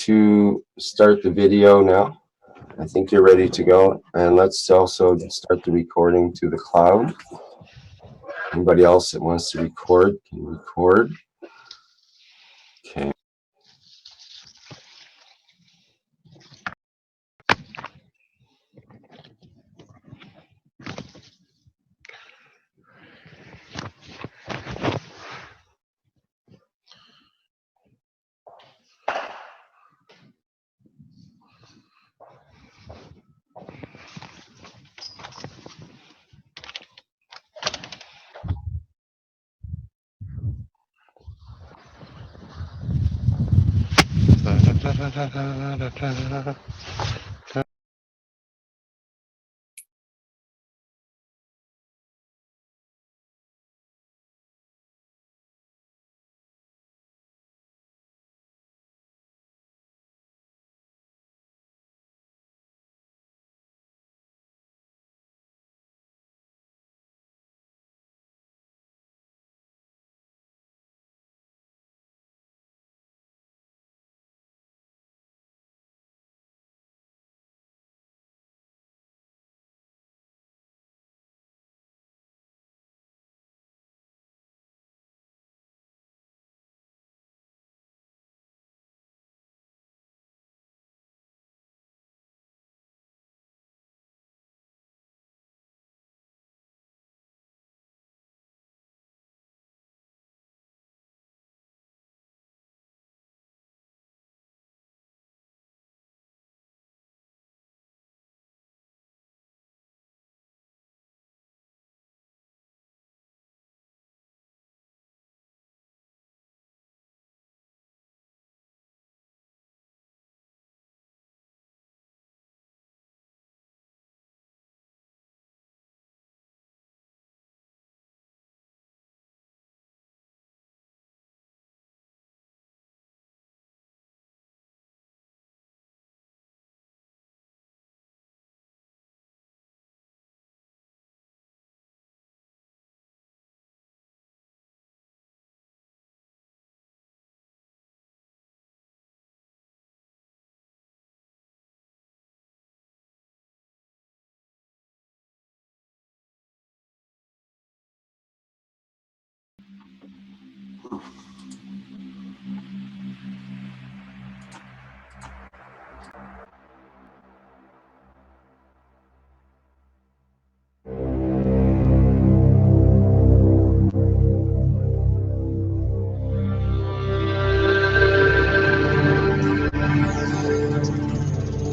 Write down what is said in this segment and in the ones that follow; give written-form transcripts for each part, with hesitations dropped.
to start the video now. I think you're ready to go. And let's also start the recording to the cloud. Anybody else that wants to record can record. Okay.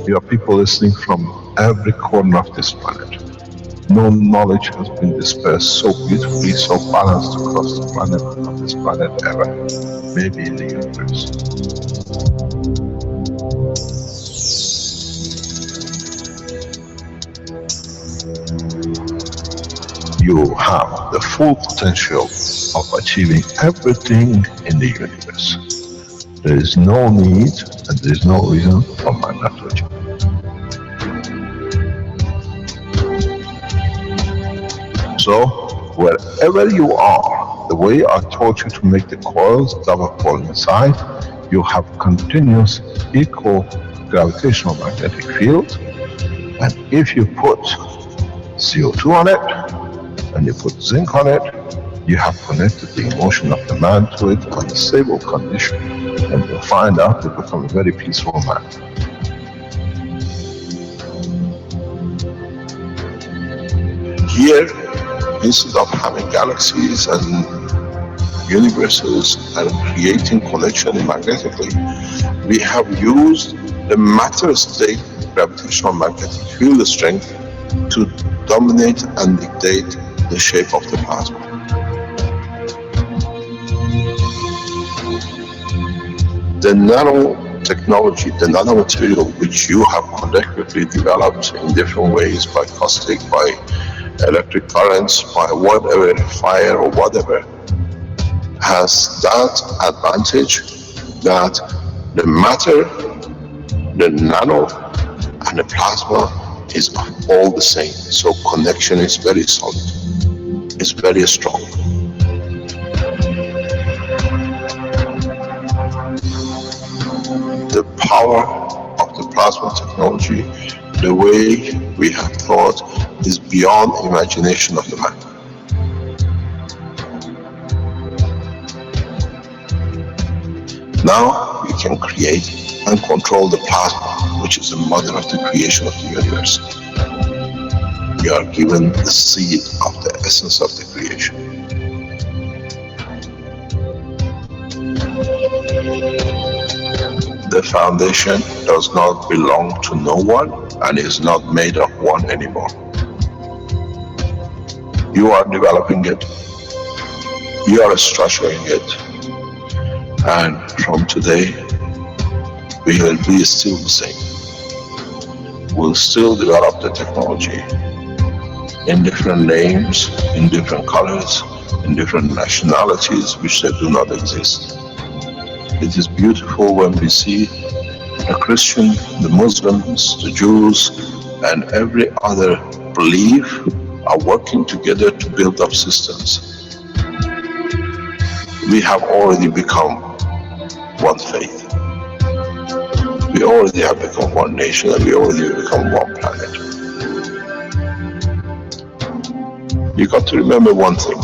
We are people listening from every corner of this planet. No knowledge has been dispersed so beautifully, so balanced across the planet, of this planet ever. Maybe in the universe. You have the full potential of achieving everything in the universe. There is no need and there is no reason for man not to achieve. So, wherever you are, the way I taught you to make the coils double pole inside, you have continuous equal gravitational magnetic field, and if you put CO2 on it, and you put zinc on it, you have connected the emotion of the man to it on a stable condition, and you'll find out you become a very peaceful man. Here, instead of having galaxies and universes and creating connection magnetically, we have used the matter state gravitational magnetic field strength to dominate and dictate the shape of the plasma. The nanotechnology, the nanomaterial which you have collectively developed in different ways, by caustic, by electric currents, by whatever, fire or whatever, has that advantage that the matter, the nano and the plasma is all the same. So connection is very solid, it's very strong. The power of the plasma technology, the way we have thought, is beyond imagination of the man. Now we can create and control the plasma, which is the mother of the creation of the universe. We are given the seed of the essence of the creation. The foundation does not belong to no one and is not made of one anymore. You are developing it, you are structuring it, and from today we will be still the same. We'll still develop the technology in different names, in different colors, in different nationalities which they do not exist. It is beautiful when we see the Christian, the Muslims, the Jews, and every other belief are working together to build up systems. We have already become one faith. We already have become one nation, and we already have become one planet. You got to remember one thing.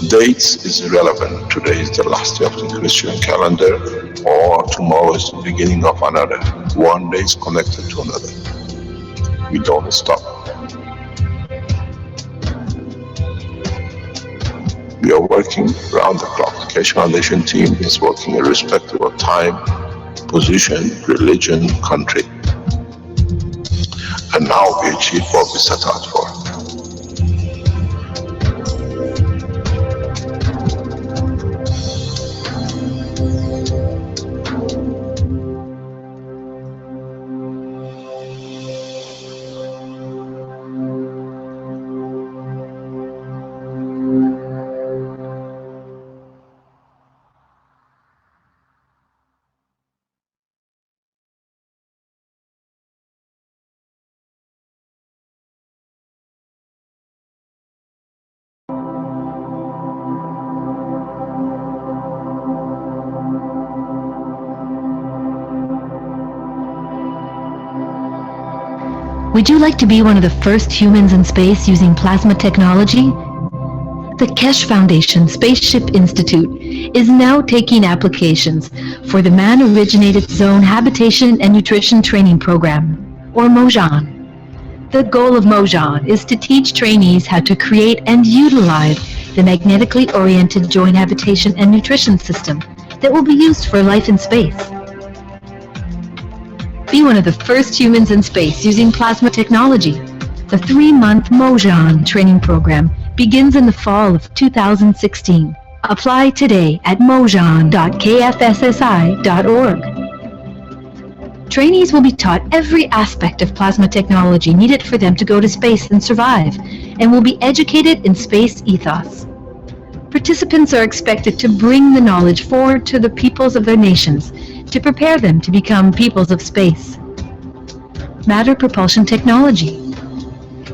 Dates is irrelevant. Today is the last day of the Christian calendar, or tomorrow is the beginning of another. One day is connected to another. We don't stop. We are working around the clock. The Keshe Foundation team is working irrespective of time, position, religion, country. And now we achieve what we set out for. Would you like to be one of the first humans in space using plasma technology? The Keshe Foundation Spaceship Institute is now taking applications for the Man-Originated Zone Habitation and Nutrition Training Program, or MOJAN. The goal of MOJAN is to teach trainees how to create and utilize the magnetically oriented joint habitation and nutrition system that will be used for life in space. Be one of the first humans in space using plasma technology. The 3-month MOJAN training program begins in the fall of 2016. Apply today at mojan.kfssi.org. Trainees will be taught every aspect of plasma technology needed for them to go to space and survive, and will be educated in space ethos. Participants are expected to bring the knowledge forward to the peoples of their nations to prepare them to become peoples of space. Matter propulsion technology.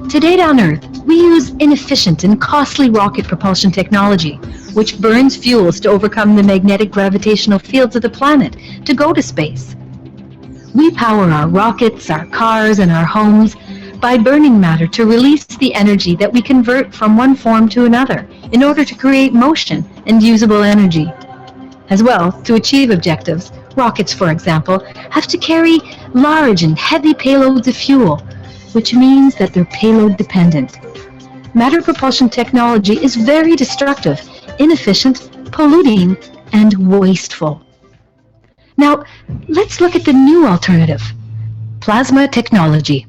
Today on Earth, we use inefficient and costly rocket propulsion technology, which burns fuels to overcome the magnetic gravitational fields of the planet to go to space. We power our rockets, our cars, and our homes by burning matter to release the energy that we convert from one form to another in order to create motion and usable energy. As well, to achieve objectives, rockets, for example, have to carry large and heavy payloads of fuel, which means that they're payload dependent. Matter propulsion technology is very destructive, inefficient, polluting, and wasteful. Now, let's look at the new alternative, plasma technology.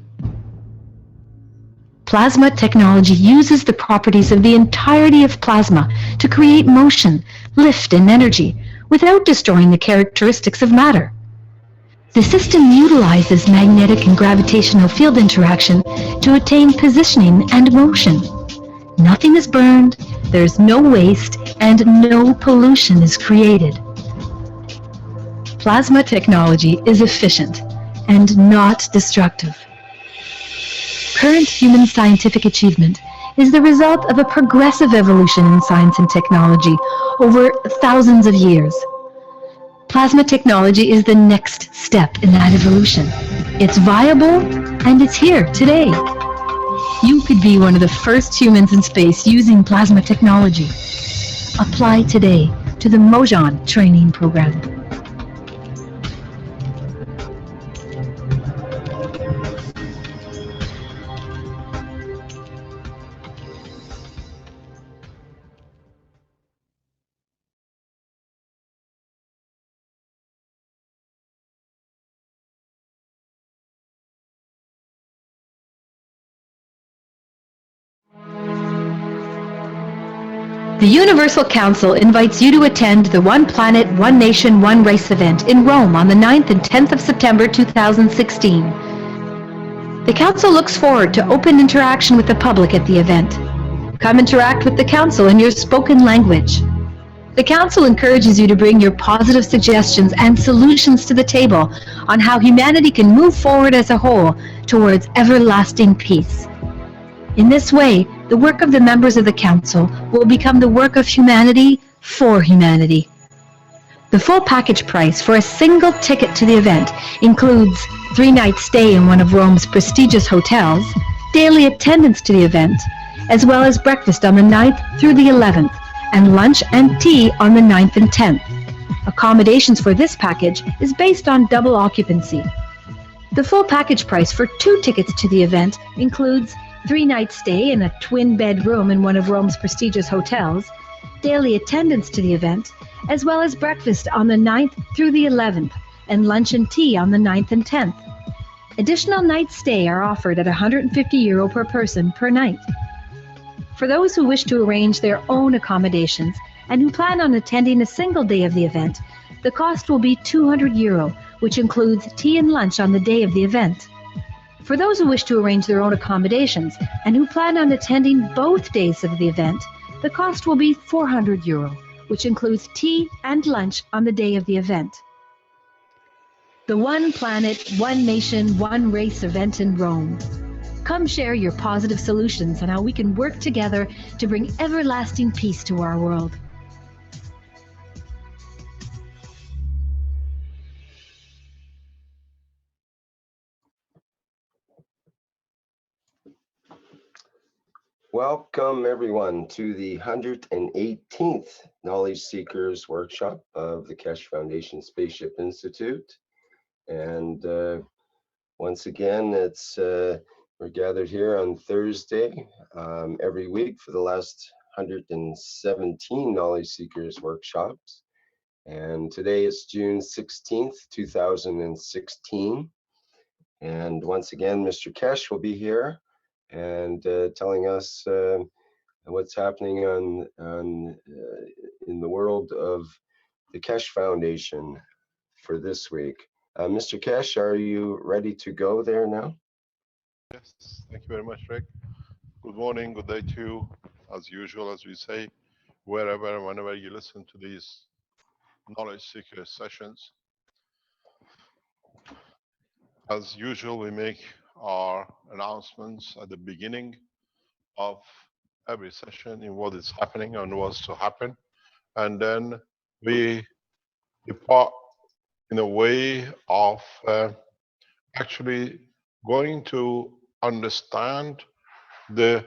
Plasma technology uses the properties of the entirety of plasma to create motion, lift, and energy without destroying the characteristics of matter. The system utilizes magnetic and gravitational field interaction to attain positioning and motion. Nothing is burned, there's no waste, and no pollution is created. Plasma technology is efficient and not destructive. Current human scientific achievement is the result of a progressive evolution in science and technology over thousands of years. Plasma technology is the next step in that evolution. It's viable and it's here today. You could be one of the first humans in space using plasma technology. Apply today to the Mojan training program. The Universal Council invites you to attend the One Planet, One Nation, One Race event in Rome on the 9th and 10th of September 2016. The Council looks forward to open interaction with the public at the event. Come interact with the Council in your spoken language. The Council encourages you to bring your positive suggestions and solutions to the table on how humanity can move forward as a whole towards everlasting peace. In this way, the work of the members of the Council will become the work of humanity for humanity. The full package price for a single ticket to the event includes 3-night stay in one of Rome's prestigious hotels, daily attendance to the event, as well as breakfast on the 9th through the 11th, and lunch and tea on the 9th and 10th. Accommodations for this package is based on double occupancy. The full package price for 2 tickets to the event includes 3-night stay in a twin-bed room in one of Rome's prestigious hotels, daily attendance to the event, as well as breakfast on the 9th through the 11th, and lunch and tea on the 9th and 10th. Additional night stay are offered at €150 per person per night. For those who wish to arrange their own accommodations and who plan on attending a single day of the event, the cost will be €200, which includes tea and lunch on the day of the event. For those who wish to arrange their own accommodations and who plan on attending both days of the event, the cost will be €400, which includes tea and lunch on the day of the event. The One Planet, One Nation, One Race event in Rome. Come share your positive solutions on how we can work together to bring everlasting peace to our world. Welcome everyone to the 118th Knowledge Seekers Workshop of the Keshe Foundation Spaceship Institute. And once again, we're gathered here on Thursday every week for the last 117 Knowledge Seekers Workshops. And today is June 16th, 2016. And once again, Mr. Keshe will be here and telling us what's happening in the world of the Keshe Foundation for this week. Mr. Keshe, are you ready to go there now? Yes, thank you very much, Rick. Good morning, good day to you. As usual, as we say, wherever and whenever you listen to these knowledge seeker sessions. As usual, we make our announcements at the beginning of every session in what is happening and what's to happen. And then we depart in a way of actually going to understand the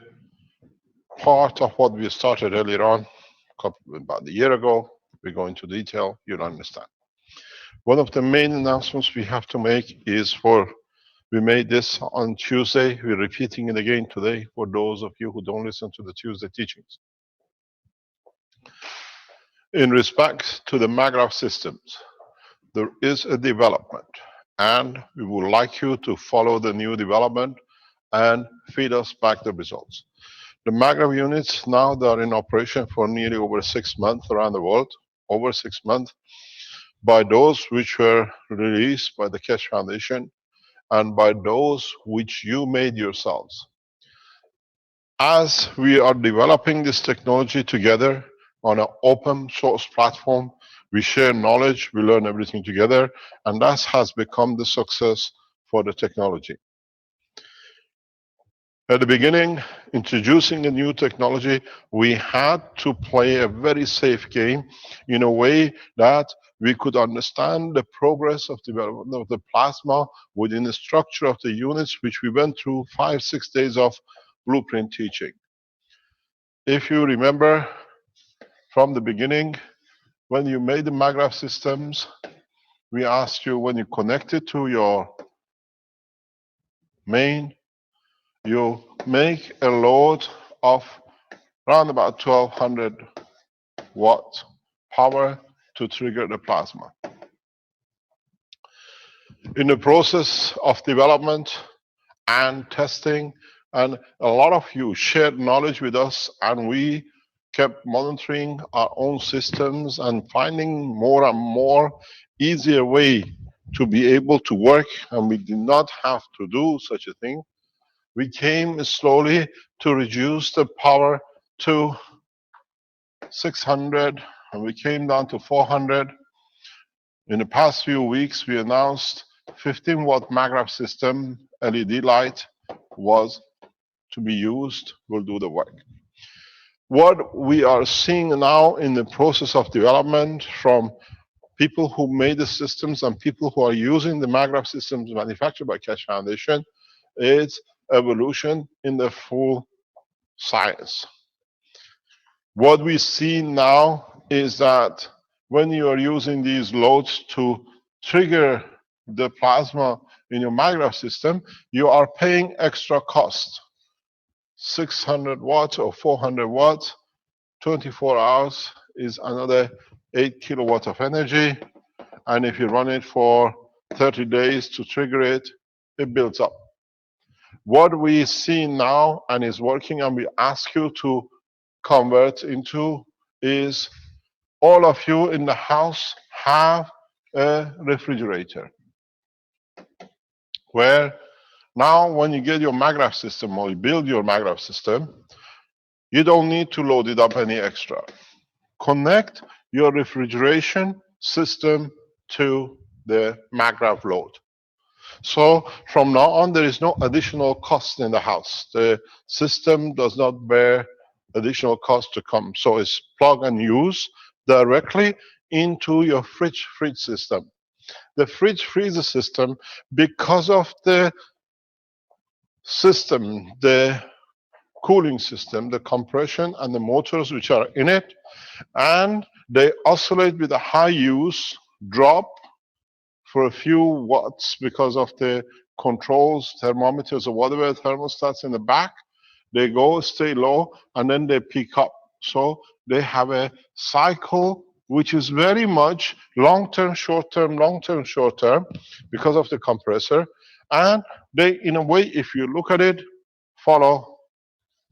part of what we started earlier on, about a year ago. We go into detail, you'll understand. One of the main announcements we have to make is we made this on Tuesday. We're repeating it again today for those of you who don't listen to the Tuesday teachings. In respect to the Magra systems, there is a development, and we would like you to follow the new development and feed us back the results. The Magra units now they are in operation for nearly over 6 months around the world, over 6 months, by those which were released by the Keshe Foundation and by those which you made yourselves. As we are developing this technology together on an open source platform, we share knowledge, we learn everything together, and that has become the success for the technology. At the beginning, introducing a new technology, we had to play a very safe game in a way that we could understand the progress of development of the plasma within the structure of the units, which we went through 5-6 days of blueprint teaching. If you remember from the beginning, when you made the Magra systems, we asked you when you connect it to your main, you make a load of around about 1200 watt power to trigger the plasma. In the process of development and testing, and a lot of you shared knowledge with us, and we kept monitoring our own systems and finding more and more easier way to be able to work, and we did not have to do such a thing. We came slowly to reduce the power to 600, and we came down to 400. In the past few weeks, we announced 15 watt Magra system LED light was to be used, will do the work. What we are seeing now in the process of development from people who made the systems and people who are using the Magra systems manufactured by Keshe Foundation is evolution in the full science. What we see now is that when you are using these loads to trigger the plasma in your Magra system, you are paying extra cost. 600 watts or 400 watts, 24 hours is another 8 kilowatts of energy. And if you run it for 30 days to trigger it, it builds up. What we see now and is working, and we ask you to convert into, is all of you in the house have a refrigerator, where now when you get your Magra system or you build your Magra system, you don't need to load it up any extra. Connect your refrigeration system to the Magra load. So from now on, there is no additional cost in the house. The system does not bear additional cost to come. So it's plug and use directly into your fridge system. The fridge freezer system, because of the system, the cooling system, the compression and the motors which are in it, and they oscillate with a high use, drop for a few watts because of the controls, thermometers or whatever, thermostats in the back. They go, stay low, and then they pick up. So they have a cycle which is very much long-term, short-term, long-term, short-term because of the compressor. And they, in a way, if you look at it, follow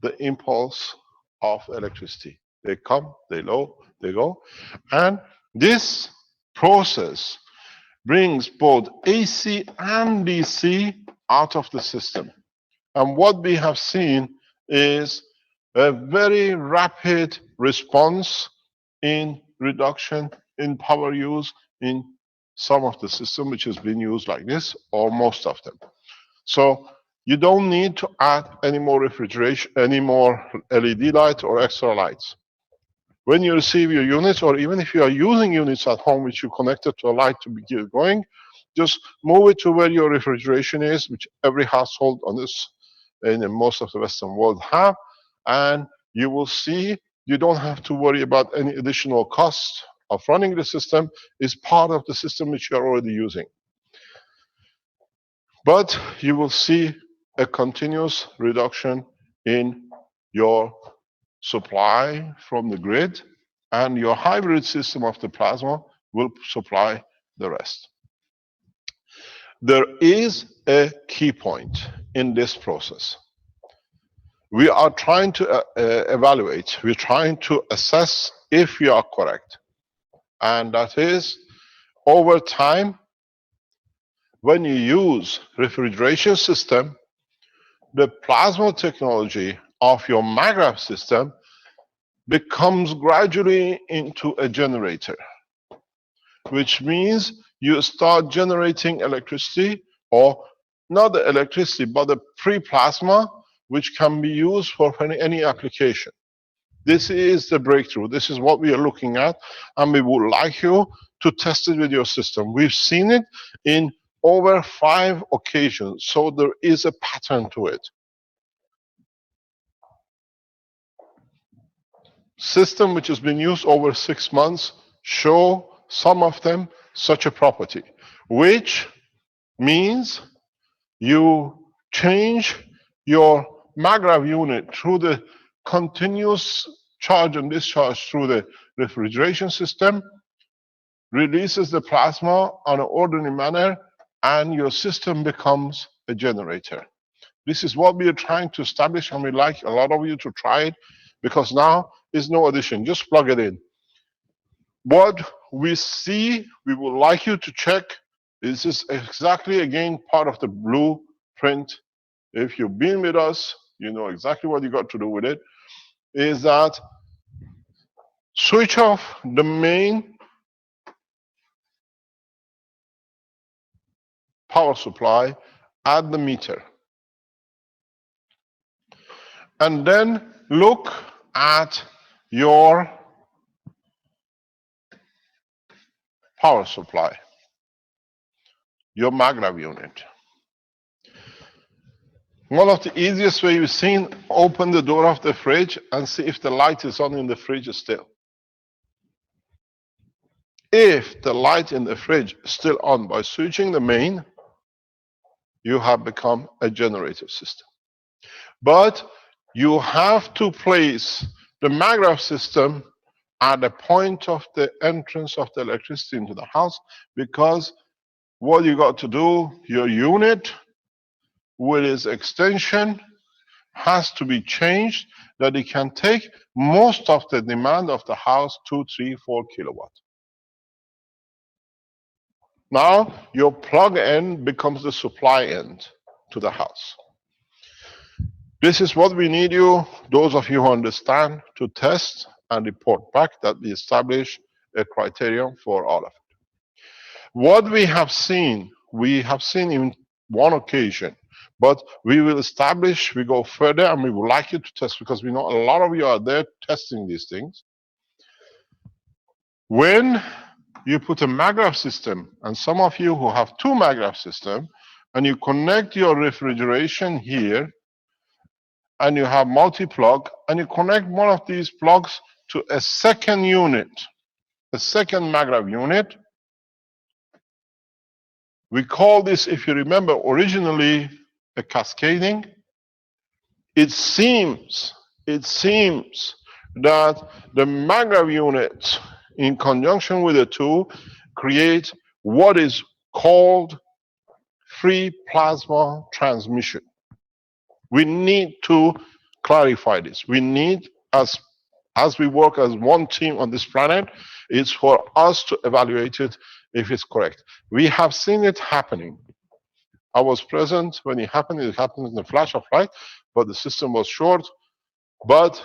the impulse of electricity. They come, they low, they go. And this process brings both AC and DC out of the system. And what we have seen is a very rapid response in reduction in power use in some of the system which has been used like this, or most of them. So you don't need to add any more refrigeration, any more LED lights or extra lights. When you receive your units, or even if you are using units at home which you connected to a light to get going, just move it to where your refrigeration is, which every household on this in most of the Western world have, and you will see you don't have to worry about any additional cost of running the system. It's part of the system which you are already using. But you will see a continuous reduction in your supply from the grid, and your hybrid system of the plasma will supply the rest. There is a key point in this process. We are trying to evaluate, we're trying to assess if we are correct. And that is, over time, when you use refrigeration system, the plasma technology of your Magra system becomes gradually into a generator, which means you start generating electricity, or not the electricity, but the pre-plasma, which can be used for any application. This is the breakthrough. This is what we are looking at, and we would like you to test it with your system. We've seen it in over 5 occasions, so there is a pattern to it. System which has been used over 6 months show some of them such a property, which means you change your Magra unit through the continuous charge and discharge through the refrigeration system, releases the plasma on an ordinary manner, and your system becomes a generator. This is what we are trying to establish, and we'd like a lot of you to try it, because now is no addition, just plug it in. What we see, we would like you to check, this is exactly again part of the blueprint. If you've been with us, you know exactly what you got to do with it, is that switch off the main power supply at the meter. And then look at your power supply, your Magra unit. One of the easiest ways you've seen, open the door of the fridge and see if the light is on in the fridge still. If the light in the fridge is still on by switching the main, you have become a generator system. But you have to place the Magra system at the point of the entrance of the electricity into the house, because what you got to do, your unit with its extension has to be changed that it can take most of the demand of the house, 2, 3, 4 kilowatt. Now your plug end becomes the supply end to the house. This is what we need you, those of you who understand, to test and report back that we establish a criterion for all of it. What we have seen in one occasion, but we will establish, we go further, and we would like you to test, because we know a lot of you are there testing these things. When you put a Magra system, and some of you who have 2 Magra systems, and you connect your refrigeration here, and you have multi-plug, and you connect one of these plugs to a second unit, a second Magra unit. We call this, if you remember, originally a cascading. It seems that the Magra unit, in conjunction with the 2, create what is called free plasma transmission. We need to clarify this. We need, as we work as one team on this planet, it's for us to evaluate it if it's correct. We have seen it happening. I was present when it happened in a flash of light, but the system was short. But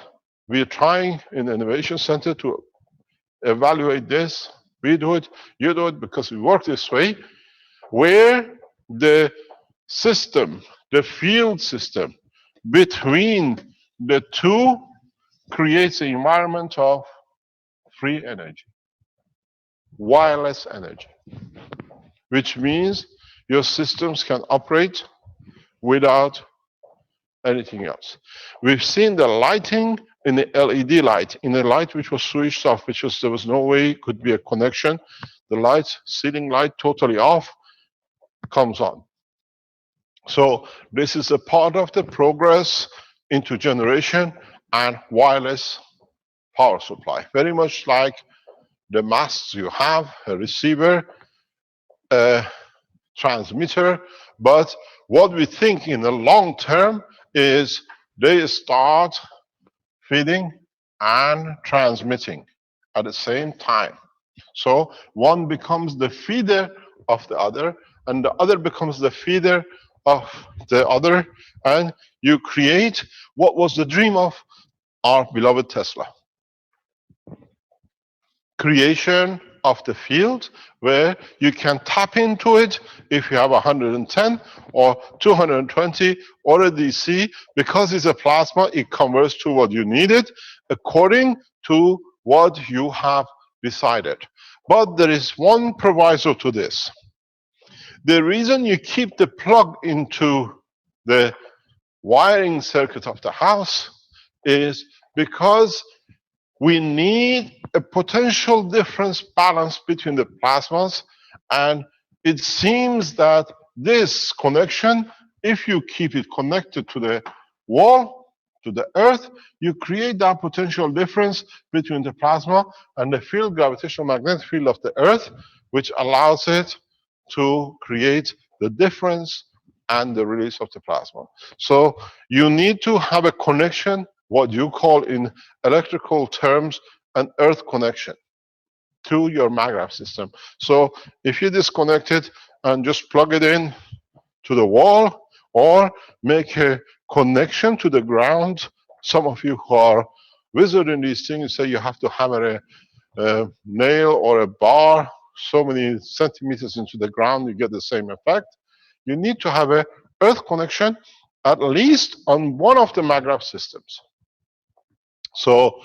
we're trying in the Innovation Center to evaluate this. We do it, you do it, because we work this way, where the system, the field system between the 2 creates an environment of free energy, wireless energy, which means your systems can operate without anything else. We've seen the lighting in the LED light, in the light which was switched off, there was no way it could be a connection. The light, ceiling light, totally off, comes on. So this is a part of the progress into generation and wireless power supply. Very much like the masts you have, a receiver, a transmitter, but what we think in the long term is they start feeding and transmitting at the same time. So one becomes the feeder of the other, and the other becomes the feeder of the other, and you create what was the dream of our beloved Tesla. Creation of the field where you can tap into it if you have 110 or 220 or a DC. Because it's a plasma, it converts to what you needed according to what you have decided. But there is one proviso to this. The reason you keep the plug into the wiring circuit of the house is because we need a potential difference balance between the plasmas, and it seems that this connection, if you keep it connected to the wall, to the earth, you create that potential difference between the plasma and the field, gravitational magnetic field of the earth, which allows it to create the difference and the release of the plasma. So you need to have a connection, what you call in electrical terms an earth connection, to your Magra system. So if you disconnect it and just plug it in to the wall or make a connection to the ground, some of you who are wizard in these things say you have to hammer a nail or a bar so many centimeters into the ground, you get the same effect. You need to have a earth connection at least on one of the Magra systems. So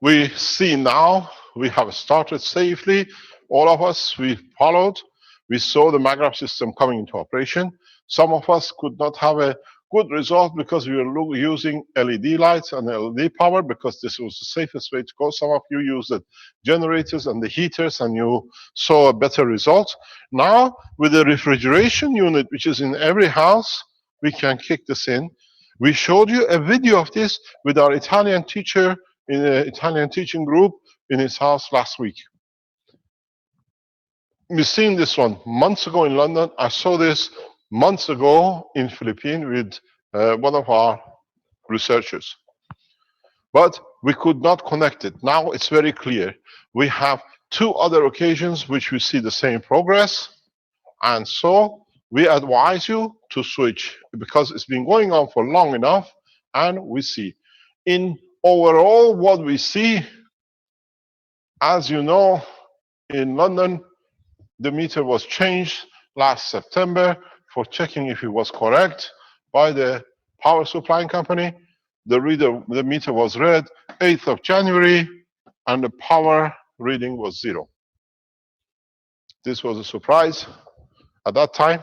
we see now we have started safely. All of us, we followed. We saw the Magra system coming into operation. Some of us could not have a good result because we were using LED lights and LED power because this was the safest way to go. Some of you used the generators and the heaters and you saw a better result. Now, with the refrigeration unit, which is in every house, we can kick this in. We showed you a video of this with our Italian teacher in an Italian teaching group in his house last week. We've seen this one months ago in London. I saw this months ago in Philippines with one of our researchers. But we could not connect it. Now it's very clear. We have two other occasions which we see the same progress. And so we advise you to switch because it's been going on for long enough and we see. In overall, what we see, as you know, in London, the meter was changed last September for checking if it was correct by the power supplying company. The meter was read 8th of January and the power reading was 0. This was a surprise at that time,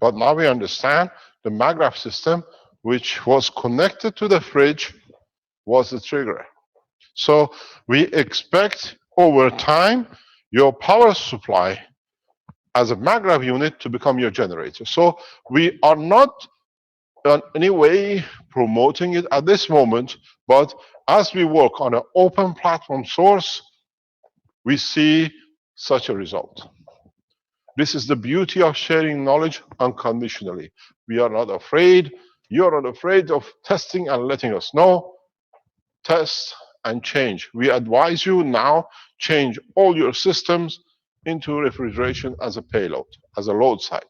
but now we understand the Magra system, which was connected to the fridge, was the trigger. So we expect over time your power supply as a Magra unit to become your generator. So we are not in any way promoting it at this moment, but as we work on an open platform source, we see such a result. This is the beauty of sharing knowledge unconditionally. We are not afraid. You're not afraid of testing and letting us know. Test and change. We advise you now, change all your systems into refrigeration as a payload, as a load site.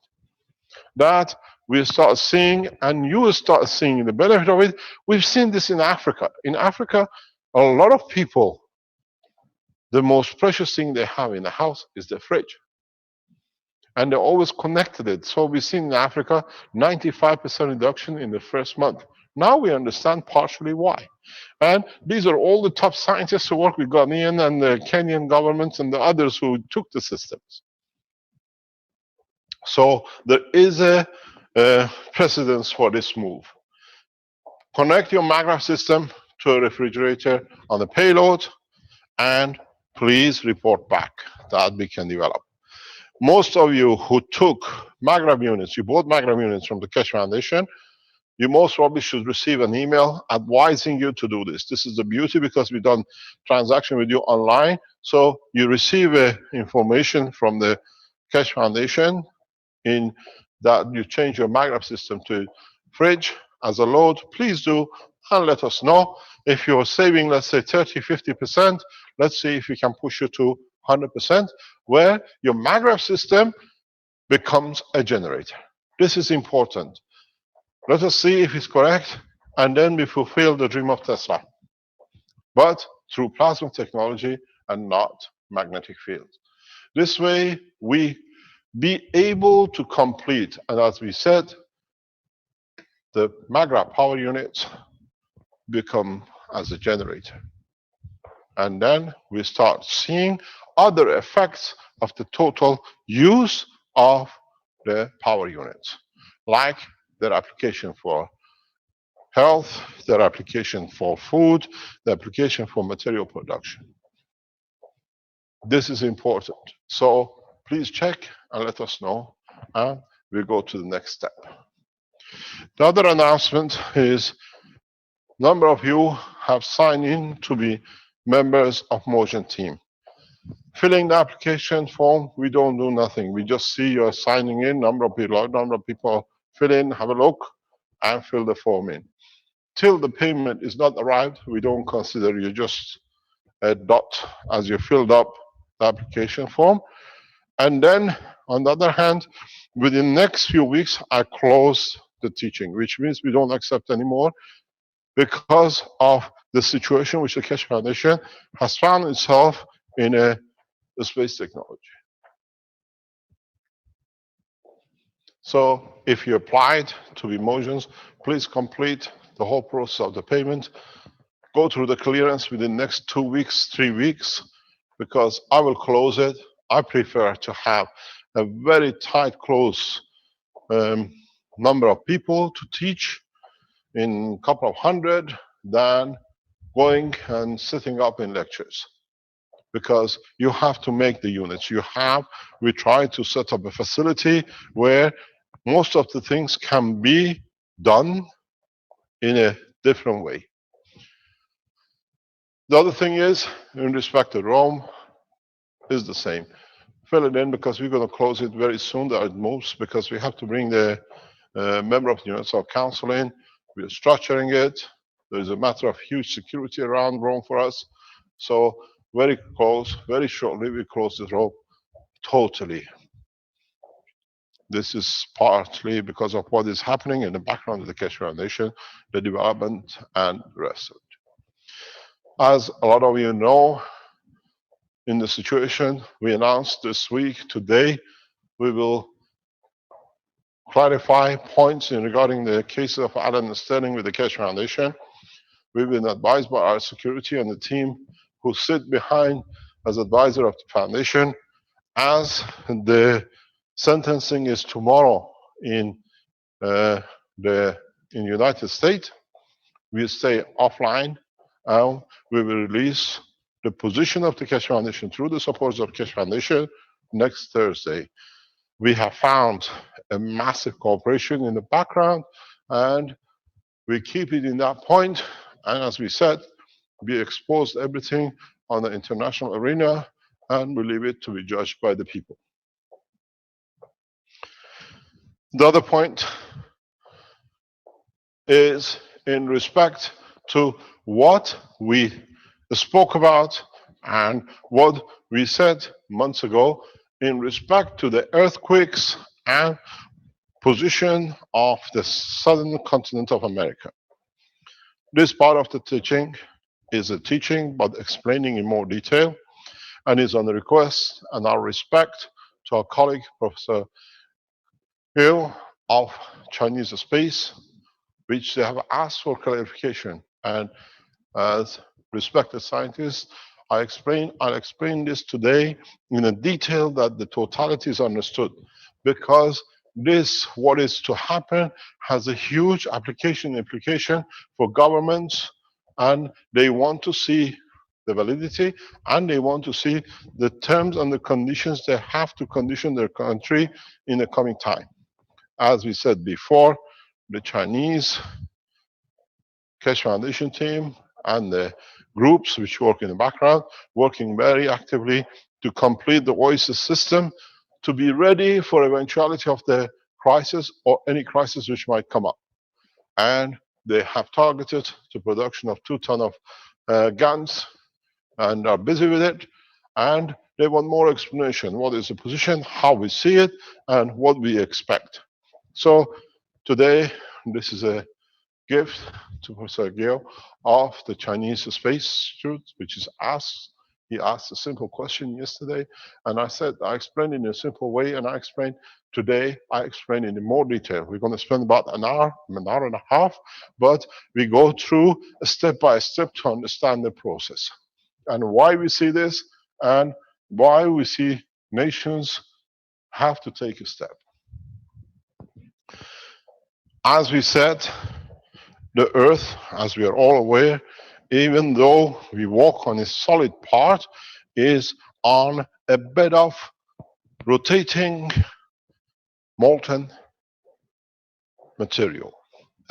That we start seeing, and you will start seeing the benefit of it. We've seen this in Africa. In Africa, a lot of people, the most precious thing they have in the house is the fridge. And they're always connected it. So we've seen in Africa 95% reduction in the first month. Now we understand partially why. And these are all the top scientists who work with Ghanaian and the Kenyan governments and the others who took the systems. So there is a precedence for this move. Connect your Magra system to a refrigerator on the payload and please report back that we can develop. Most of you who took Magra units, you bought Magra units from the Keshe Foundation, you most probably should receive an email advising you to do this. This is the beauty because we've done transaction with you online. So you receive information from the Keshe Foundation in that you change your Magra system to fridge as a load. Please do and let us know. If you're saving, let's say 30, 50%, let's see if we can push you to 100%, where your Magra system becomes a generator. This is important. Let us see if it's correct, and then we fulfill the dream of Tesla. But through plasma technology and not magnetic field. This way, we be able to complete, and as we said, the Magra power units become as a generator. And then we start seeing other effects of the total use of the power units, like their application for health, their application for food, the application for material production. This is important. So please check and let us know, and we'll go to the next step. The other announcement is number of you have signed in to be members of Motion team. Filling the application form, we don't do nothing. We just see you're signing in, number of people fill in, have a look, and fill the form in. Till the payment is not arrived, we don't consider you just a dot as you filled up the application form. And then, on the other hand, within the next few weeks, I close the teaching, which means we don't accept anymore because of the situation which the Keshe Foundation has found itself in a space technology. So if you applied to be Motions, please complete the whole process of the payment. Go through the clearance within the next 2 weeks, 3 weeks, because I will close it. I prefer to have a very tight, close number of people to teach in a couple of hundred than going and sitting up in lectures. Because you have to make the units. We try to set up a facility where most of the things can be done in a different way. The other thing is, in respect to Rome, is the same. Fill it in because we're going to close it very soon. There are moves because we have to bring the member of the Universal Council in. We are structuring it. There is a matter of huge security around Rome for us. So very close, very shortly, we close the Rome totally. This is partly because of what is happening in the background of the Keshe Foundation, the development, and the rest of it. As a lot of you know, in the situation we announced this week, today, we will clarify points regarding the case of Alan Sterling with the Keshe Foundation. We've been advised by our security and the team who sit behind as advisor of the foundation, as the sentencing is tomorrow in the United States. We stay offline and we will release the position of the Keshe Foundation through the supporters of Keshe Foundation next Thursday. We have found a massive cooperation in the background and we keep it in that point. And as we said, we exposed everything on the international arena and we leave it to be judged by the people. The other point is in respect to what we spoke about and what we said months ago in respect to the earthquakes and position of the southern continent of America. This part of the teaching is a teaching but explaining in more detail and is on the request and our respect to our colleague Professor Hill of Chinese space, which they have asked for clarification. And as respected scientists, I'll explain this today in a detail that the totality is understood, because this, what is to happen, has a huge implication for governments, and they want to see the validity, and they want to see the terms and the conditions they have to condition their country in the coming time. As we said before, the Chinese Keshe Foundation team and the groups which work in the background, working very actively to complete the OASIS system to be ready for eventuality of the crisis or any crisis which might come up. And they have targeted the production of 2 tons of guns and are busy with it. And they want more explanation. What is the position, how we see it, and what we expect. So today, this is a gift to Professor Geo of the Chinese Space Institute, which is asked. He asked a simple question yesterday, and I said, I explained in a simple way, and I explained today, I explained in more detail. We're going to spend about an hour and a half, but we go through step by step to understand the process and why we see this and why we see nations have to take a step. As we said, the Earth, as we are all aware, even though we walk on a solid part, is on a bed of rotating molten material.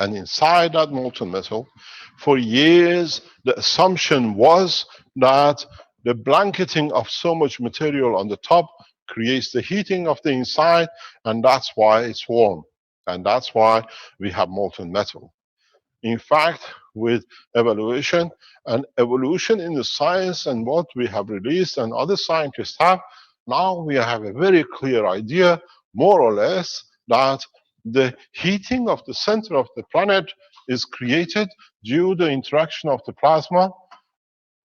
And inside that molten metal, for years, the assumption was that the blanketing of so much material on the top creates the heating of the inside, and that's why it's warm. And that's why we have molten metal. In fact, with evaluation and evolution in the science and what we have released and other scientists have, now we have a very clear idea, more or less, that the heating of the center of the planet is created due to the interaction of the plasma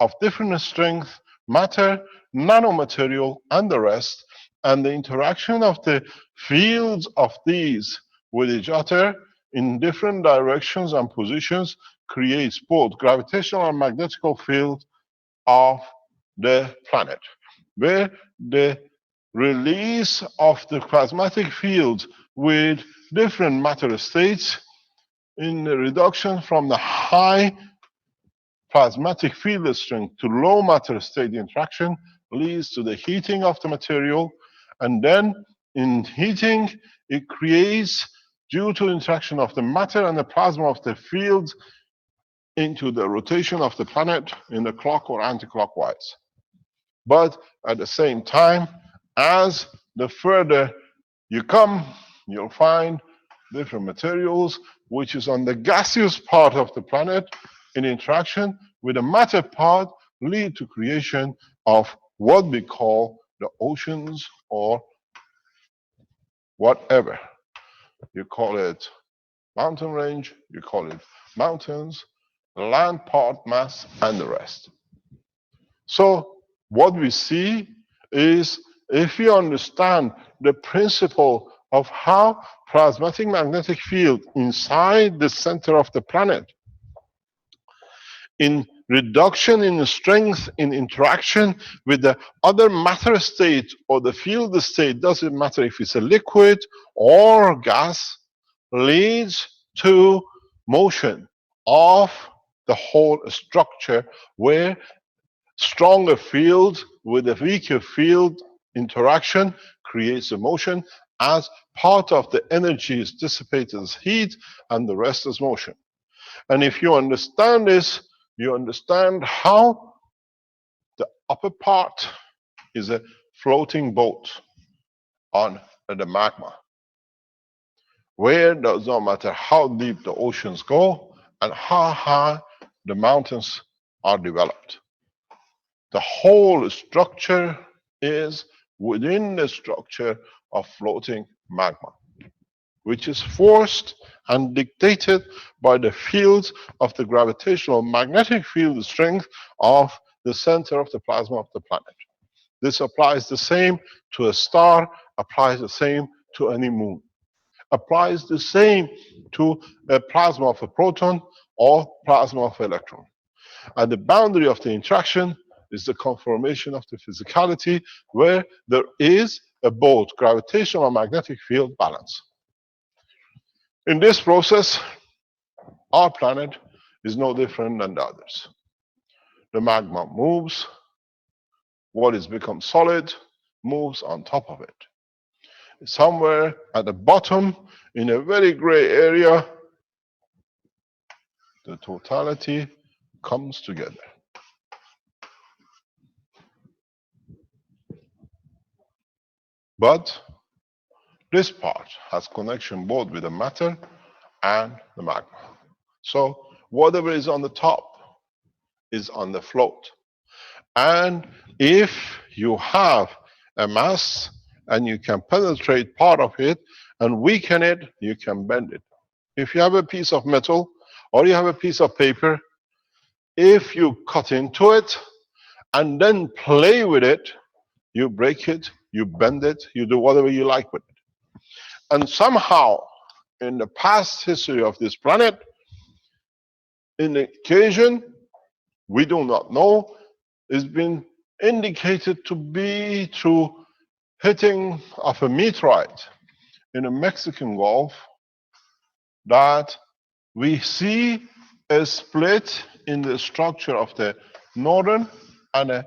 of different strength, matter, nanomaterial, and the rest, and the interaction of the fields of these with each other in different directions and positions creates both gravitational and magnetical field of the planet, where the release of the plasmatic field with different matter states in the reduction from the high plasmatic field strength to low matter state interaction leads to the heating of the material, and then in heating it creates, due to interaction of the matter and the plasma of the field, into the rotation of the planet in the clock or anti-clockwise. But at the same time, as the further you come, you'll find different materials which is on the gaseous part of the planet in interaction with the matter part lead to creation of what we call the oceans, or whatever. You call it mountain range, you call it mountains, land part mass, and the rest. So what we see is, if you understand the principle of how plasmatic magnetic field inside the center of the planet, in reduction in strength in interaction with the other matter state or the field state, doesn't matter if it's a liquid or gas, leads to motion of the whole structure, where stronger field with a weaker field interaction creates a motion, as part of the energy is dissipated as heat and the rest is motion. And if you understand this, you understand how the upper part is a floating boat on the magma, where it does not matter how deep the oceans go and how high the mountains are developed. The whole structure is within the structure of floating magma, which is forced and dictated by the fields of the gravitational magnetic field strength of the center of the plasma of the planet. This applies the same to a star, applies the same to any moon, applies the same to a plasma of a proton or plasma of an electron. At the boundary of the interaction is the conformation of the physicality, where there is a both gravitational and magnetic field balance. In this process, our planet is no different than the others. The magma moves, what is become solid moves on top of it. Somewhere at the bottom, in a very gray area, the totality comes together. But this part has connection both with the matter and the magma. So whatever is on the top is on the float. And if you have a mass and you can penetrate part of it and weaken it, you can bend it. If you have a piece of metal or you have a piece of paper, if you cut into it and then play with it, you break it, you bend it, you do whatever you like with it. And somehow, in the past history of this planet, in the occasion, we do not know, it's been indicated to be through hitting of a meteorite in the Mexican Gulf that we see a split in the structure of the northern and a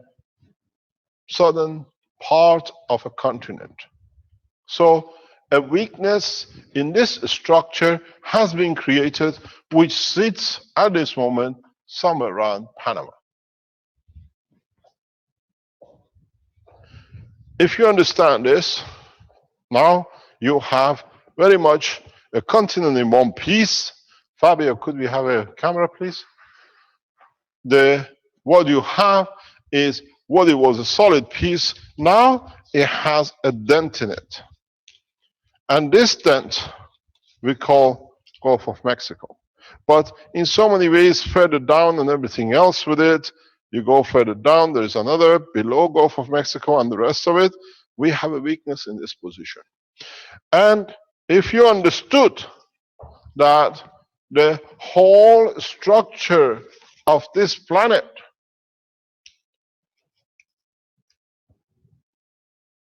southern part of a continent. So a weakness in this structure has been created, which sits at this moment somewhere around Panama. If you understand this, now you have very much a continent in one piece. Fabio, could we have a camera, please? What you have is what it was a solid piece. Now it has a dent in it. And this dent we call Gulf of Mexico. But in so many ways, further down and everything else with it, you go further down, there's another below Gulf of Mexico and the rest of it. We have a weakness in this position. And if you understood that the whole structure of this planet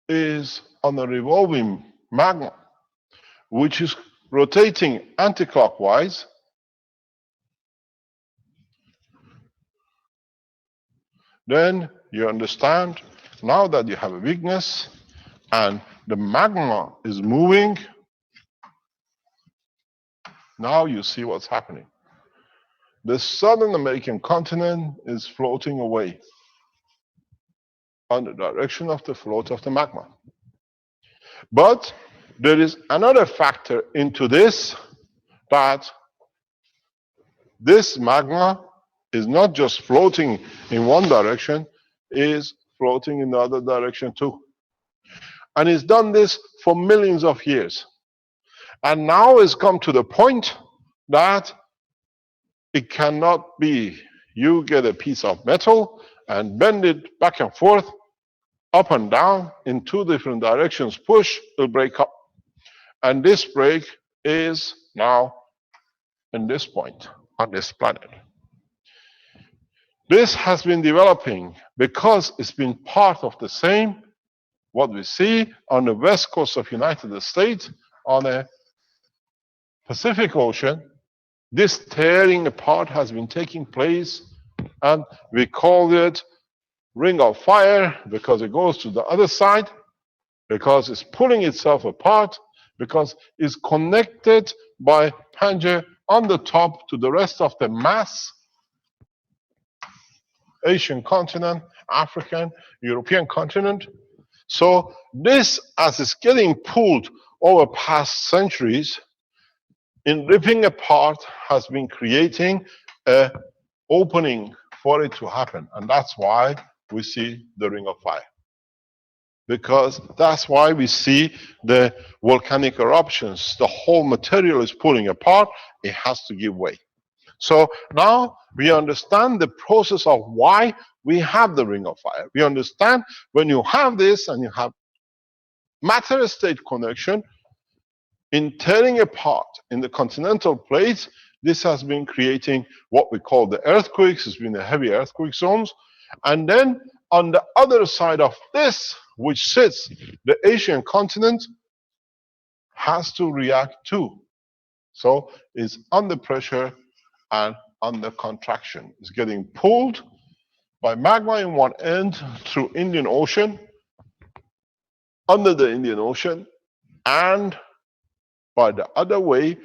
is on a revolving magma, which is rotating anti-clockwise, then you understand now that you have a weakness and the magma is moving. Now you see what's happening. The Southern American continent is floating away on the direction of the float of the magma. But there is another factor into this, that this magma is not just floating in one direction, is floating in the other direction too. And it's done this for millions of years. And now it's come to the point that it cannot be you get a piece of metal and bend it back and forth, up and down in two different directions, push, it'll break up. And this break is now in this point on this planet. This has been developing because it's been part of the same, what we see on the west coast of United States, on a Pacific Ocean. This tearing apart has been taking place, and we call it ring of fire because it goes to the other side, because it's pulling itself apart, because it's connected by Pangaea on the top to the rest of the mass, Asian continent, African, European continent. So this, as it's getting pulled over past centuries, in ripping apart, has been creating an opening for it to happen. And that's why we see the ring of fire. Because that's why we see the volcanic eruptions. The whole material is pulling apart. It has to give way. So now we understand the process of why we have the ring of fire. We understand when you have this and you have matter-state connection, in tearing apart in the continental plates, this has been creating what we call the earthquakes. It's been the heavy earthquake zones. And then on the other side of this, which sits the Asian continent, has to react too. So it's under pressure and under contraction. It's getting pulled by magma in one end through Indian Ocean, under the Indian Ocean, and by the other way,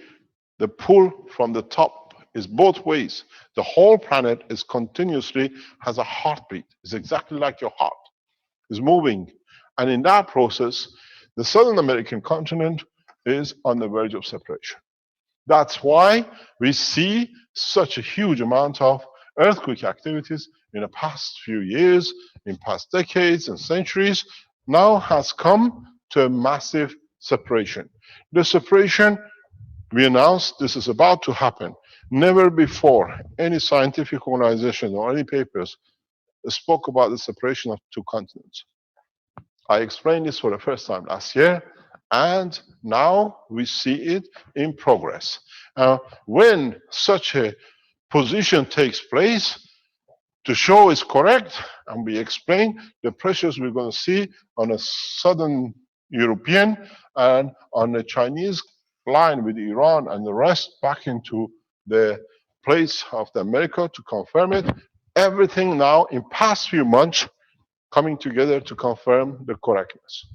the pull from the top is both ways. The whole planet is continuously has a heartbeat. It's exactly like your heart. It's moving. And in that process, the Southern American continent is on the verge of separation. That's why we see such a huge amount of earthquake activities in the past few years, in past decades and centuries, now has come to a massive separation. The separation, we announced this is about to happen. Never before any scientific organization or any papers spoke about the separation of two continents. I explained this for the first time last year, and now we see it in progress. When such a position takes place, To show it's correct, and we explain the pressures we're going to see on a southern European and on the Chinese line with Iran and the rest back into the plates of the America to confirm it. Everything now in past few months coming together to confirm the correctness.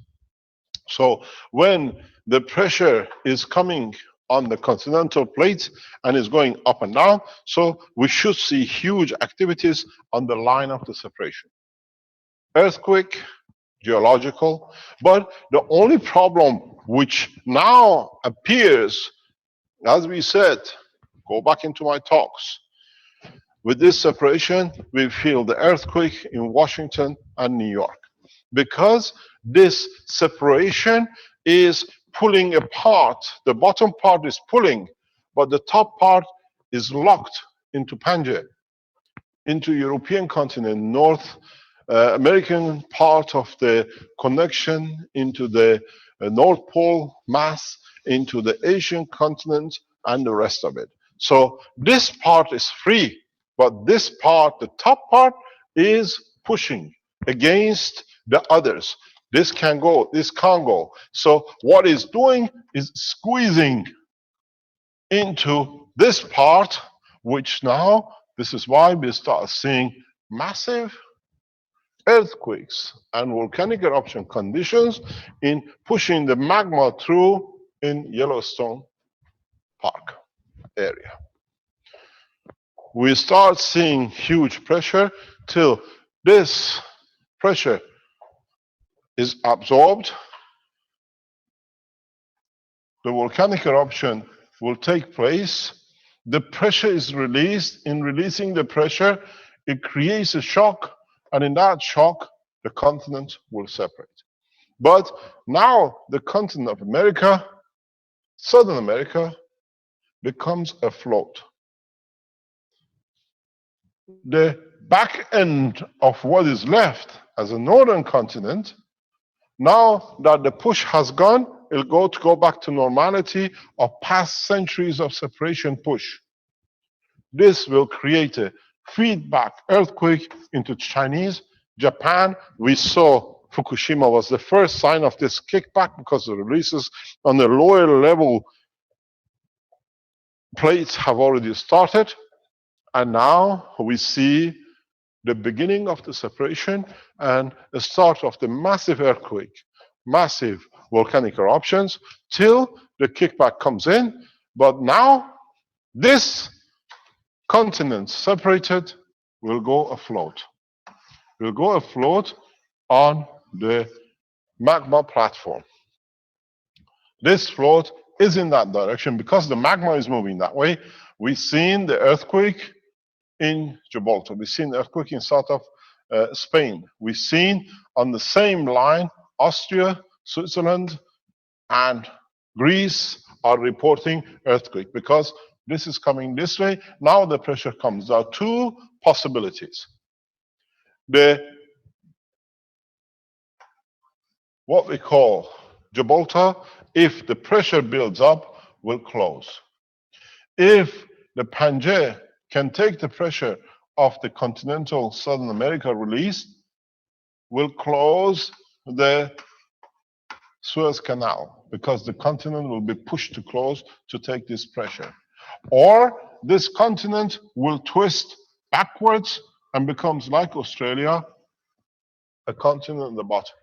So when the pressure is coming on the continental plates and is going up and down, so we should see huge activities on the line of the separation. Earthquake, geological, but the only problem which now appears, as we said, go back into my talks, with this separation, we feel the earthquake in Washington and New York. Because this separation is pulling apart, the bottom part is pulling, but the top part is locked into Pangaea, into European continent, North American part of the connection into the North Pole mass, into the Asian continent, and the rest of it. So this part is free, but this part, the top part, is pushing against the others. This can go, this can't go. So what it's doing is squeezing into this part, which now, this is why we start seeing massive earthquakes and volcanic eruption conditions in pushing the magma through in Yellowstone Park area. We start seeing huge pressure till this pressure is absorbed. The volcanic eruption will take place. The pressure is released. In releasing the pressure, it creates a shock, and in that shock, the continent will separate. But now the continent of America, Southern America, becomes afloat. The back end of what is left as a northern continent, now that the push has gone, it'll go back to normality of past centuries of separation push. This will create a feedback earthquake into Chinese, Japan. We saw Fukushima was the first sign of this kickback because the releases on the lower level plates have already started. And now we see the beginning of the separation and the start of the massive earthquake, massive volcanic eruptions, till the kickback comes in. But now this continent separated will go afloat. Will go afloat on the magma platform. This float is in that direction because the magma is moving that way. We've seen the earthquake in Gibraltar. We've seen the earthquake in south of Spain. We've seen on the same line, Austria, Switzerland, and Greece are reporting earthquake because this is coming this way. Now the pressure comes. There are two possibilities. What we call Gibraltar, if the pressure builds up, will close. If the Pangaea can take the pressure of the continental Southern America release, will close the Suez Canal because the continent will be pushed to close to take this pressure. Or this continent will twist backwards and becomes like Australia, a continent at the bottom.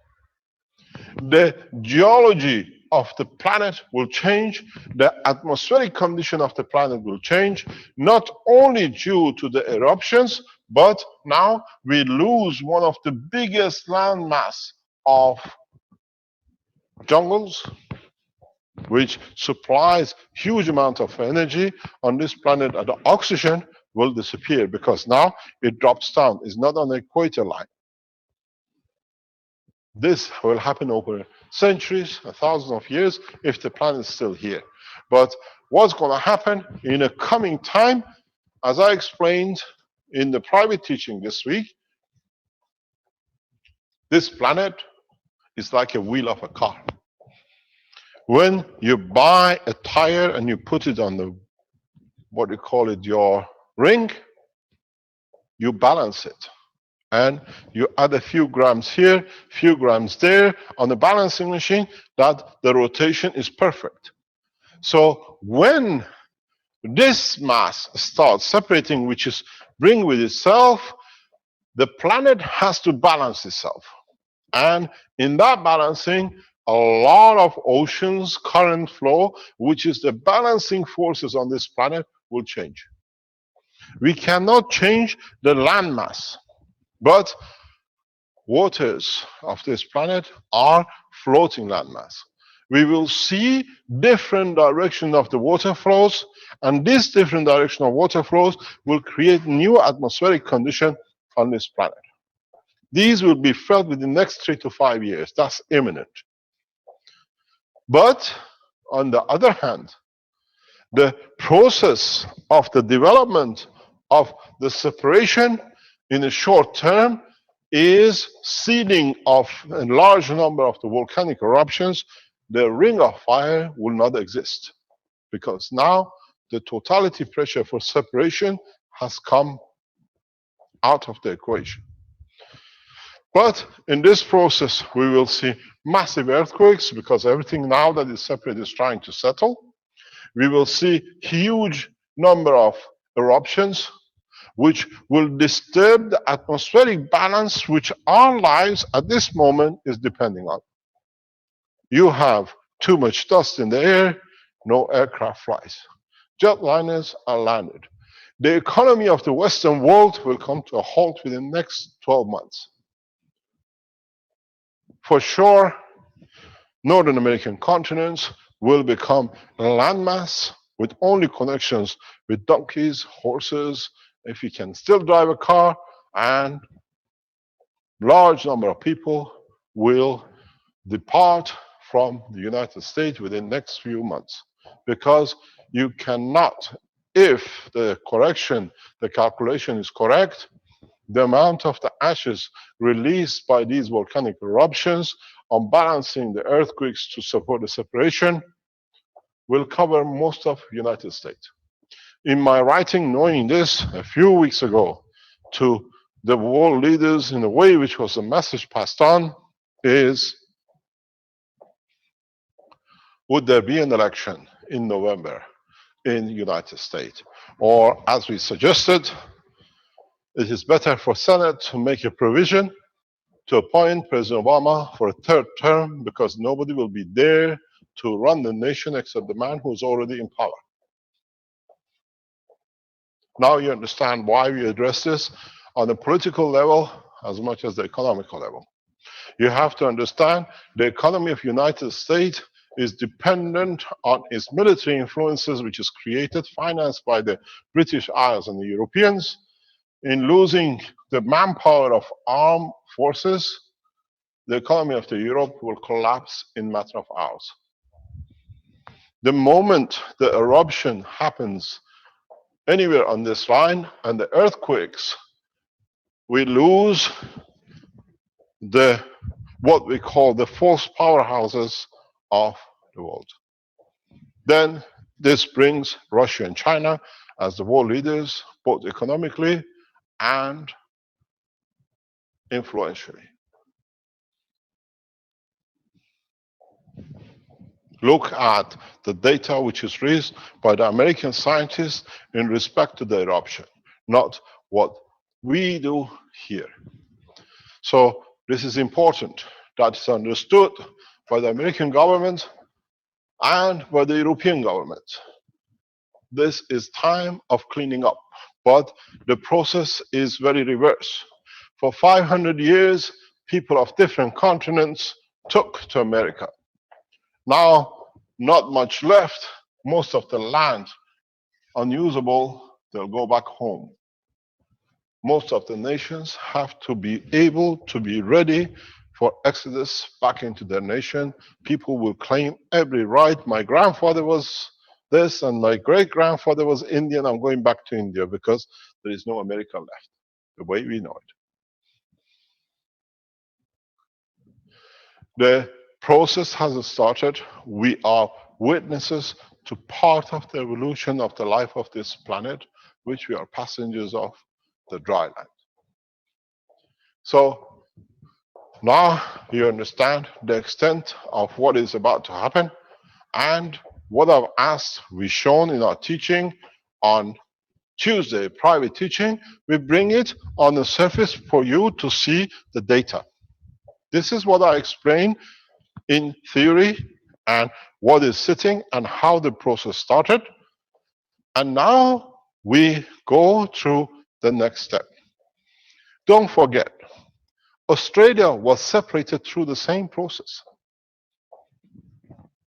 The geology of the planet will change, the atmospheric condition of the planet will change, not only due to the eruptions, but now we lose one of the biggest landmass of jungles, which supplies huge amount of energy on this planet, and the oxygen will disappear because now it drops down. It's not on the equator line. This will happen over centuries, thousands of years, if the planet is still here. But what's going to happen in a coming time, as I explained in the private teaching this week, this planet is like a wheel of a car. When you buy a tire and you put it on the, what you call it, your ring, you balance it. And you add a few grams here, few grams there on the balancing machine, that the rotation is perfect. So when this mass starts separating, which is bring with itself, the planet has to balance itself. And in that balancing, a lot of oceans, current flow, which is the balancing forces on this planet, will change. We cannot change the land mass, but waters of this planet are floating landmass. We will see different direction of the water flows, and this different direction of water flows will create new atmospheric condition on this planet. These will be felt within the next 3 to 5 years. That's imminent. But on the other hand, the process of the development of the separation in the short term is seeding of a large number of the volcanic eruptions. The ring of fire will not exist, because now the totality pressure for separation has come out of the equation. But in this process, we will see massive earthquakes, because everything now that is separate is trying to settle. We will see huge number of eruptions, which will disturb the atmospheric balance which our lives at this moment is depending on. You have too much dust in the air, no aircraft flies. Jetliners are landed. The economy of the Western world will come to a halt within the next 12 months. For sure, Northern American continents will become a landmass with only connections with donkeys, horses, if you can still drive a car, and large number of people will depart from the United States within the next few months. Because you cannot, if the correction, the calculation is correct, the amount of the ashes released by these volcanic eruptions on balancing the earthquakes to support the separation will cover most of the United States. In my writing, knowing this a few weeks ago to the world leaders in a way which was a message passed on, is would there be an election in November in the United States? Or as we suggested, it is better for Senate to make a provision to appoint President Obama for a third term, because nobody will be there to run the nation except the man who's already in power. Now you understand why we address this on the political level as much as the economical level. You have to understand the economy of the United States is dependent on its military influences, which is created, financed by the British Isles and the Europeans. In losing the manpower of armed forces, the economy of Europe will collapse in a matter of hours. The moment the eruption happens anywhere on this line and the earthquakes, we lose what we call the force powerhouses of the world. Then this brings Russia and China as the world leaders, both economically and influentially. Look at the data which is raised by the American scientists in respect to the eruption, not what we do here. So this is important that it's understood by the American government and by the European government. This is time of cleaning up, but the process is very reverse. For 500 years, people of different continents took to America. Now, not much left. Most of the land unusable, they'll go back home. Most of the nations have to be able to be ready for exodus back into their nation. People will claim every right. My grandfather was this and my great-grandfather was Indian. I'm going back to India because there is no America left, the way we know it. The process has started. We are witnesses to part of the evolution of the life of this planet, which we are passengers of. the dry land. So now you understand the extent of what is about to happen, and what I've asked, we've shown in our teaching on Tuesday, private teaching, we bring it on the surface for you to see the data. This is what I explained in theory and what is sitting and how the process started. And now we go through the next step. Don't forget, Australia was separated through the same process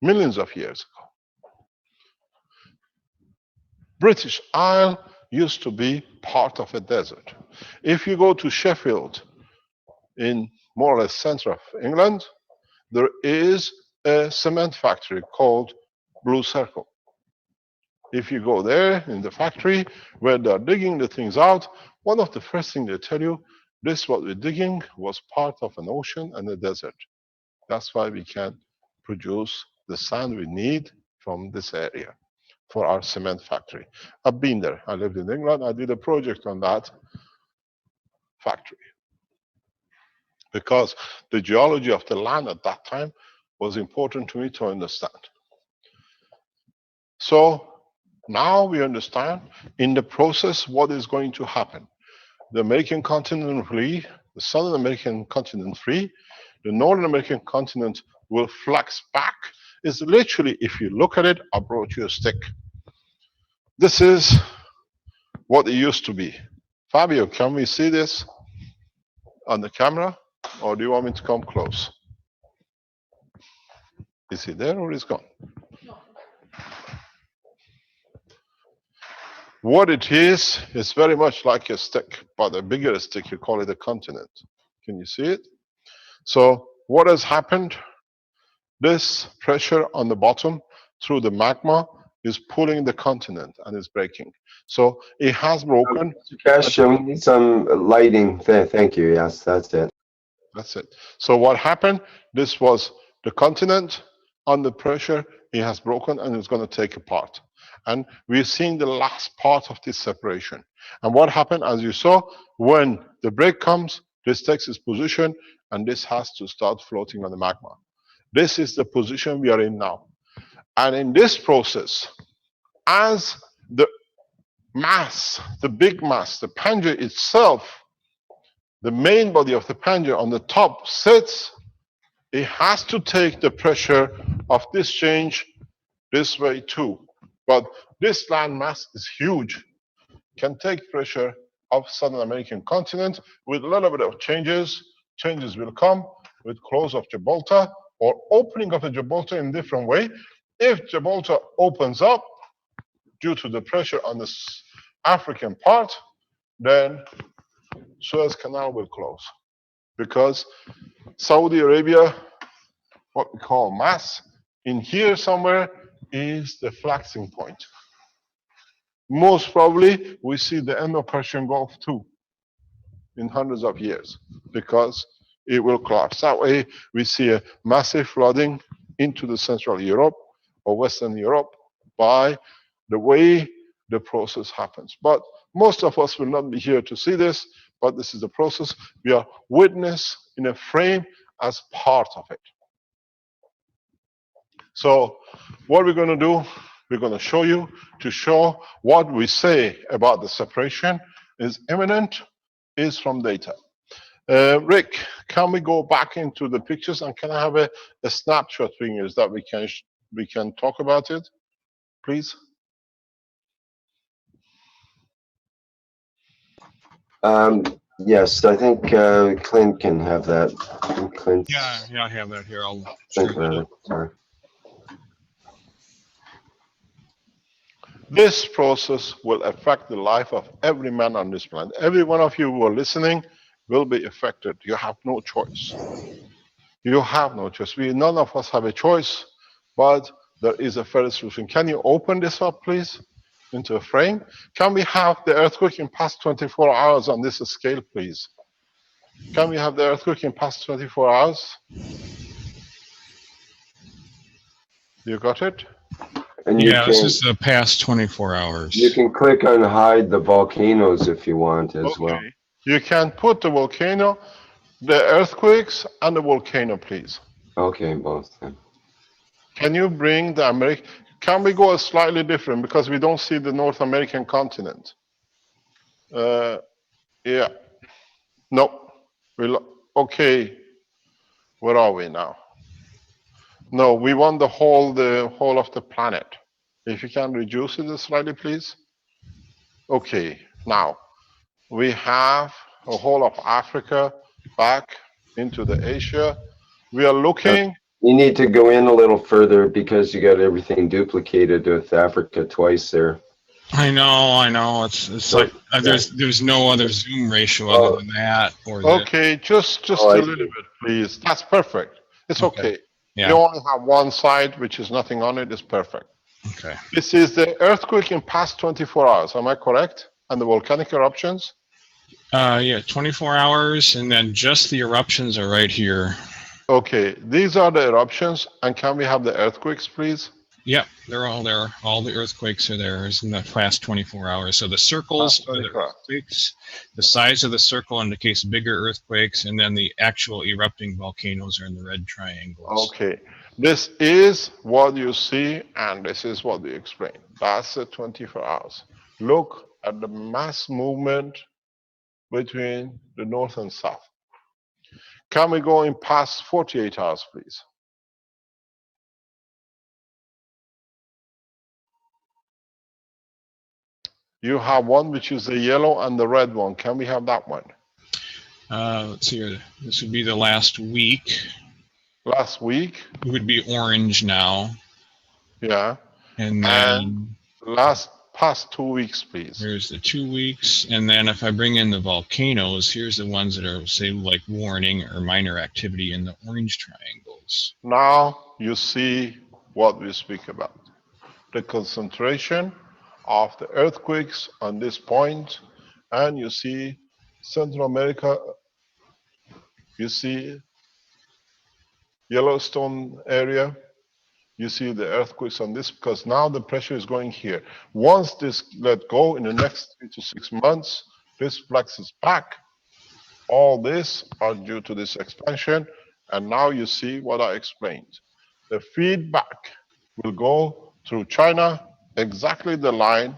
millions of years ago. British Isle used to be part of a desert. If you go to Sheffield, in more or less center of England, there is a cement factory called Blue Circle. If you go there in the factory where they're digging the things out, one of the first things they tell you, this what we're digging was part of an ocean and a desert. That's why we can produce the sand we need from this area for our cement factory. I've been there. I lived in England. I did a project on that factory because the geology of the land at that time was important to me to understand. So now we understand in the process what is going to happen. The American continent free, the Southern American continent free, the Northern American continent will flex back. It's literally, if you look at it, I brought you a stick. This is what it used to be. Fabio, can we see this on the camera? Or do you want me to come close? Is he there or is he gone? What it is very much like a stick, but a bigger stick, you call it a continent. Can you see it? So what has happened? This pressure on the bottom through the magma is pulling the continent and is breaking. So it has broken. Keshe, we need some lighting. Thank you. Yes, that's it. That's it. So what happened? This was the continent under pressure. It has broken and it's going to take apart. And we're seeing the last part of this separation. And what happened, as you saw, when the break comes, this takes its position and this has to start floating on the magma. This is the position we are in now. And in this process, as the mass, the big mass, the Pangaea itself, the main body of the Pangaea on the top sits, it has to take the pressure of this change this way too. But this land mass is huge, can take pressure of Southern American continent with a little bit of changes. Changes will come with close of Gibraltar or opening of the Gibraltar in different way. If Gibraltar opens up due to the pressure on the African part, then Suez Canal will close because Saudi Arabia, what we call mass, in here somewhere is the flexing point. Most probably we see the end of Persian Gulf too in hundreds of years because it will collapse. That way we see a massive flooding into the Central Europe or Western Europe by the way the process happens. But most of us will not be here to see this, but this is the process. We are witness in a frame as part of it. So what we're going to do, we're going to show you to show what we say about the separation is imminent, is from data. Rick, can we go back into the pictures and can I have a snapshot figures that we can talk about it, please? Yes, I think Clint can have that. Clint. Yeah, I have that here. I'll Clint, share that. rather. Sorry. This process will affect the life of every man on this planet. Every one of you who are listening will be affected. You have no choice. You have no choice. None of us have a choice, but there is a further solution. Can you open this up, please, into a frame? Can we have the earthquake in past 24 hours on this scale, please? Can we have the earthquake in past 24 hours? You got it? And you Yeah, this can is the past 24 you hours. can click on hide the volcanoes if you want as well. Okay. You can put the volcano, the earthquakes, and the volcano, please. Okay, both then. Can you bring the American? Can we go slightly different because we don't see the North American continent? Yeah. No. Okay. Where are we now? No, we want the whole of the planet. If you can reduce it slightly, please. Okay. Now we have a whole of Africa back into the Asia. We are looking. You need to go in a little further because you got everything duplicated with Africa twice there. I know. It's So, like there's no other zoom ratio other than that or this. Okay, just Oh, a I little see. bit, please. That's perfect. It's Okay. okay. Yeah. You only have one side, which is nothing on it. It's perfect. Okay. This is the earthquake in past 24 hours. Am I correct? And the volcanic eruptions? Yeah, 24 hours, and then just the eruptions are right here. Okay, these are the eruptions. And can we have the earthquakes, please? Yep, they're all there. All the earthquakes are there in the past 24 hours. So the circles Past are the 24 hours. earthquakes. The size of the circle indicates bigger earthquakes, and then the actual erupting volcanoes are in the red triangles. Okay, this is what you see, and this is what we explain. That's the 24 hours. Look at the mass movement between the north and south. Can we go in past 48 hours, please? You have one which is the yellow and the red one. Can we have that one? Let's see here. This would be the last week. Last week, It would be orange now. yeah. And And then past 2 weeks, please. here's the 2 weeks. And then if I bring in the volcanoes, here's the ones that are, say, like warning or minor activity in the orange triangles. Now you see what we speak about. The concentration of the earthquakes on this point, and you see Central America, you see Yellowstone area, you see the earthquakes on this, because now the pressure is going here. Once this let go in the next 3 to 6 months, this flexes back. All this are due to this expansion, and now you see what I explained. The feedback will go through China, exactly the line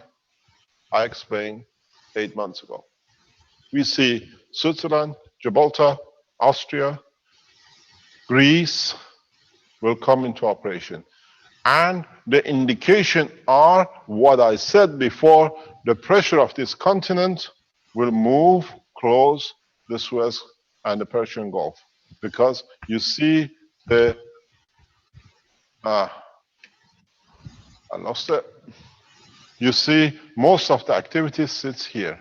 I explained 8 months ago. We see Switzerland, Gibraltar, Austria, Greece will come into operation. And the indication are what I said before, the pressure of this continent will move close the Suez and the Persian Gulf. Because you see the, I lost it. You see most of the activities sits here.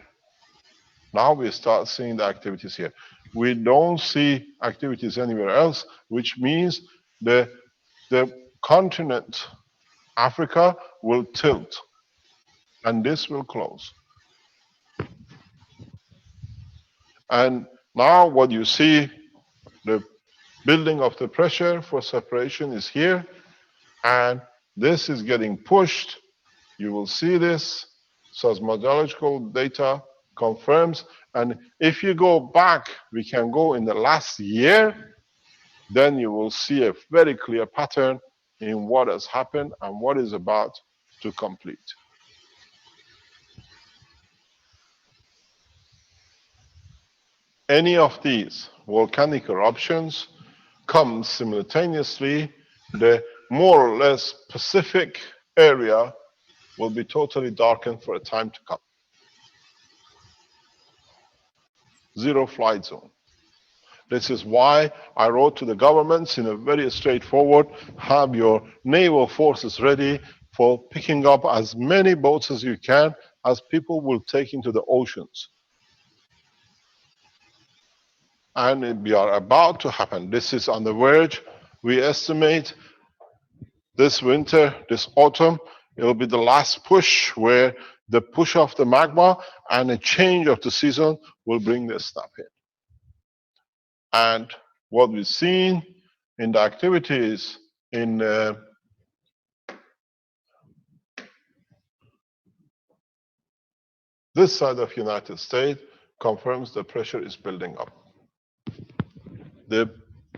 Now we start seeing the activities here. We don't see activities anywhere else, which means the continent, Africa, will tilt, and this will close. And now what you see, the building of the pressure for separation is here, and this is getting pushed. You will see this. Seismological data confirms. And if you go back, we can go in the last year, then you will see a very clear pattern in what has happened and what is about to complete. Any of these volcanic eruptions come simultaneously, the more or less Pacific area will be totally darkened for a time to come. Zero flight zone. This is why I wrote to the governments in a very straightforward, have your naval forces ready for picking up as many boats as you can, as people will take into the oceans. And we are about to happen. This is on the verge. We estimate this winter, this autumn, it will be the last push where the push of the magma and a change of the season will bring this snap in. And what we've seen in the activities in This side of United States confirms the pressure is building up. The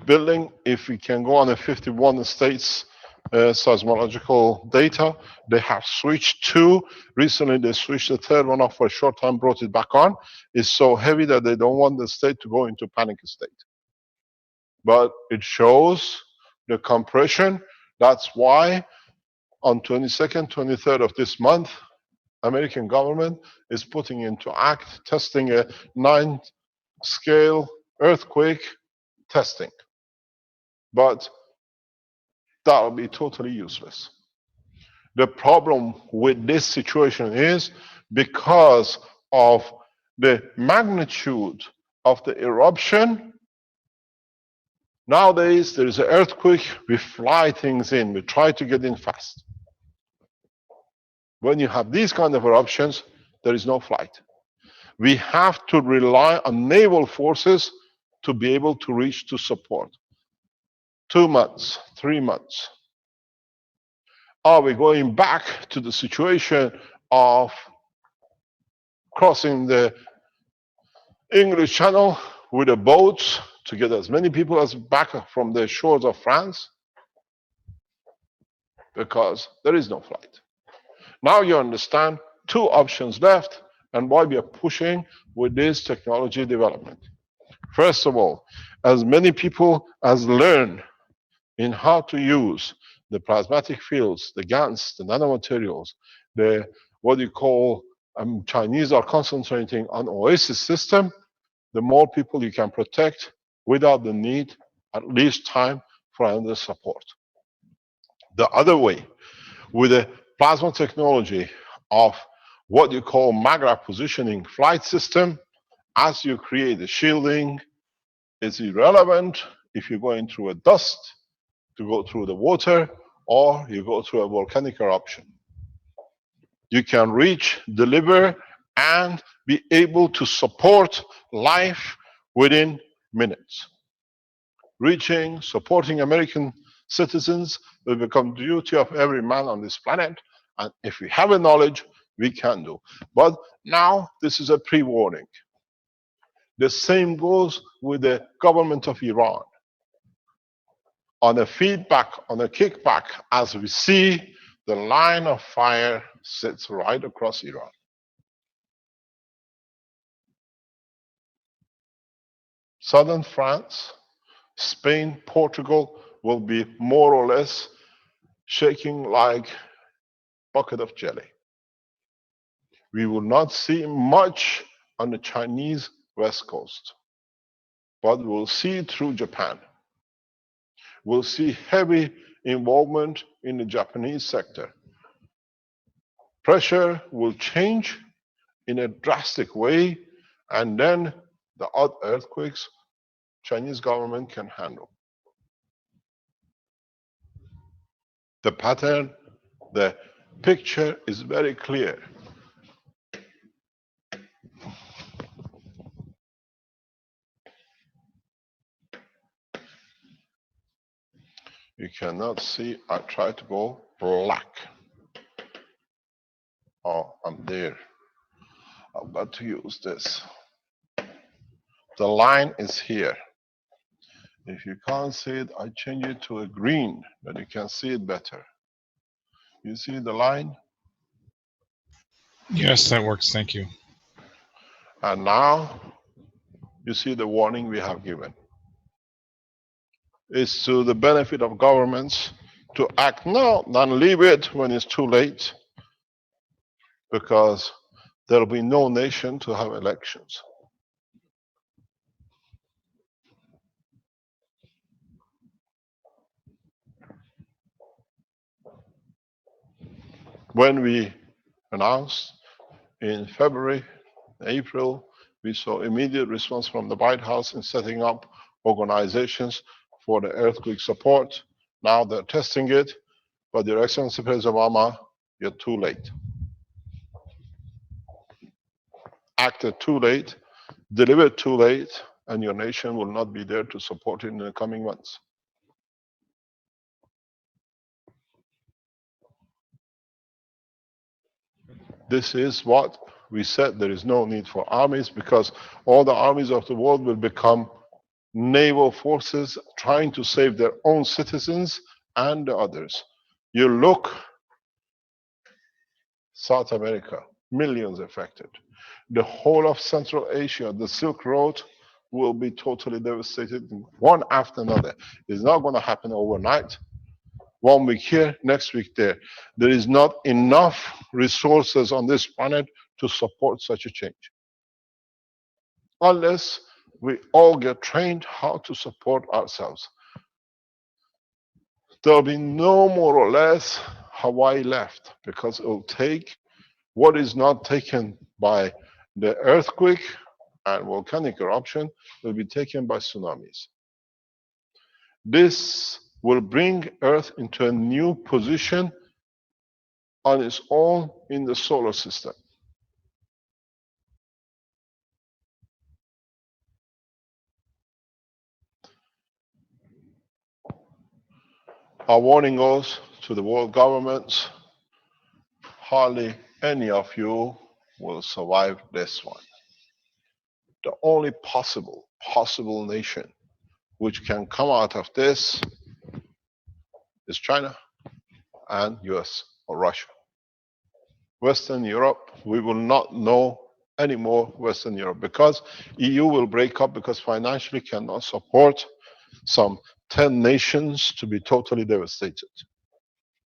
building, if we can go on a 51 states seismological data, they have switched two. Recently, they switched the third one off for a short time, brought it back on. It's so heavy that they don't want the state to go into panic state. But it shows the compression. That's why on 22nd, 23rd of this month, American government is putting into act testing a 9-scale earthquake testing. But that will be totally useless. The problem with this situation is because of the magnitude of the eruption. Nowadays, there is an earthquake, we fly things in, we try to get in fast. When you have these kind of eruptions, there is no flight. We have to rely on naval forces to be able to reach to support. 2 months, 3 months. Are we going back to the situation of crossing the English Channel with a boat to get as many people as back from the shores of France? Because there is no flight. Now you understand 2 options left and why we are pushing with this technology development. First of all, as many people as learn in how to use the plasmatic fields, the GANs, the nanomaterials, the what you call Chinese are concentrating on OASIS system, the more people you can protect without the need, at least time, for another support. The other way, with the plasma technology of what you call Magra positioning flight system, as you create the shielding, it's irrelevant if you're going through a dust, to go through the water, or you go through a volcanic eruption. You can reach, deliver, and be able to support life within minutes. Reaching, supporting American citizens will become the duty of every man on this planet, and if we have a knowledge, we can do. But now, this is a pre-warning. The same goes with the government of Iran. On a feedback, on a kickback, as we see, the line of fire sits right across Iran. Southern France, Spain, Portugal will be more or less shaking like a bucket of jelly. We will not see much on the Chinese west coast, but we'll see it through Japan. We'll see heavy involvement in the Japanese sector. Pressure will change in a drastic way, and then the odd earthquakes Chinese government can handle. The pattern, the picture is very clear. You cannot see, I try to go black. Oh, I'm there. I've got to use this. The line is here. If you can't see it, I change it to a green, but you can see it better. You see the line? Yes, that works. Thank you. And now you see the warning we have given. It's to the benefit of governments to act now, not leave it when it's too late, because there will be no nation to have elections. When we announced in February, April, we saw immediate response from the White House in setting up organizations for the earthquake support. Now they're testing it, but Your Excellency President Obama, you're too late. Acted too late, delivered too late, and your nation will not be there to support it in the coming months. This is what we said. There is no need for armies, because all the armies of the world will become naval forces trying to save their own citizens and the others. You look, South America, millions affected. The whole of Central Asia, the Silk Road, will be totally devastated, one after another. It's not going to happen overnight. 1 week here, next week there. There is not enough resources on this planet to support such a change, unless we all get trained how to support ourselves. There'll be no more or less Hawaii left, because it will take what is not taken by the earthquake and volcanic eruption will be taken by tsunamis. This will bring Earth into a new position on its own in the solar system. Our warning goes to the world governments. Hardly any of you will survive this one. The only possible nation which can come out of this is China and US or Russia. Western Europe, we will not know anymore Western Europe, because EU will break up, because financially cannot support some 10 nations to be totally devastated.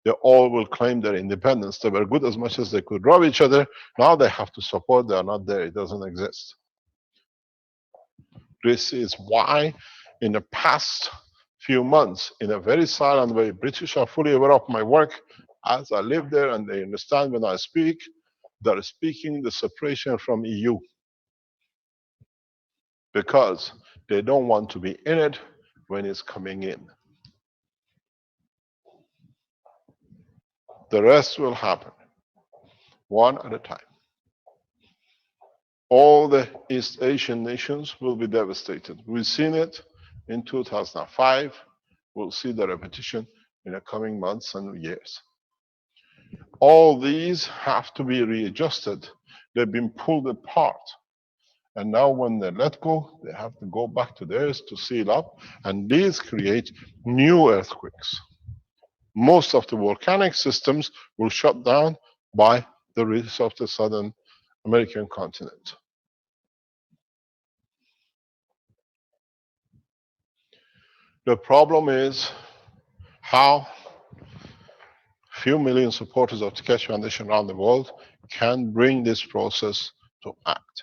They all will claim their independence. They were good as much as they could rob each other. Now they have to support. They are not there. It doesn't exist. This is why in the past few months, in a very silent way, British are fully aware of my work as I live there, and they understand when I speak, they're speaking the separation from EU, because they don't want to be in it when it's coming in. The rest will happen, one at a time. All the East Asian nations will be devastated. We've seen it in 2005. We'll see the repetition in the coming months and years. All these have to be readjusted. They've been pulled apart. And now when they let go, they have to go back to theirs to seal up. And these create new earthquakes. Most of the volcanic systems will shut down by the rest of the southern American continent. The problem is how few million supporters of the Keshe Foundation around the world can bring this process to act.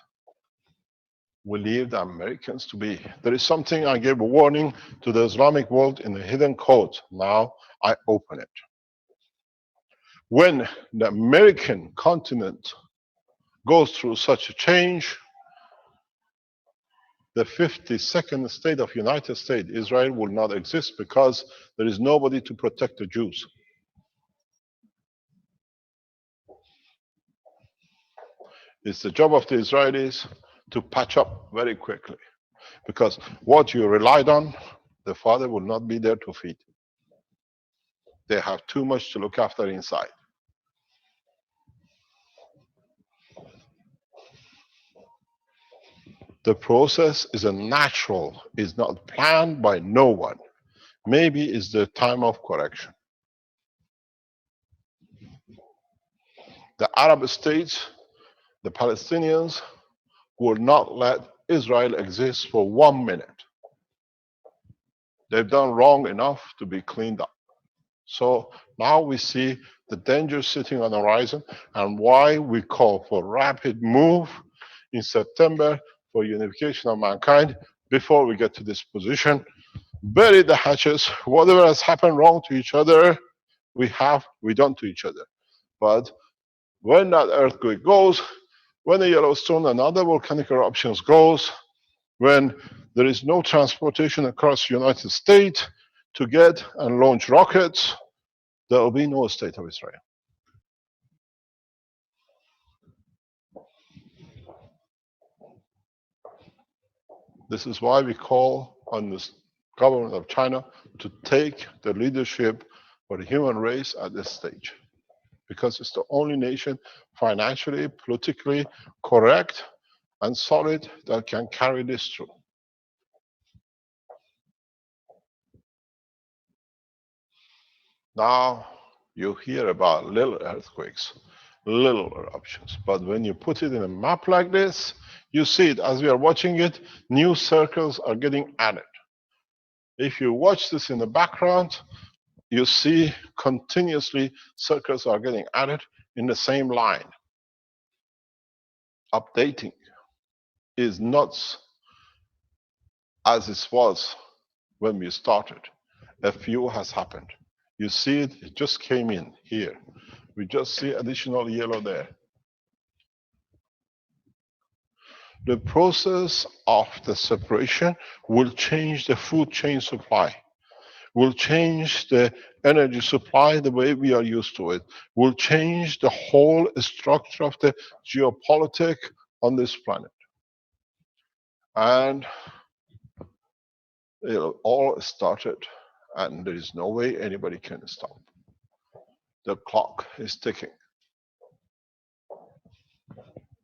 We leave the Americans to be. There is something I gave a warning to the Islamic world in the hidden code. Now I open it. When the American continent goes through such a change, the 52nd state of United States, Israel, will not exist, because there is nobody to protect the Jews. It's the job of the Israelis to patch up very quickly, because what you relied on, the father will not be there to feed. They have too much to look after inside. The process is a natural, is not planned by no one. Maybe it's the time of correction. The Arab states, the Palestinians, will not let Israel exist for 1 minute. They've done wrong enough to be cleaned up. So now we see the danger sitting on the horizon, and why we call for rapid move in September for unification of mankind before we get to this position. Bury the hatches. Whatever has happened wrong to each other, we done to each other. But when that earthquake goes, when the Yellowstone and other volcanic eruptions goes, when there is no transportation across the United States to get and launch rockets, there will be no state of Israel. This is why we call on the government of China to take the leadership for the human race at this stage. because it's the only nation financially, politically correct and solid that can carry this through. Now, you hear about little earthquakes, little eruptions, but when you put it in a map like this, you see it as we are watching it, new circles are getting added. If you watch this in the background, you see continuously circles are getting added in the same line. Updating is not as it was when we started. A few has happened. You see it, it just came in here. We just see additional yellow there. The process of the separation will change the food chain supply, will change the energy supply the way we are used to it, will change the whole structure of the geopolitics on this planet. And it all started, and there is no way anybody can stop. The clock is ticking.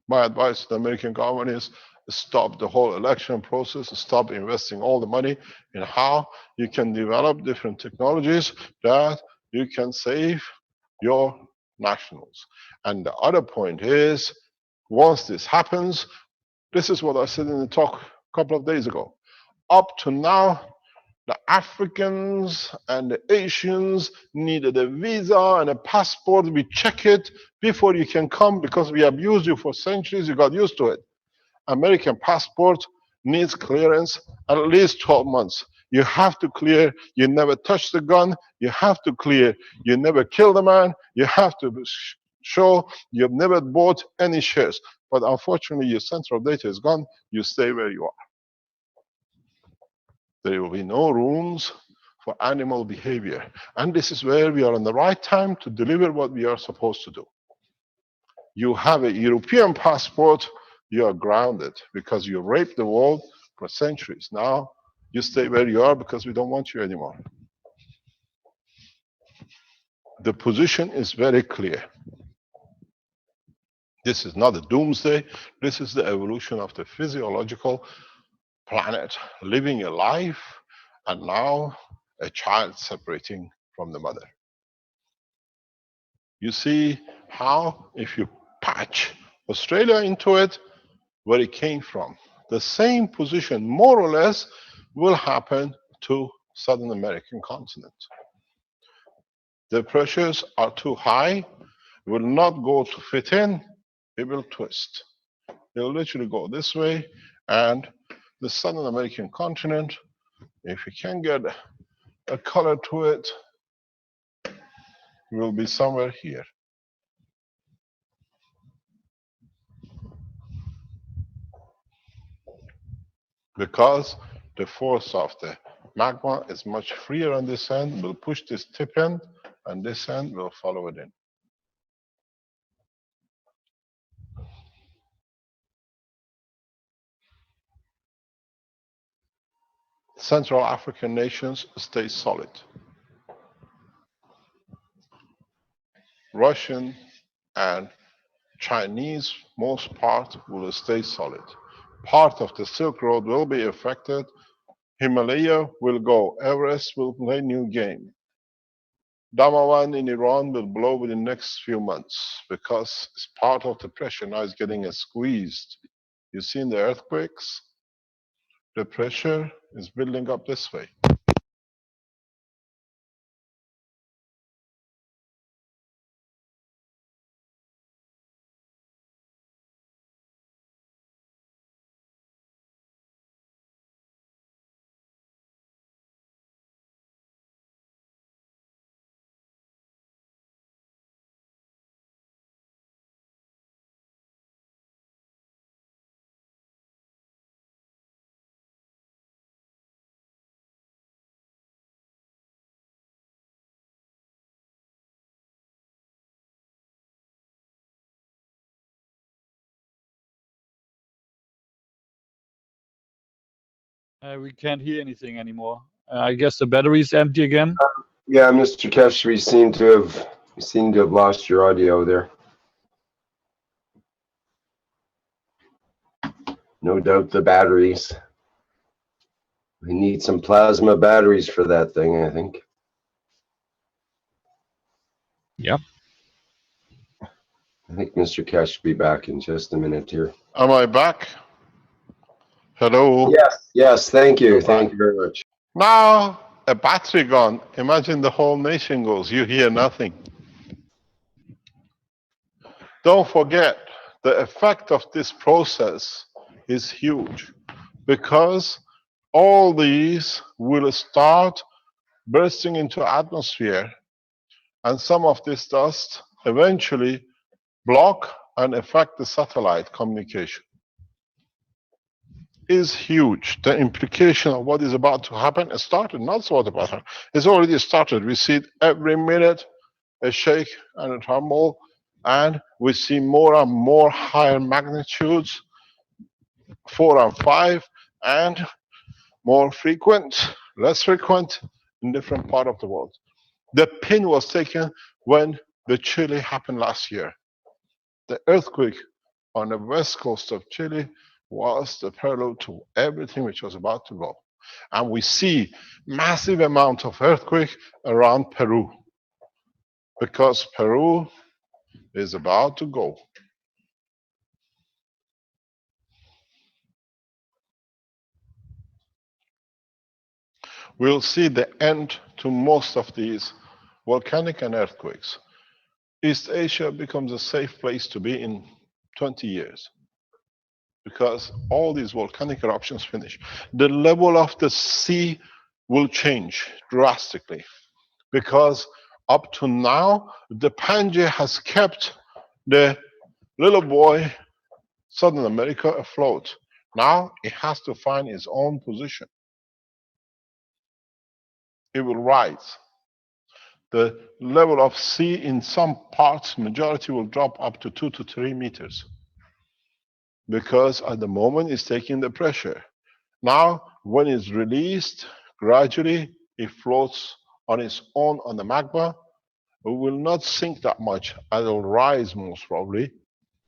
My advice to the American government is stop the whole election process, stop investing all the money in how you can develop different technologies that you can save your nationals. And the other point is, once this happens, this is what I said in the talk a couple of days ago. Up to now, the Africans and the Asians needed a visa and a passport. We check it before you can come because we have used you for centuries. You got used to it. American passport needs clearance at least 12 months. You have to clear, you never touched the gun. You have to clear, you never killed a man. You have to show you've never bought any shares. But unfortunately, your central data is gone. You stay where you are. There will be no rooms for animal behavior. And this is where we are on the right time to deliver what we are supposed to do. You have a European passport, you are grounded because you raped the world for centuries. Now you stay where you are because we don't want you anymore. The position is very clear. This is not a doomsday. This is the evolution of the physiological planet living a life, and now a child separating from the mother. You see how if you patch Australia into it, where it came from, the same position more or less will happen to Southern American continent. The pressures are too high, will not go to fit in, it will twist. It will literally go this way, and the Southern American continent, if you can get a color to it, will be somewhere here. Because the force of the magma is much freer on this end, will push this tip end, and this end will follow it in. Central African nations stay solid. Russian and Chinese, most part, will stay solid. Part of the Silk Road will be affected. Himalaya will go. Everest will play new game. Damawan in Iran will blow within the next few months because it's part of the pressure. Now it's getting squeezed. You see in the earthquakes, the pressure is building up this way. We can't hear anything anymore. I guess the battery is empty again. Yeah, Mr. Keshe, we seem to have You seem to have lost your audio there. No doubt the batteries. We need some plasma batteries for that thing, I think. Yep. I think Mr. Keshe will be back in just a minute here. Am I back? Hello? Yes, yes, thank you. You're Thank back. you very much. Now, a battery gone. Imagine the whole nation goes. You hear nothing. Don't forget, the effect of this process is huge because all these will start bursting into atmosphere, and some of this dust eventually block and affect the satellite communication. Is huge. The implication of what is about to happen has started, not so what about to happen. It's already started. We see it every minute, a shake and a tremble, and we see more and more higher magnitudes, 4 and 5, and more frequent, less frequent in different part of the world. The pin was taken when the Chile happened last year. The earthquake on the west coast of Chile was the prelude to everything which was about to go. And we see massive amount of earthquake around Peru because Peru is about to go. We'll see the end to most of these volcanic and earthquakes. East Asia becomes a safe place to be in 20 years because all these volcanic eruptions finish. The level of the sea will change drastically because up to now, the Pangaea has kept the little boy, Southern America, afloat. Now it has to find its own position. It will rise. The level of sea in some parts, majority will drop up to 2 to 3 meters because at the moment it's taking the pressure. Now, when it's released, gradually it floats on its own on the magma. It will not sink that much, and it'll rise most probably.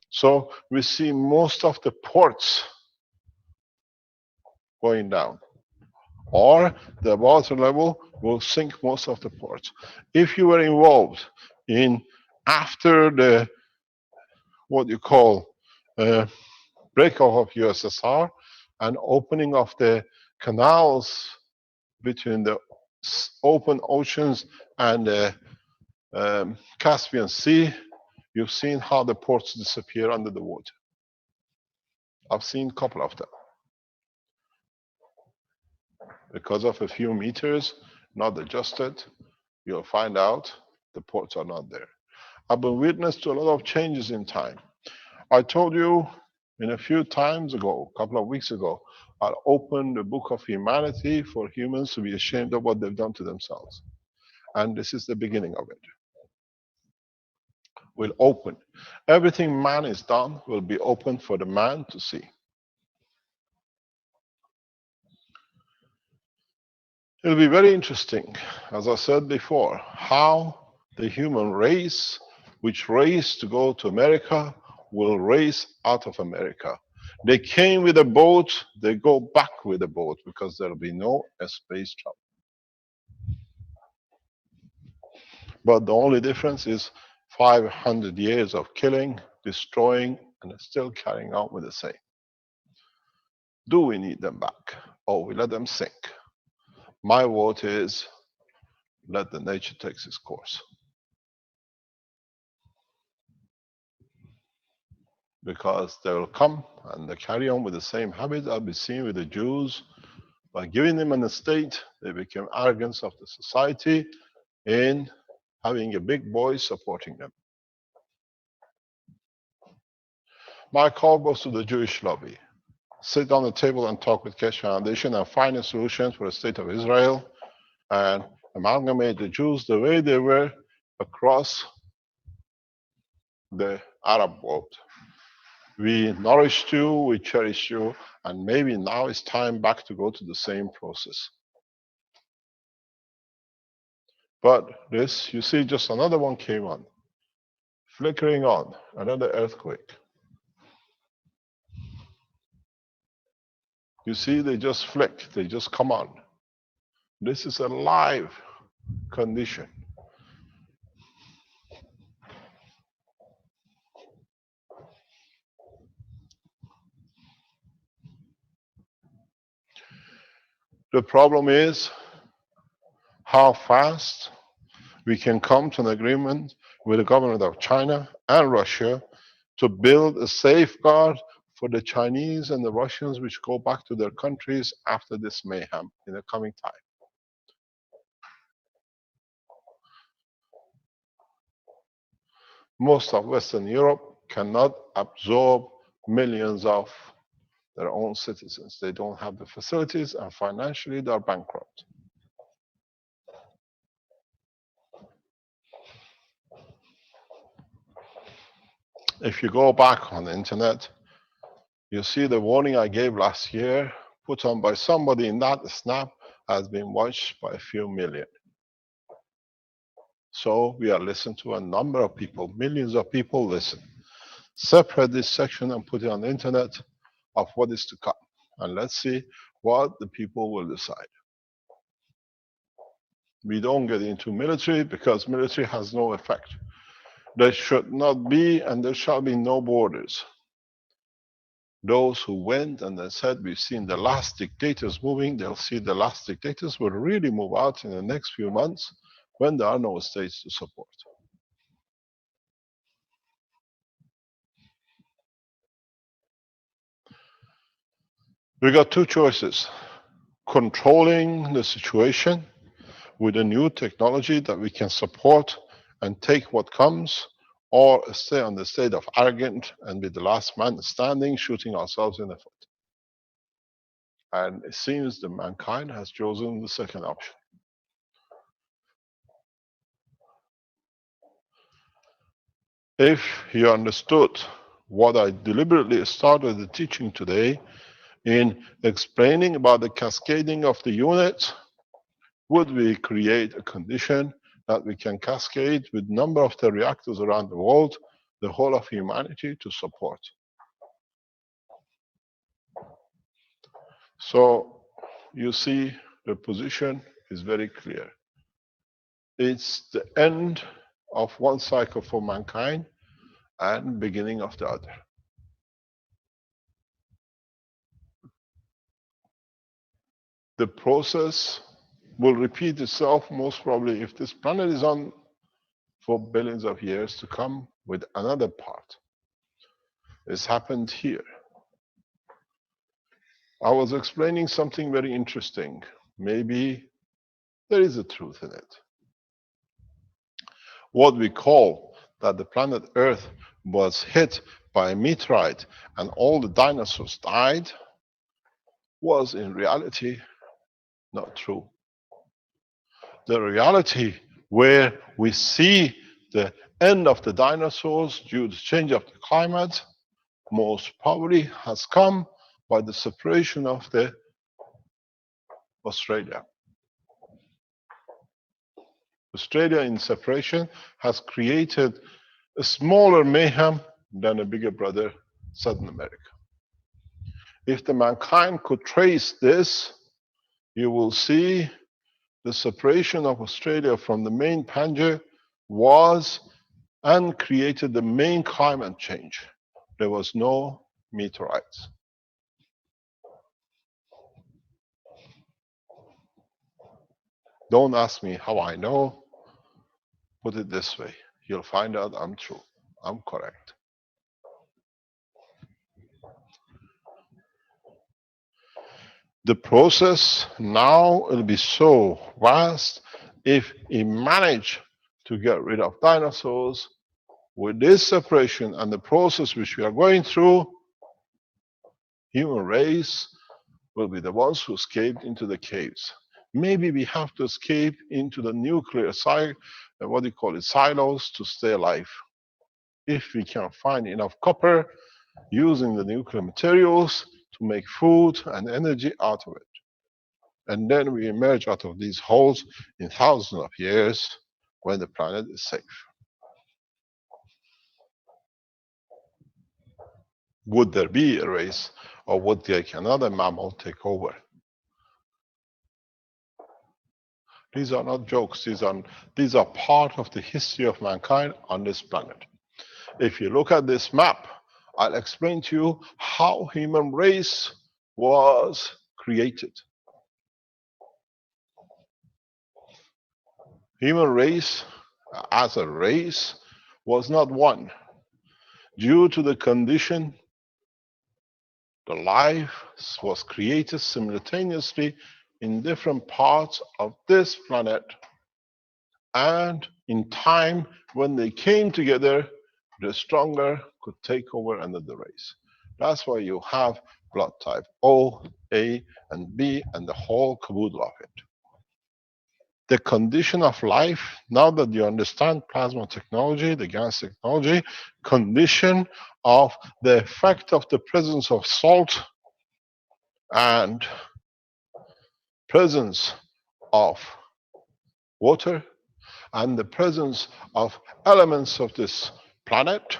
So we see most of the ports going down, or the water level will sink most of the ports. If you were involved in after the what you call breakup of USSR and opening of the canals between the open oceans and the Caspian Sea, you've seen how the ports disappear under the water. I've seen a couple of them. Because of a few meters not adjusted, you'll find out the ports are not there. I've been witness to a lot of changes in time. I told you in a few times ago, a couple of weeks ago, I'll open the book of humanity for humans to be ashamed of what they've done to themselves. And this is the beginning of it. Will open. Everything man is done will be open for the man to see. It'll be very interesting, as I said before, how the human race, which raced to go to America, will race out of America. They came with a boat, they go back with a boat because there'll be no space travel. But the only difference is 500 years of killing, destroying, and still carrying on with the same. Do we need them back, or we let them sink? My vote is let the nature take its course. Because they will come and they carry on with the same habit. I'll be seeing with the Jews. By giving them an estate, they became arrogance of the society in having a big voice supporting them. My call goes to the Jewish lobby. Sit down the table and talk with Keshe Foundation and find a solution for the state of Israel and amalgamate the Jews the way they were across the Arab world. We nourished you, we cherished you, and maybe now it's time back to go to the same process. But this, you see, just another one came on, flickering on, another earthquake. You see, they just flick, they just come on. This is a live condition. The problem is how fast we can come to an agreement with the government of China and Russia to build a safeguard for the Chinese and the Russians which go back to their countries after this mayhem in the coming time. Most of Western Europe cannot absorb millions of their own citizens. They don't have the facilities, and financially they are bankrupt. If you go back on the internet, you see the warning I gave last year, put on by somebody in that snap, has been watched by a few million. So we are listened to a number of people, millions of people listen. Separate this section and put it on the internet of what is to come. And let's see what the people will decide. We don't get into military because military has no effect. There should not be and there shall be no borders. Those who went and they said, we've seen the last dictators moving, they'll see the last dictators will really move out in the next few months when there are no states to support. We got two choices. Controlling the situation with a new technology that we can support and take what comes, or stay on the state of arrogant and be the last man standing, shooting ourselves in the foot. And it seems that mankind has chosen the second option. If you understood what I deliberately started the teaching today in explaining about the cascading of the units, would we create a condition that we can cascade with number of the reactors around the world, the whole of humanity to support. So you see the position is very clear. It's the end of one cycle for mankind and beginning of the other. The process will repeat itself most probably if this planet is on for billions of years to come with another part. It's happened here. I was explaining something very interesting. Maybe there is a truth in it. What we call that the planet Earth was hit by a meteorite and all the dinosaurs died was in reality not true. The reality where we see the end of the dinosaurs due to change of the climate most probably has come by the separation of the Australia. Australia in separation has created a smaller mayhem than a bigger brother, Southern America. If the mankind could trace this, you will see the separation of Australia from the main Pangaea was and created the main climate change. There was no meteorites. Don't ask me how I know. Put it this way. You'll find out I'm true. I'm correct. The process now will be so vast if we manage to get rid of dinosaurs with this separation and the process which we are going through, human race will be the ones who escaped into the caves. Maybe we have to escape into the nuclear silos to stay alive. If we can find enough copper using the nuclear materials to make food and energy out of it. And then we emerge out of these holes in thousands of years when the planet is safe. Would there be a race, or would like another mammal take over? These are not jokes. These are part of the history of mankind on this planet. If you look at this map, I'll explain to you how human race was created. Human race, as a race, was not one. Due to the condition, the life was created simultaneously in different parts of this planet. And in time, when they came together, the stronger could take over another race. That's why you have blood type O, A, and B, and the whole caboodle of it. The condition of life, now that you understand plasma technology, the gas technology, condition of the effect of the presence of salt and presence of water and the presence of elements of this planet,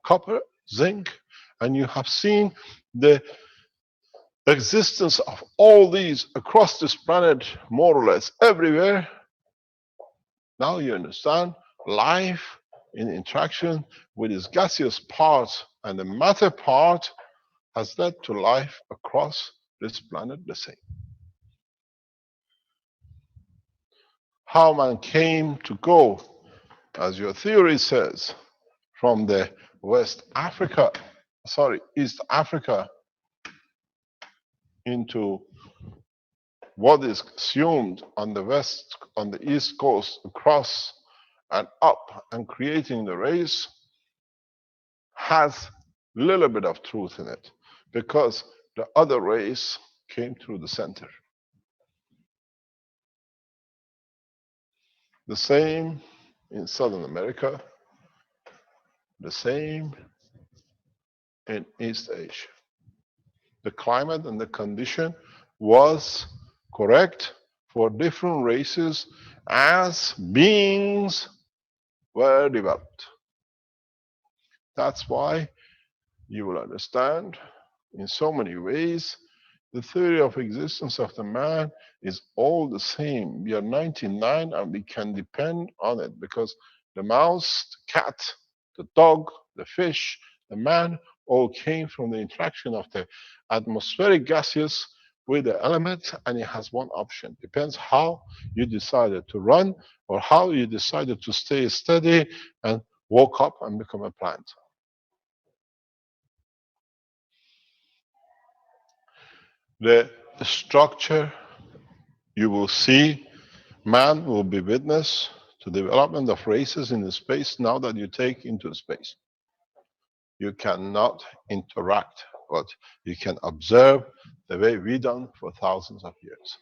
copper, zinc, and you have seen the existence of all these across this planet, more or less everywhere. Now you understand life in interaction with its gaseous parts and the matter part has led to life across this planet the same. How man came to go, as your theory says, from the East Africa into what is assumed on the east coast, across and up and creating the race, has a little bit of truth in it, because the other race came through the center. The same in Southern America, the same in East Asia. The climate and the condition was correct for different races as beings were developed. That's why you will understand in so many ways the theory of existence of the man is all the same. We are 99 and we can depend on it, because the mouse, the cat, the dog, the fish, the man all came from the interaction of the atmospheric gases with the element, and it has one option. Depends how you decided to run or how you decided to stay steady and woke up and become a plant. The structure you will see, man will be witness to the development of races in the space now that you take into space. You cannot interact, but you can observe the way we done for thousands of years.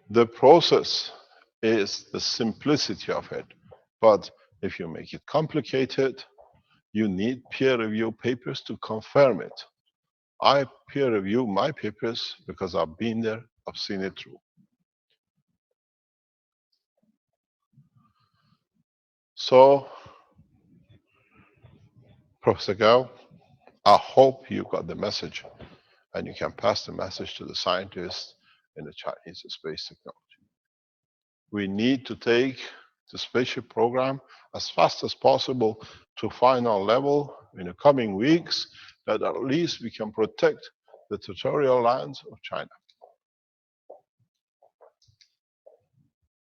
The process is the simplicity of it, but if you make it complicated, you need peer review papers to confirm it. I peer review my papers because I've been there, I've seen it through. So, Professor Gao, I hope you got the message and you can pass the message to the scientists in the Chinese space technology. We need to take the spaceship program as fast as possible to final level in the coming weeks, that at least we can protect the territorial lands of China.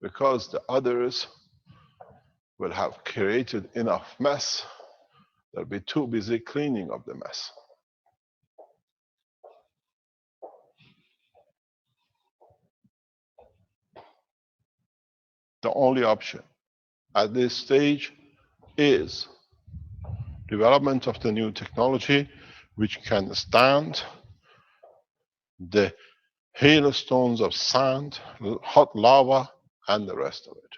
Because the others will have created enough mess, they'll be too busy cleaning up the mess. The only option at this stage is development of the new technology which can stand the hailstones of sand, hot lava, and the rest of it.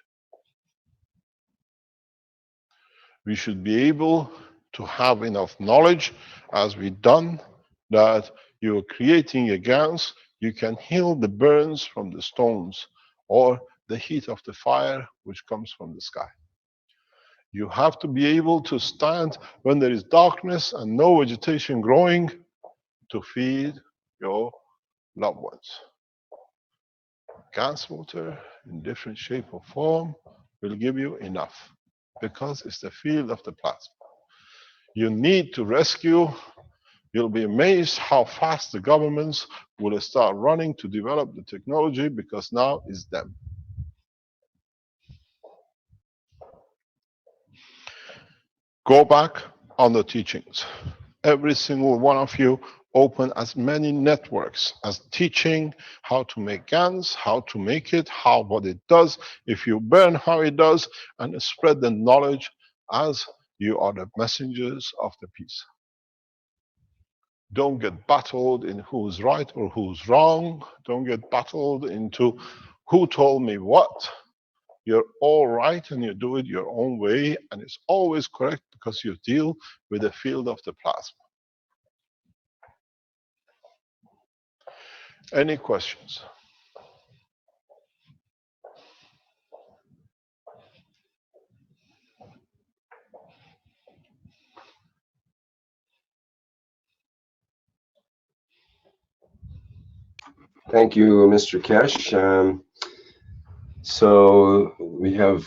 We should be able to have enough knowledge, as we've done, that you're creating a gas, you can heal the burns from the stones or the heat of the fire which comes from the sky. You have to be able to stand when there is darkness and no vegetation growing to feed your loved ones. Gas water in different shape or form will give you enough because it's the field of the plasma. You need to rescue. You'll be amazed how fast the governments will start running to develop the technology because now it's them. Go back on the teachings. Every single one of you open as many networks as teaching how to make GANs, how to make it, what it does, if you burn, how it does, and spread the knowledge as you are the messengers of the peace. Don't get battled in who's right or who's wrong. Don't get battled into who told me what. You're all right and you do it your own way, and it's always correct because you deal with the field of the plasma. Any questions? Thank you, Mr. Keshe. So we have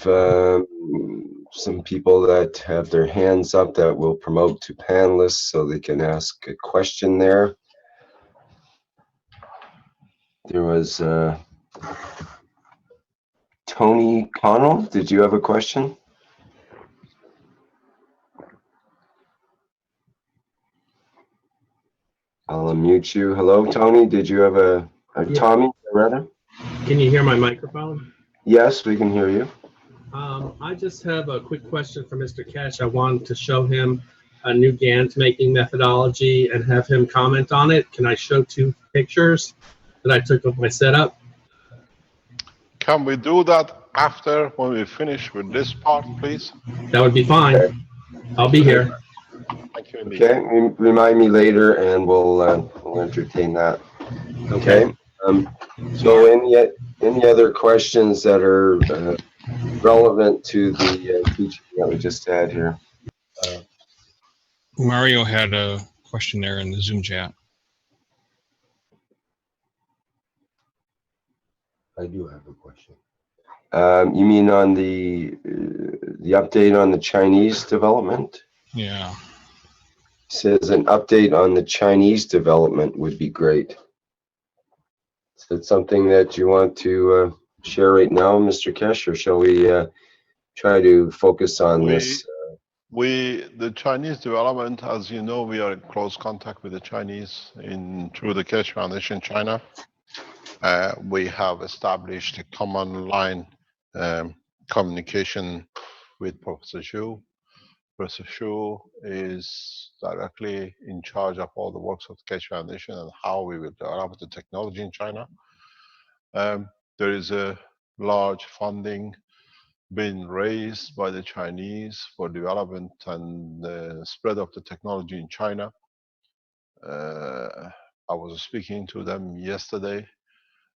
some people that have their hands up that will promote to panelists so they can ask a question there. There was Tony Connell. Did you have a question? I'll unmute you. Hello, Tony. Did you have a Yeah. Tommy, rather? Can you hear my microphone? Yes, we can hear you. I just have a quick question for Mr. Keshe. I wanted to show him a new GANs making methodology and have him comment on it. Can I show 2 pictures that I took of my setup? Can we do that after, when we finish with this part, please? That would be fine. Okay. I'll be here. Thank you indeed. Okay, remind me later and we'll entertain that. Okay. So any other questions that are relevant to the teaching that we just had here? Mario had a question there in the Zoom chat. I do have a question. You mean on the update on the Chinese development? Yeah. Says an update on the Chinese development would be great. Is that something that you want to share right now, Mr. Keshe, or shall we try to focus on this? The Chinese development, as you know, we are in close contact with the Chinese through the Keshe Foundation China. We have established a common line communication with Professor Xu. Professor Xu is directly in charge of all the works of the Keshe Foundation and how we will develop the technology in China. There is a large funding being raised by the Chinese for development and the spread of the technology in China. I was speaking to them yesterday.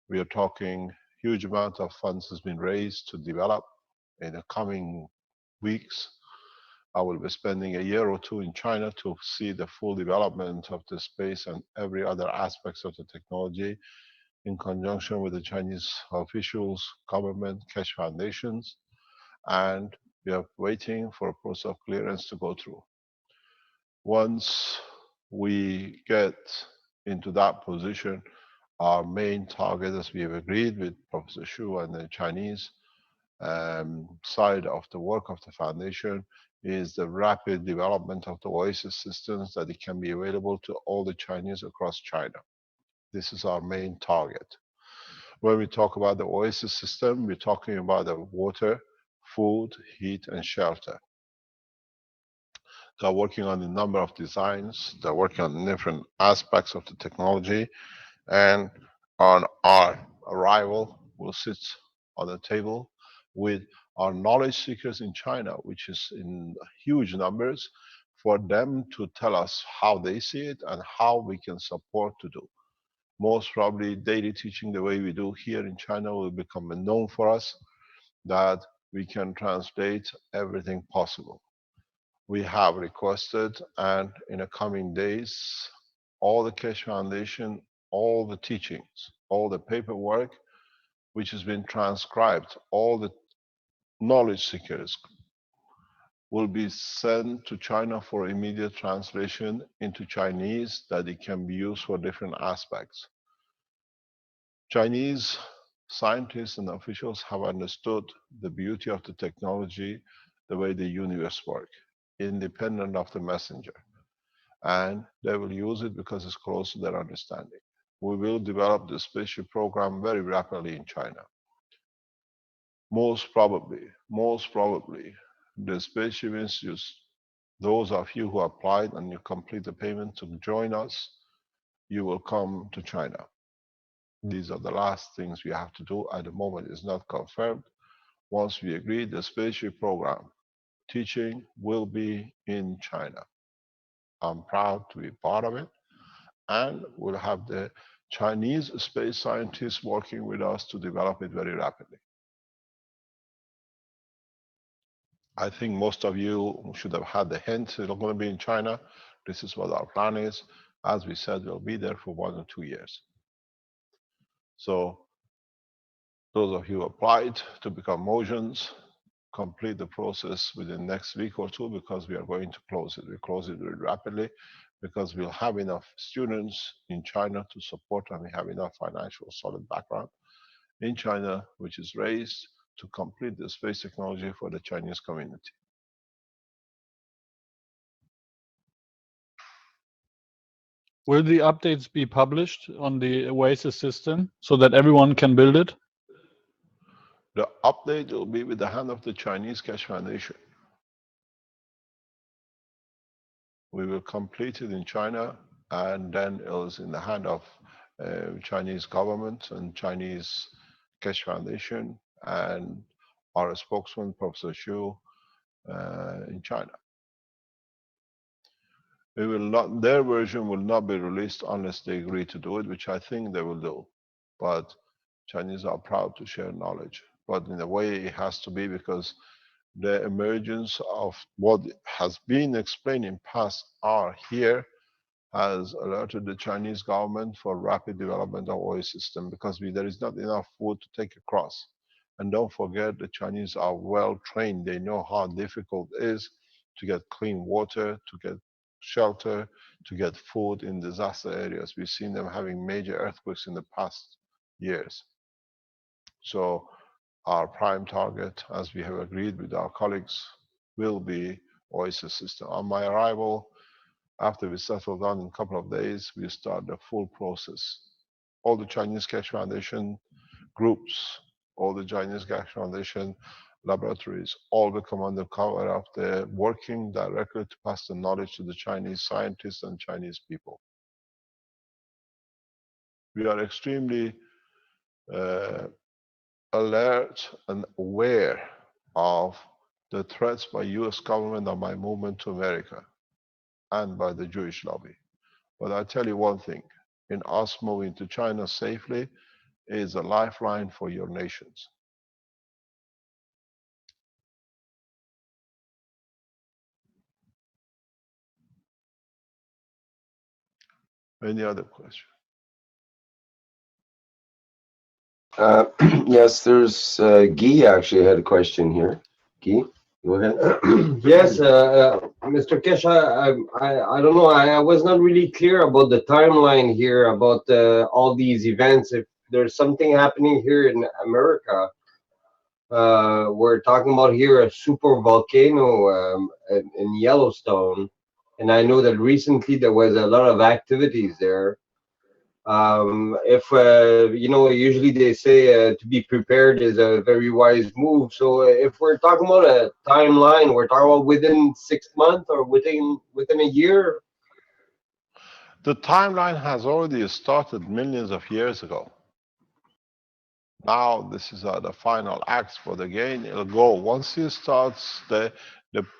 We are talking huge amount of funds has been raised to develop in the coming weeks. I will be spending a year or 2 in China to see the full development of the space and every other aspects of the technology in conjunction with the Chinese officials, government, Keshe Foundations, and we are waiting for a process of clearance to go through. Once we get into that position, our main target, as we have agreed with Professor Xu and the Chinese side of the work of the foundation, is the rapid development of the OASIS systems that it can be available to all the Chinese across China. This is our main target. When we talk about the OASIS system, we're talking about the water, food, heat, and shelter. They're working on a number of designs. They're working on different aspects of the technology. And on our arrival, we'll sit on the table with our knowledge seekers in China, which is in huge numbers, for them to tell us how they see it and how we can support to do. Most probably daily teaching the way we do here in China will become known for us, that we can translate everything possible. We have requested, and in the coming days, all the Keshe Foundation, all the teachings, all the paperwork, which has been transcribed, all the knowledge seekers will be sent to China for immediate translation into Chinese, that it can be used for different aspects. Chinese scientists and officials have understood the beauty of the technology, the way the universe works, independent of the messenger. And they will use it because it's close to their understanding. We will develop the spaceship program very rapidly in China. Most probably, the Spaceship Institute, those of you who applied and you complete the payment to join us, you will come to China. These are the last things we have to do. At the moment, it's not confirmed. Once we agree, the spaceship program teaching will be in China. I'm proud to be part of it. And we'll have the Chinese space scientists working with us to develop it very rapidly. I think most of you should have had the hint it's going to be in China. This is what our plan is. As we said, we'll be there for 1 or 2 years. So those of you who applied to become Mojans, complete the process within the next week or two, because we are going to close it. We close it very rapidly because we'll have enough students in China to support, and we have enough financial solid background in China, which is raised to complete the space technology for the Chinese community. Will the updates be published on the Oasis system so that everyone can build it? The update will be with the hand of the Chinese Keshe Foundation. We will complete it in China, and then it is in the hand of Chinese government and Chinese Keshe Foundation and our spokesman, Professor Xu, in China. We will not, their version will not be released unless they agree to do it, which I think they will do. But Chinese are proud to share knowledge. But in a way, it has to be, because the emergence of what has been explained in past are here has alerted the Chinese government for rapid development of oil system, because there is not enough food to take across. And don't forget, the Chinese are well trained. They know how difficult it is to get clean water, to get shelter, to get food in disaster areas. We've seen them having major earthquakes in the past years. So our prime target, as we have agreed with our colleagues, will be Oasis system. On my arrival, after we settle down in a couple of days, we start the full process. All the Chinese Keshe Foundation groups, all the Chinese Keshe Foundation laboratories, all become under cover of the working directly to pass the knowledge to the Chinese scientists and Chinese people. We are extremely alert and aware of the threats by US government on my movement to America and by the Jewish lobby. But I tell you one thing, in us moving to China safely is a lifeline for your nations. Any other question? Yes, there's Guy actually had a question here. Guy, go ahead. Yes, Mr. Keshe, I don't know, I was not really clear about the timeline here, about all these events. If there's something happening here in America, we're talking about here a super volcano in Yellowstone, and I know that recently there was a lot of activities there. If you know, usually they say to be prepared is a very wise move. So if we're talking about a timeline, we're talking about within 6 months or within a year. The timeline has already started millions of years ago. Now this is the final act for the game. It'll go once it starts. The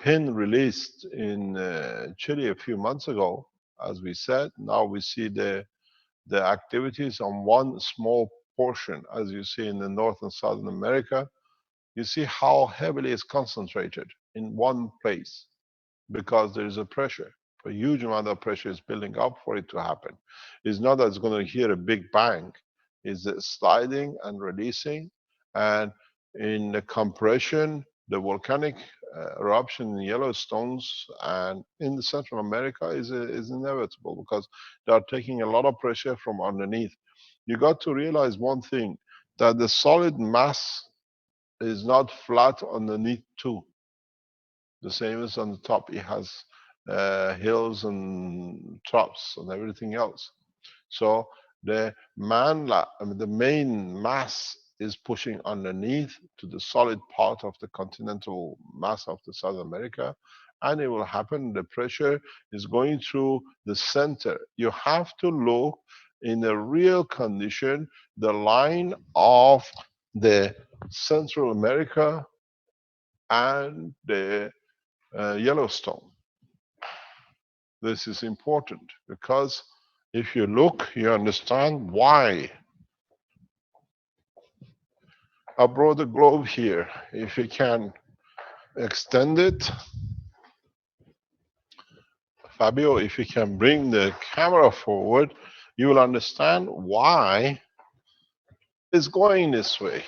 pin released in Chile a few months ago, as we said. Now we see the activities on one small portion, as you see in the North and Southern America. You see how heavily it's concentrated in one place because there is a pressure. A huge amount of pressure is building up for it to happen. It's not that it's going to hear a big bang. It's sliding and releasing. And in the compression, the volcanic eruption in Yellowstones and in the Central America is inevitable because they are taking a lot of pressure from underneath. You got to realize one thing, that the solid mass is not flat underneath too. The same as on the top, it has hills and troughs and everything else. So the main mass is pushing underneath to the solid part of the continental mass of the South America, and it will happen. The pressure is going through the center. You have to look in a real condition, the line of the Central America and the Yellowstone. This is important because if you look, you understand why. I brought the globe here. If you can extend it, Fabio, if you can bring the camera forward, you will understand why it's going this way.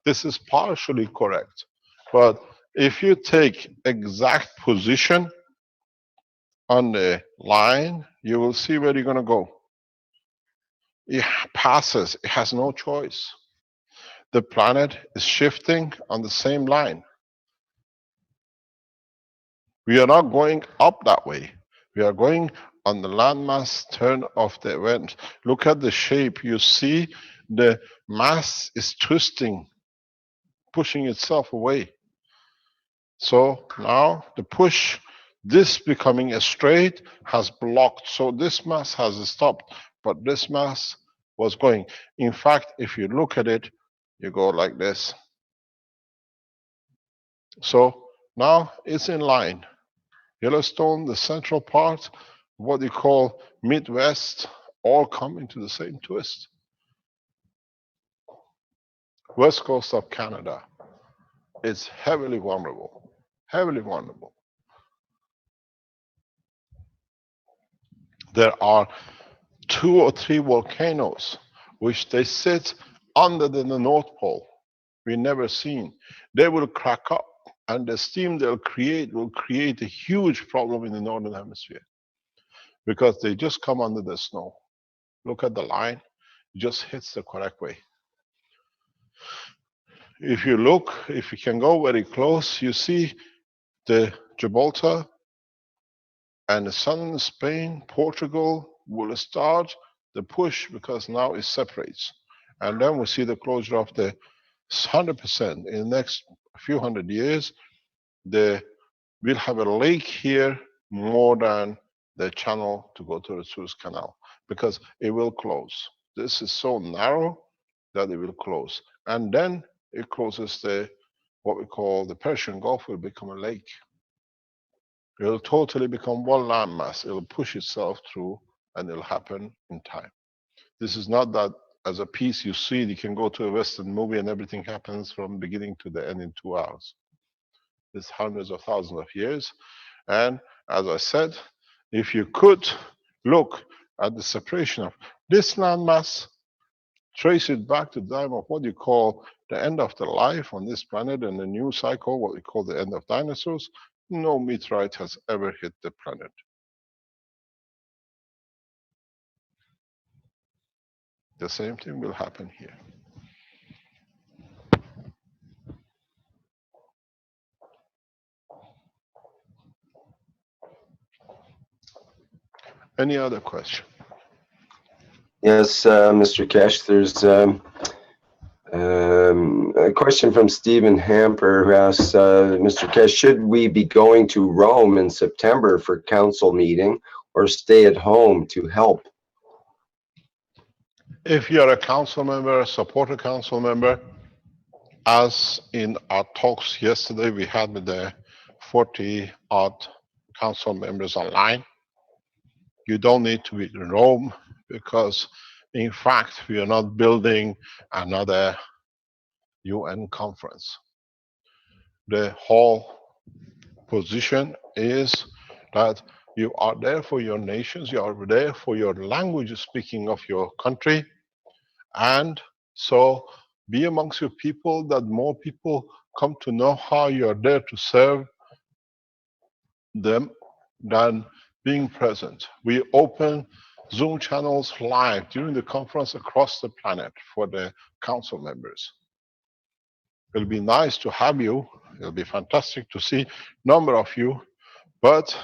This is partially correct, but if you take exact position on the line, you will see where you're going to go. It passes, it has no choice. The planet is shifting on the same line. We are not going up that way. We are going on the landmass turn of the event. Look at the shape. You see the mass is twisting, pushing itself away. So now the push, this becoming a straight, has blocked. So this mass has stopped, but this mass was going. In fact, if you look at it, you go like this. So now it's in line. Yellowstone, the central part, what you call Midwest, all come into the same twist. West coast of Canada is heavily vulnerable, heavily vulnerable. There are 2 or 3 volcanoes which they sit under the North Pole. We've never seen. They will crack up, and the steam they'll create will create a huge problem in the Northern Hemisphere because they just come under the snow. Look at the line, it just hits the correct way. If you look, if you can go very close, you see the Gibraltar and the southern Spain, Portugal will start the push because now it separates. And then we see the closure of the 100%. In the next few hundred years, we'll have a lake here more than the channel to go to the Suez Canal because it will close. This is so narrow that it will close. And then it closes what we call the Persian Gulf will become a lake. It will totally become one landmass. It will push itself through and it will happen in time. This is not that as a piece you see, you can go to a Western movie and everything happens from beginning to the end in 2 hours. It's hundreds of thousands of years. And as I said, if you could look at the separation of this landmass, trace it back to the time of what you call the end of the life on this planet and the new cycle, what we call the end of dinosaurs, no meteorite has ever hit the planet. The same thing will happen here. Any other question? Yes, Mr. Keshe, there's a question from Stephen Hamper who asks, Mr. Keshe, should we be going to Rome in September for council meeting or stay at home to help? If you're a council member, support a council member, as in our talks yesterday we had with the 40 odd council members online, you don't need to be in Rome, because in fact we are not building another UN conference. The whole position is that you are there for your nations, you are there for your language speaking of your country, and so be amongst your people, that more people come to know how you are there to serve them than being present. We open Zoom channels live during the conference across the planet for the council members. It'll be nice to have you. It'll be fantastic to see number of you, but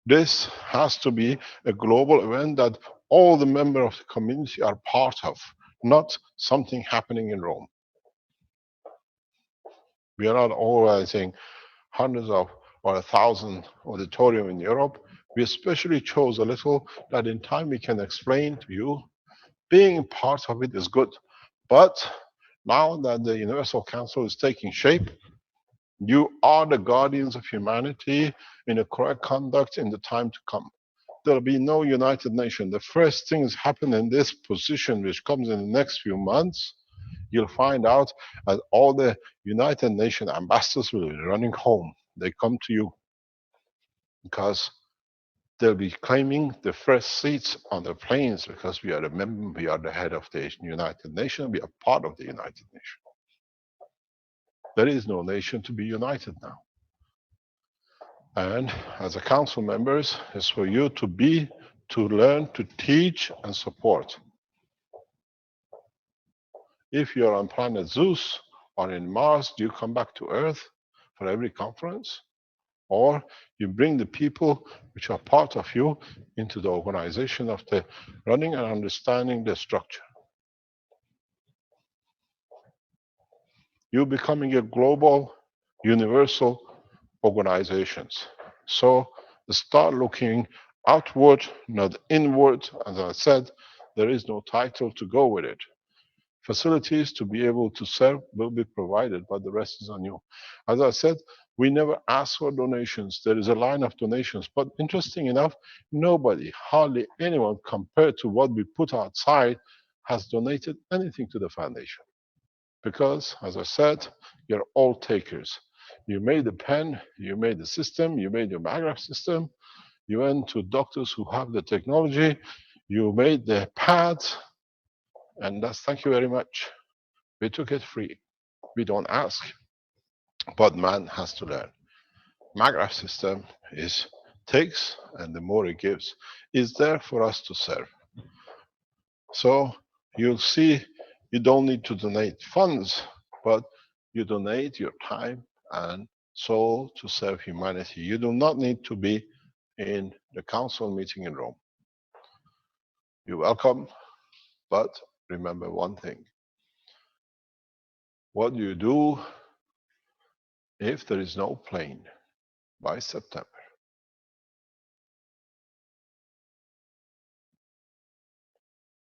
this has to be a global event that all the members of the community are part of, not something happening in Rome. We are not organizing hundreds of or 1,000 auditorium in Europe. We especially chose a little that in time we can explain to you. Being part of it is good, but now that the Universal Council is taking shape, you are the guardians of humanity in a correct conduct in the time to come. There will be no United Nations. The first things happen in this position, which comes in the next few months, you'll find out that all the United Nations ambassadors will be running home. They come to you because they'll be claiming the first seats on the planes, because we are the member, we are the head of the United Nations, we are part of the United Nations. There is no nation to be united now. And as a council members, it's for you to be, to learn, to teach and support. If you're on planet Zeus or in Mars, do you come back to Earth for every conference? Or you bring the people which are part of you into the organization of the running and understanding the structure. You're becoming a global, universal organizations. So start looking outward, not inward. As I said, there is no title to go with it. Facilities to be able to serve will be provided, but the rest is on you. As I said, we never ask for donations. There is a line of donations, but interesting enough, nobody, hardly anyone compared to what we put outside has donated anything to the foundation. Because, as I said, you're all takers. You made the pen, you made the system, you made your Magra system, you went to doctors who have the technology, you made the pads, and that's thank you very much. We took it free. We don't ask, but man has to learn. Magra system takes, and the more it gives, is there for us to serve. So you'll see you don't need to donate funds, but you donate your time and soul to serve humanity. You do not need to be in the council meeting in Rome. You're welcome, but remember one thing. What do you do if there is no plane by September?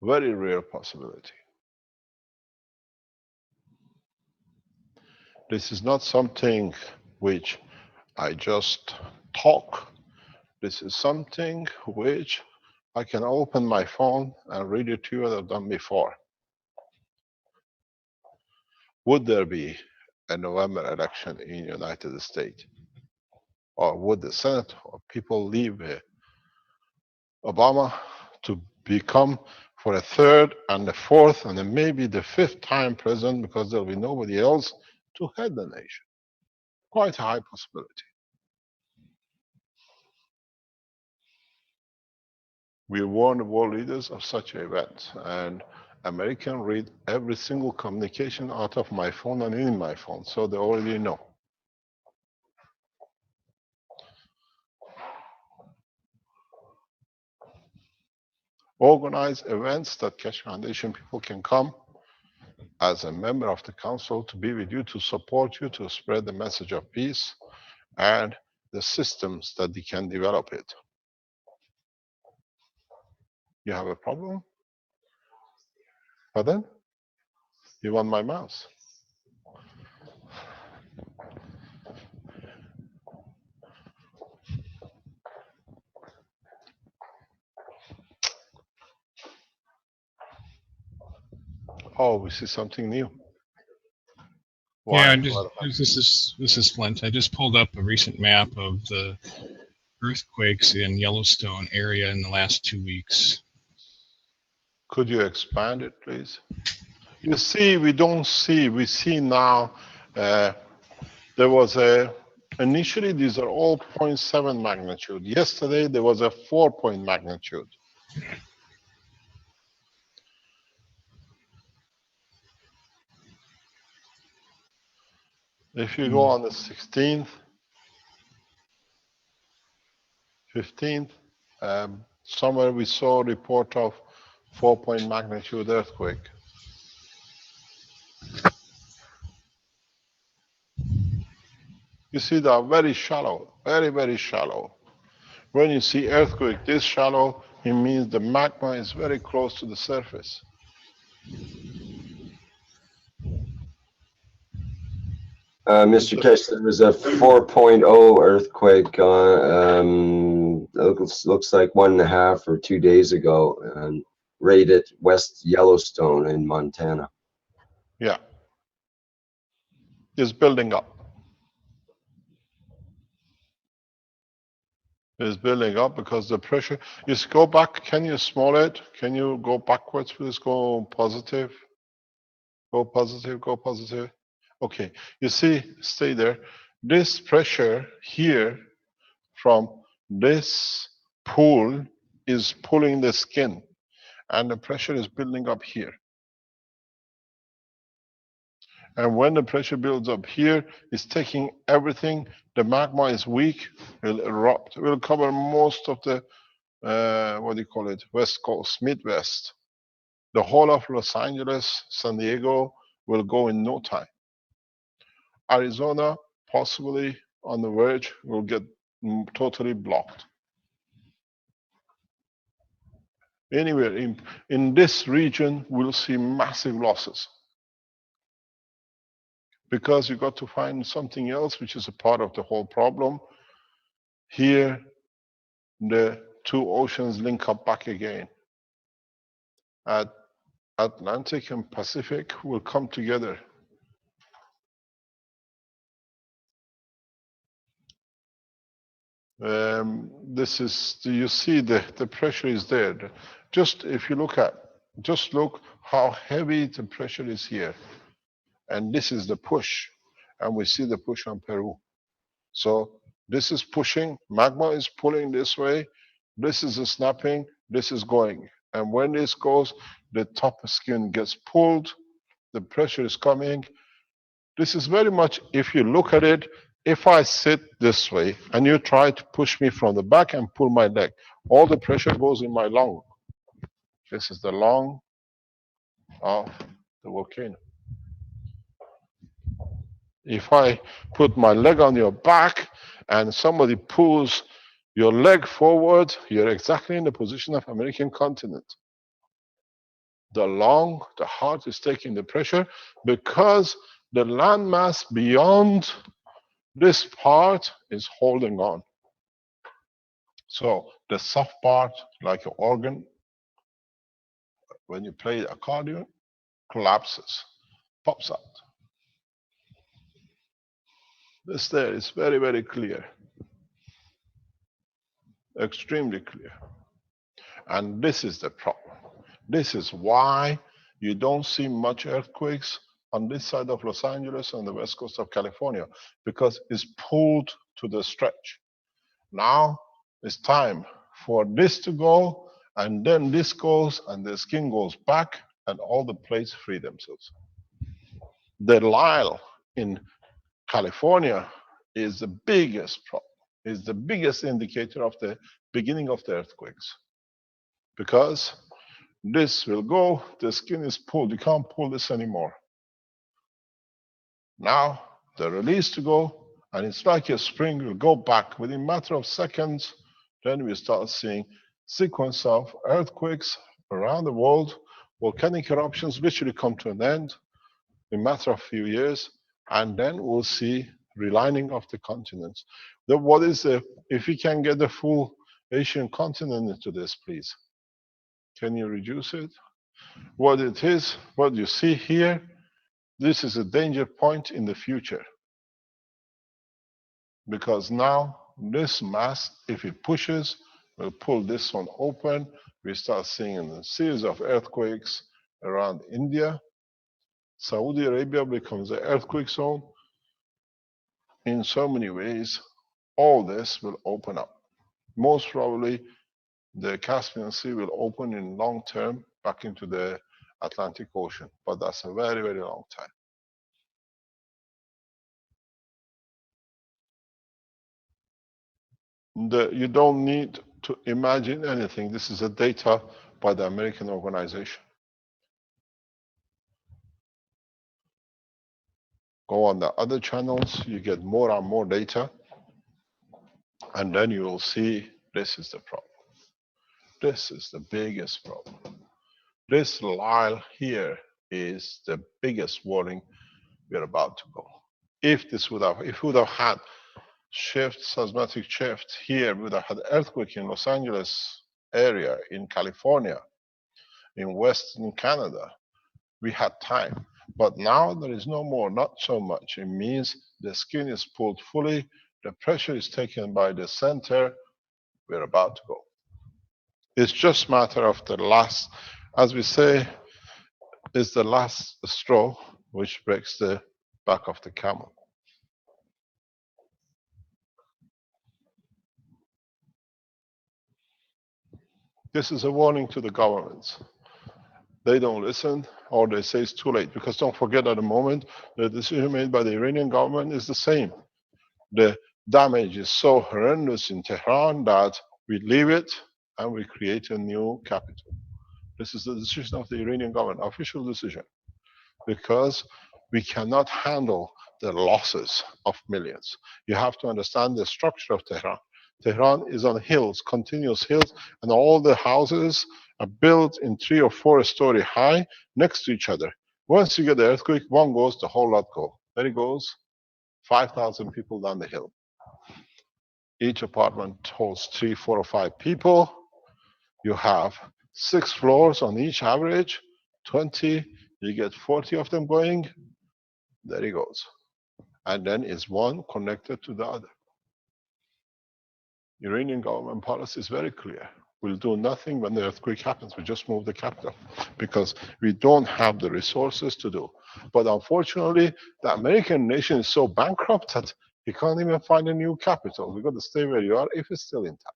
Very rare possibility. This is not something which I just talk. This is something which I can open my phone and read it to you as I've done before. Would there be a November election in the United States? Or would the Senate or people leave Obama to become for a third and a fourth and then maybe the fifth time president, because there'll be nobody else to head the nation? Quite a high possibility. We warn the world leaders of such an event, and Americans read every single communication out of my phone and in my phone, so they already know. Organize events that Keshe Foundation people can come as a member of the council to be with you, to support you, to spread the message of peace and the systems that they can develop it. You have a problem? Pardon? You want my mouse? Oh, we see something new. Yeah, Why? this is Flint. I just pulled up a recent map of the earthquakes in Yellowstone area in the last 2 weeks. Could you expand it, please? You see, we don't see. We see now. There was initially these are all 0.7 magnitude. Yesterday there was a 4-point magnitude. If you go on the 16th, 15th, somewhere we saw a report of 4-point magnitude earthquake. You see, they are very shallow, very, very shallow. When you see earthquake this shallow, it means the magma is very close to the surface. Mr. Keshe, there was a 4.0 earthquake, looks like 1.5 or 2 days ago, right at West Yellowstone in Montana. Yeah. It's building up. It's building up because the pressure is go back. Can you small it? Can you go backwards, please? Go positive. Go positive, go positive. Okay, you see, stay there. This pressure here from this pool is pulling the skin, and the pressure is building up here. And when the pressure builds up here, it's taking everything. The magma is weak, will erupt, will cover most of the, what do you call it, West Coast, Midwest. The whole of Los Angeles, San Diego will go in no time. Arizona, possibly on the verge, will get totally blocked. Anywhere in this region, we'll see massive losses. Because you got to find something else, which is a part of the whole problem. Here, the two oceans link up back again. Atlantic and Pacific will come together. This is, you see the pressure is there. Just if you look at, just look how heavy the pressure is here. And this is the push. And we see the push on Peru. So this is pushing, magma is pulling this way, this is snapping, this is going. And when this goes, the top skin gets pulled, the pressure is coming. This is very much, if you look at it, if I sit this way and you try to push me from the back and pull my leg, all the pressure goes in my lung. This is the lung of the volcano. If I put my leg on your back and somebody pulls your leg forward, you're exactly in the position of American continent. The lung, the heart is taking the pressure because the landmass beyond this part is holding on. So the soft part, like an organ, when you play accordion, collapses, pops out. This there is very, very clear. Extremely clear. And this is the problem. This is why you don't see much earthquakes on this side of Los Angeles and the west coast of California, because it's pulled to the stretch. Now it's time for this to go, and then this goes, and the skin goes back, and all the plates free themselves. The Lyle in California is the biggest problem, is the biggest indicator of the beginning of the earthquakes. Because this will go, the skin is pulled, you can't pull this anymore. Now the release to go, and it's like a spring, will go back within a matter of seconds. Then we start seeing sequence of earthquakes around the world Volcanic eruptions literally come to an end in a matter of few years, and then we'll see relining of the continents. What is the, if we can get the full Asian continent into this, please? Can you reduce it? What it is, what you see here, this is a danger point in the future. Because now this mass, if it pushes, will pull this one open. We start seeing a series of earthquakes around India. Saudi Arabia becomes an earthquake zone. In so many ways, all this will open up. Most probably, the Caspian Sea will open in long term back into the Atlantic Ocean, but that's a very, very long time. You don't need to imagine anything. This is a data by the American organization. Go on the other channels, you get more and more data, and then you will see this is the problem. This is the biggest problem. This line here is the biggest warning we're about to go. If we would have had seismic shift here, we would have had earthquake in Los Angeles area, in California, in Western Canada. We had time. But now there is no more, not so much. It means the skin is pulled fully, the pressure is taken by the center, we're about to go. It's just a matter of the last, as we say, is the last straw which breaks the back of the camel. This is a warning to the governments. They don't listen, or they say it's too late. Because don't forget, at the moment, the decision made by the Iranian government is the same. The damage is so horrendous in Tehran that we leave it and we create a new capital. This is the decision of the Iranian government, official decision. Because we cannot handle the losses of millions. You have to understand the structure of Tehran. Tehran is on hills, continuous hills, and all the houses are built in 3 or 4 story high next to each other. Once you get the earthquake, one goes, the whole lot go. There it goes, 5,000 people down the hill. Each apartment holds 3, 4, or 5 people. You have 6 floors on each average, 20, you get 40 of them going, there it goes. And then is one connected to the other. Iranian government policy is very clear. We'll do nothing when the earthquake happens. We just move the capital because we don't have the resources to do. But unfortunately, the American nation is so bankrupt that you can't even find a new capital. We've got to stay where you are if it's still intact.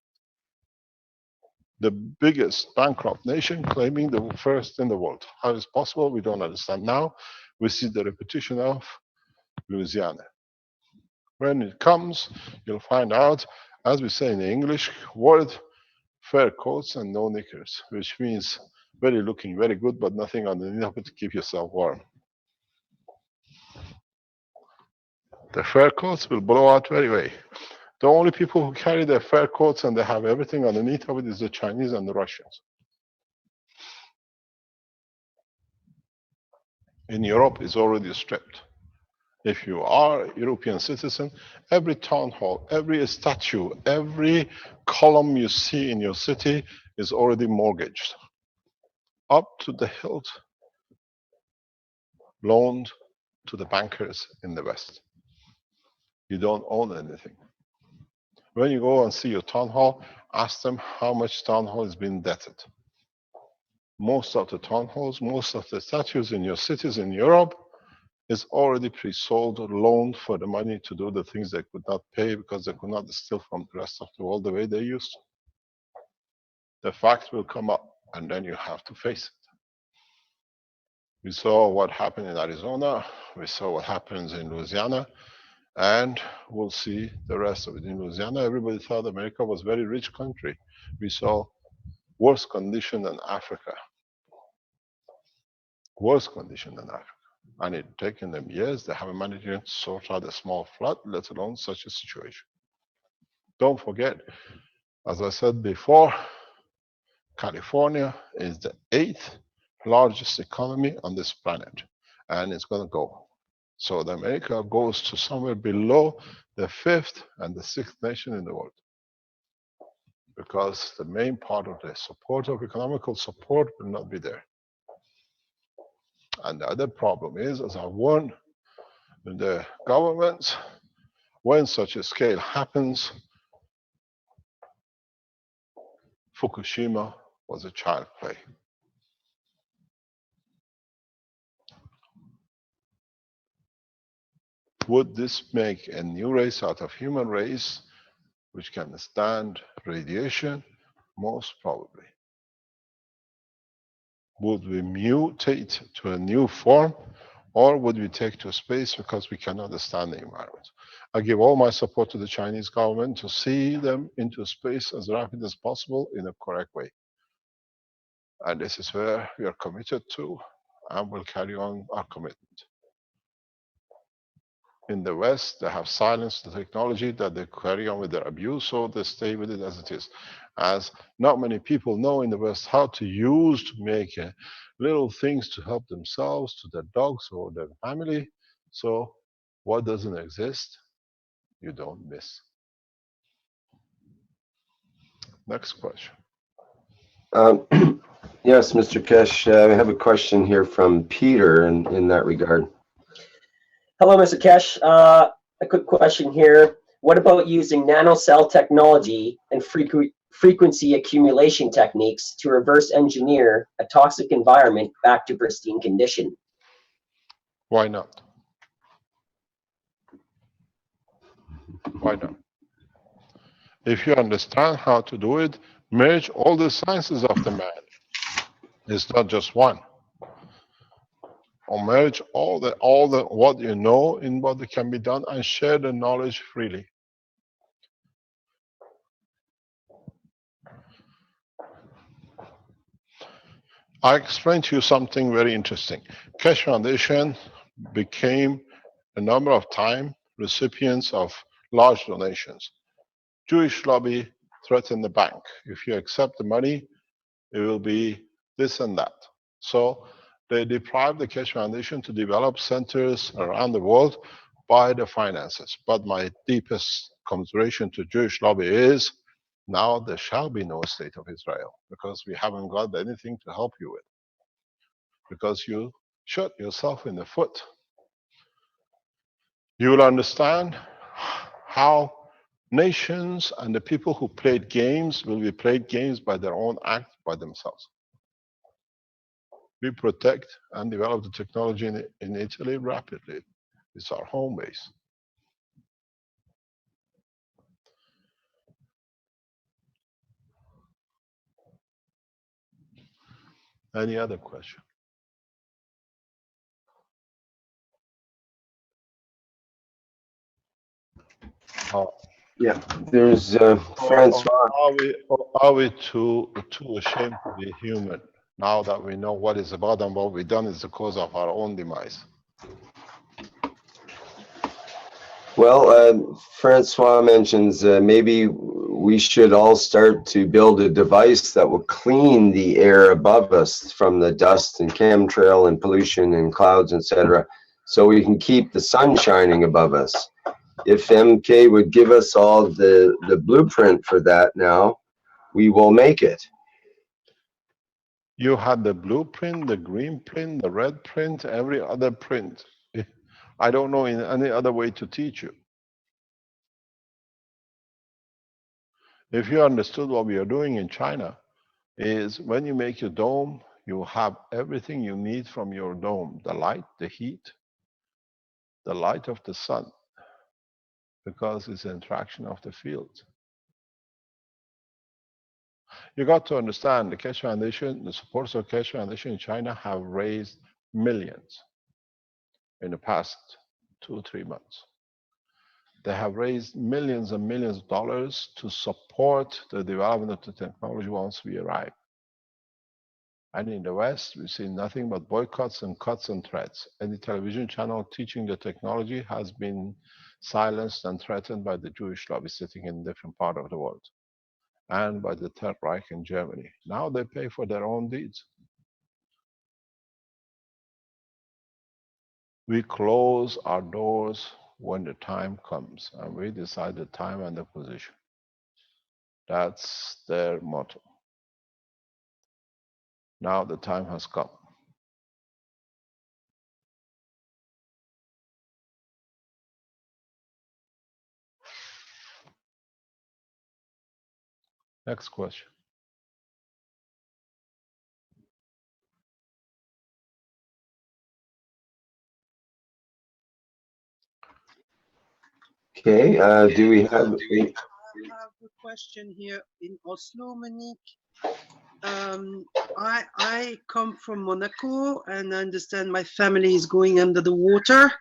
The biggest bankrupt nation claiming the first in the world. How is it possible? We don't understand. Now we see the repetition of Louisiana. When it comes, you'll find out, as we say in the English word, fur coats and no knickers, which means looking very good, but nothing underneath of it to keep yourself warm. The fur coats will blow out very well. The only people who carry their fur coats and they have everything underneath of it is the Chinese and the Russians. In Europe, it's already stripped. If you are a European citizen, every town hall, every statue, every column you see in your city is already mortgaged. Up to the hilt, loaned to the bankers in the West. You don't own anything. When you go and see your town hall, ask them how much town hall has been indebted. Most of the town halls, most of the statues in your cities in Europe is already pre-sold or loaned for the money to do the things they could not pay because they could not steal from the rest of the world the way they used to. The fact will come up and then you have to face it. We saw what happened in Arizona, we saw what happens in Louisiana, and we'll see the rest of it. In Louisiana, everybody thought America was a very rich country. We saw worse condition than Africa. Worse condition than Africa. And it's taken them years. They haven't managed to sort out a small flood, let alone such a situation. Don't forget, as I said before, California is the 8th largest economy on this planet, and it's going to go. So the America goes to somewhere below the fifth and the sixth nation in the world, because the main part of the support of economical support will not be there. And the other problem is, as I warned, the governments, when such a scale happens, Fukushima was a child play. Would this make a new race out of human race which can stand radiation? Most probably. Would we mutate to a new form, or would we take to space because we cannot stand the environment? I give all my support to the Chinese government to see them into space as rapid as possible in a correct way. And this is where we are committed to, and will carry on our commitment. In the West, they have silenced the technology that they carry on with their abuse, so they stay with it as it is. As not many people know in the West how to use to make little things to help themselves, to their dogs or their family. So what doesn't exist, you don't miss. Next question. Yes, Mr. Keshe, I have a question here from Peter in that regard. Hello, Mr. Keshe. A quick question here. What about using nanocell technology and frequency accumulation techniques to reverse engineer a toxic environment back to pristine condition? Why not? Why not? If you understand how to do it, merge all the sciences of the man. It's not just one. Or merge all the what you know in what can be done, and share the knowledge freely. I explained to you something very interesting. Keshe Foundation became a number of time recipients of large donations. Jewish lobby threatened the bank. If you accept the money, it will be this and that. So they deprived the Keshe Foundation to develop centers around the world by the finances. But my deepest commiseration to Jewish lobby is, now there shall be no state of Israel, because we haven't got anything to help you with. Because you shot yourself in the foot. You will understand how nations and the people who played games will be played games by their own act by themselves. We protect and develop the technology in Italy rapidly. It's our home base. Any other question? Yeah, there's Francois. Are we too ashamed to be human now that we know what is about and what we've done is the cause of our own demise? Well, Francois mentions maybe we should all start to build a device that will clean the air above us from the dust and chemtrail and pollution and clouds, etc., so we can keep the sun shining above us. If MK would give us all the blueprint for that now, we will make it. You had the blueprint, the green print, the red print, every other print. I don't know in any other way to teach you. If you understood what we are doing in China, is when you make your dome, you have everything you need from your dome. The light, the heat, the light of the sun, because it's an interaction of the field. You got to understand the Keshe Foundation, the supporters of Keshe Foundation in China have raised millions in the past 2 or 3 months. They have raised millions and millions of dollars to support the development of the technology once we arrive. And in the West, we've seen nothing but boycotts and cuts and threats. Any television channel teaching the technology has been silenced and threatened by the Jewish lobby sitting in a different part of the world, and by the Third Reich in Germany. Now they pay for their own deeds. We close our doors when the time comes, and we decide the time and the position. That's their motto. Now the time has come. Next question. Okay, do we have, I have a question here in Oslo, Monique. I come from Monaco and I understand my family is going under the water.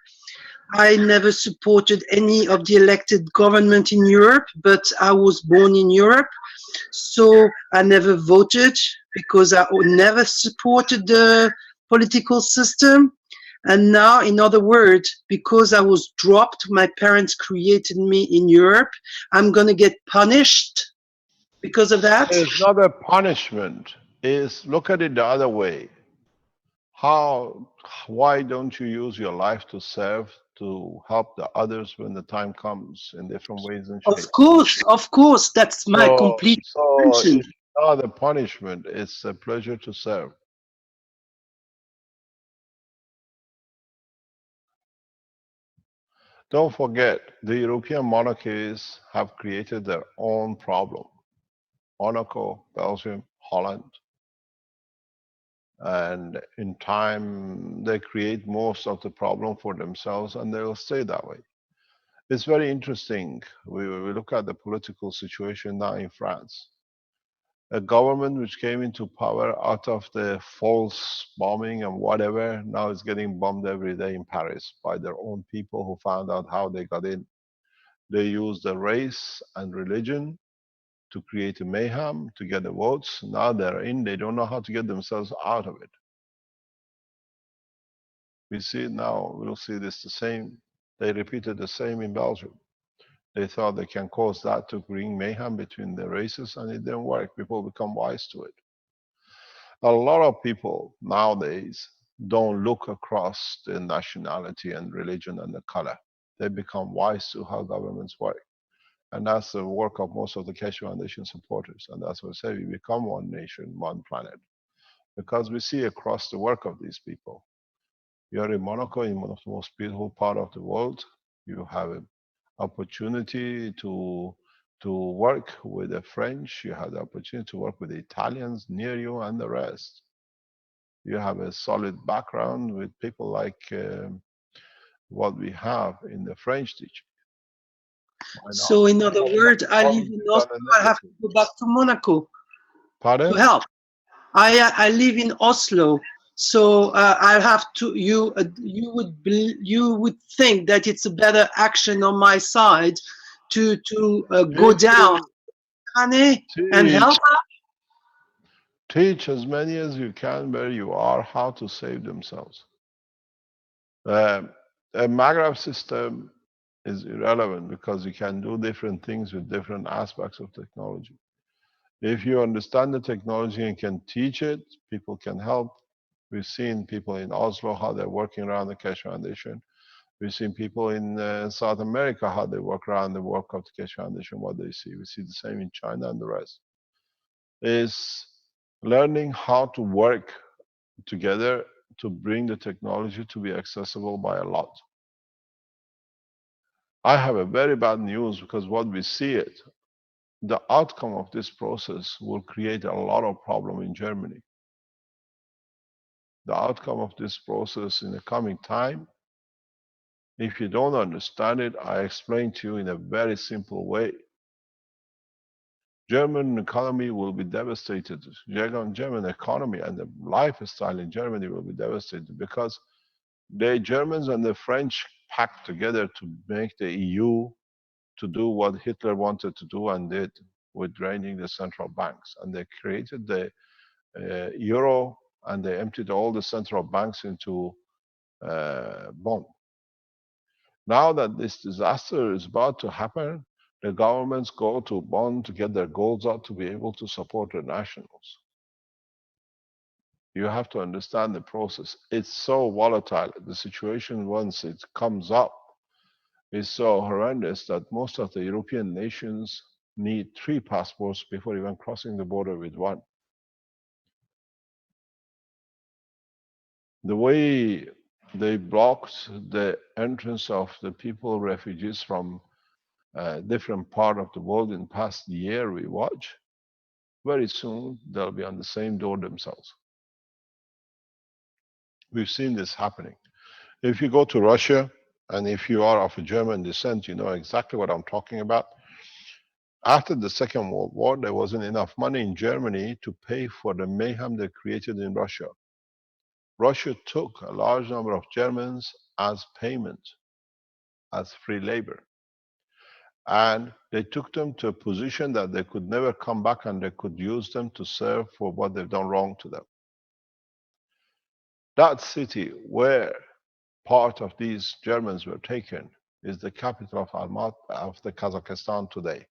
I never supported any of the elected government in Europe, but I was born in Europe. So I never voted because I never supported the political system. And now, in other words, because I was dropped, my parents created me in Europe, I'm going to get punished because of that. It's not a punishment. Is look at it the other way. Why don't you use your life to serve, to help the others when the time comes in different ways and shapes? Of course, that's my complete intention. It's not a punishment, it's a pleasure to serve. Don't forget, the European monarchies have created their own problem. Monaco, Belgium, Holland. And in time, they create most of the problem for themselves and they will stay that way. It's very interesting. We look at the political situation now in France. A government which came into power out of the false bombing and whatever, now is getting bombed every day in Paris by their own people who found out how they got in. They used the race and religion to create a mayhem, to get the votes. Now they're in, they don't know how to get themselves out of it. We see it now, we'll see this the same. They repeated the same in Belgium. They thought they can cause that to bring mayhem between the races, and it didn't work. People become wise to it. A lot of people nowadays don't look across the nationality and religion and the color. They become wise to how governments work. And that's the work of most of the Keshe Foundation supporters. And that's what I say, we become one nation, one planet. Because we see across the work of these people. You're in Monaco, in one of the most beautiful part of the world. You have an opportunity to work with the French. You have the opportunity to work with the Italians near you and the rest. You have a solid background with people like what we have in the French teaching. So, in other words, I live in Oslo. I have to go back to Monaco Pardon? to help. I live in Oslo, so I have to. You would think that it's a better action on my side to go down, and help. Teach as many as you can where you are how to save themselves. A Magra system is irrelevant because you can do different things with different aspects of technology. If you understand the technology and can teach it, people can help. We've seen people in Oslo, how they're working around the Keshe Foundation. We've seen people in South America, how they work around the work of the Keshe Foundation, what they see. We see the same in China and the rest. Is learning how to work together to bring the technology to be accessible by a lot. I have a very bad news because what we see it, the outcome of this process will create a lot of problem in Germany. The outcome of this process in the coming time, if you don't understand it, I explain to you in a very simple way. German economy will be devastated. German economy and the lifestyle in Germany will be devastated because the Germans and the French packed together to make the EU to do what Hitler wanted to do and did with draining the central banks. And they created the euro and they emptied all the central banks into bond. Now that this disaster is about to happen, the governments go to bond to get their goals out to be able to support their nationals. You have to understand the process. It's so volatile. The situation, once it comes up, is so horrendous that most of the European nations need 3 passports before even crossing the border with 1. The way they blocked the entrance of the people, refugees from different part of the world in past year, we watch, very soon they'll be on the same door themselves. We've seen this happening. If you go to Russia, and if you are of a German descent, you know exactly what I'm talking about. After the Second World War, there wasn't enough money in Germany to pay for the mayhem they created in Russia. Russia took a large number of Germans as payment, as free labor. And they took them to a position that they could never come back, and they could use them to serve for what they've done wrong to them. That city where part of these Germans were taken is the capital of Almaty of the Kazakhstan today.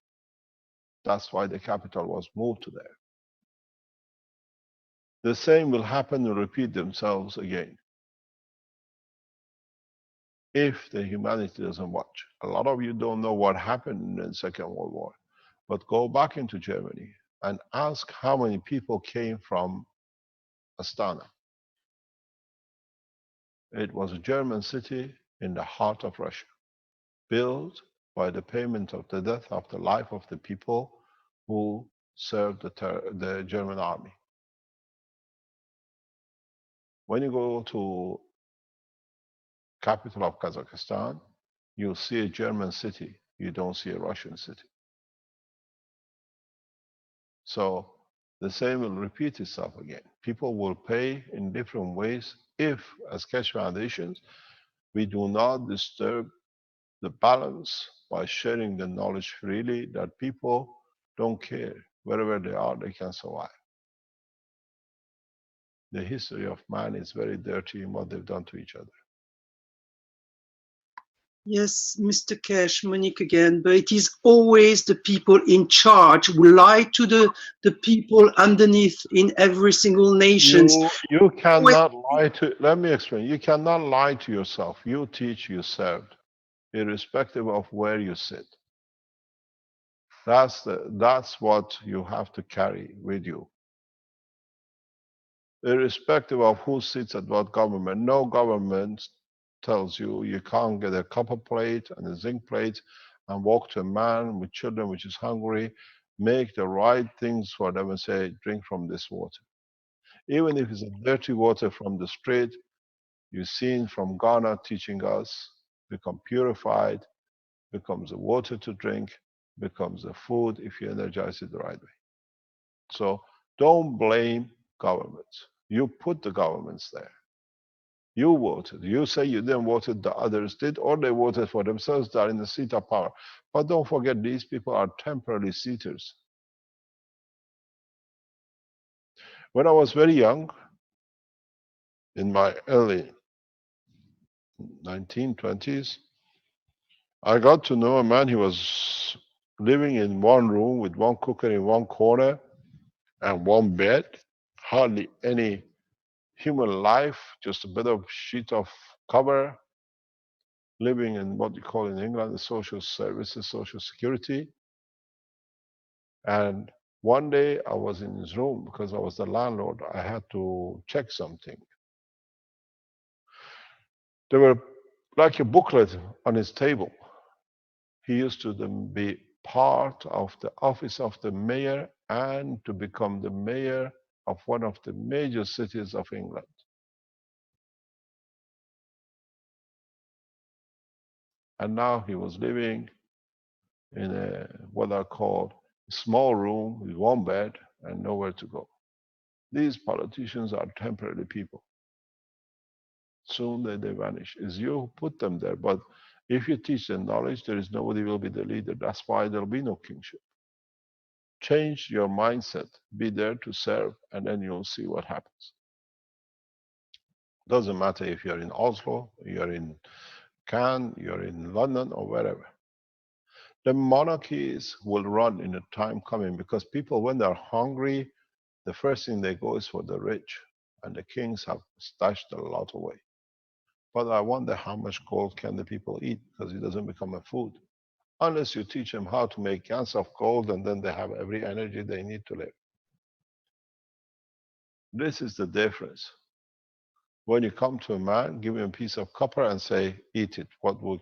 That's why the capital was moved to there. The same will happen and repeat themselves again if the humanity doesn't watch. A lot of you don't know what happened in the Second World War, but go back into Germany and ask how many people came from Astana. It was a German city in the heart of Russia, built by the payment of the death of the life of the people who served the German army. When you go to capital of Kazakhstan, you'll see a German city. You don't see a Russian city. So the same will repeat itself again. People will pay in different ways if, as Keshe Foundations, we do not disturb the balance by sharing the knowledge freely, that people don't care. Wherever they are, they can survive. The history of man is very dirty in what they've done to each other. Yes, Mr. Keshe, Monique again, but it is always the people in charge who lie to the people underneath in every single nation. You cannot lie to, let me explain. You cannot lie to yourself. You teach, you serve, irrespective of where you sit. That's what you have to carry with you. Irrespective of who sits at what government. No government tells you you can't get a copper plate and a zinc plate and walk to a man with children which is hungry, make the right things for them and say, drink from this water. Even if it's a dirty water from the street, you've seen from Ghana teaching us, become purified, becomes a water to drink, becomes a food if you energize it the right way. So don't blame governments. You put the governments there. You voted. You say you didn't vote, the others did, or they voted for themselves. They are in the seat of power. But don't forget, these people are temporary seaters. When I was very young, in my early 1920s, I got to know a man. He was living in one room with one cooker in one corner and one bed, hardly any human life, just a bit of sheet of cover, living in what you call in England the social services, social security. And one day I was in his room because I was the landlord. I had to check something. There were like a booklet on his table. He used to then be part of the office of the mayor and to become the mayor of one of the major cities of England. And now he was living in a what I call a small room with one bed and nowhere to go. These politicians are temporary people. Soon they vanish. It's you who put them there. But if you teach them knowledge, there is nobody will be the leader. That's why there'll be no kingship. Change your mindset. Be there to serve, and then you'll see what happens. Doesn't matter if you're in Oslo, you're in Cannes, you're in London, or wherever. The monarchies will run in a time coming because people, when they're hungry, the first thing they go is for the rich. and the kings have stashed a lot away. But I wonder how much gold can the people eat, because it doesn't become a food. Unless you teach them how to make cans of gold, and then they have every energy they need to live. This is the difference. When you come to a man, give him a piece of copper and say, eat it.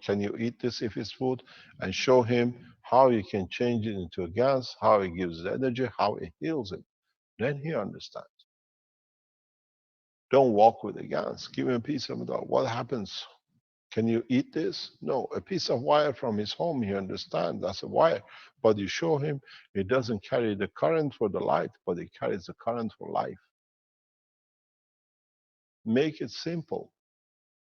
Can you eat this if it's food? And show him how you can change it into a gas, how it gives energy, how it heals him. Then he understands. Don't walk with the gas. Give him a piece of metal. What happens? Can you eat this? No. A piece of wire from his home, he understands that's a wire. But you show him it doesn't carry the current for the light, but it carries the current for life. Make it simple.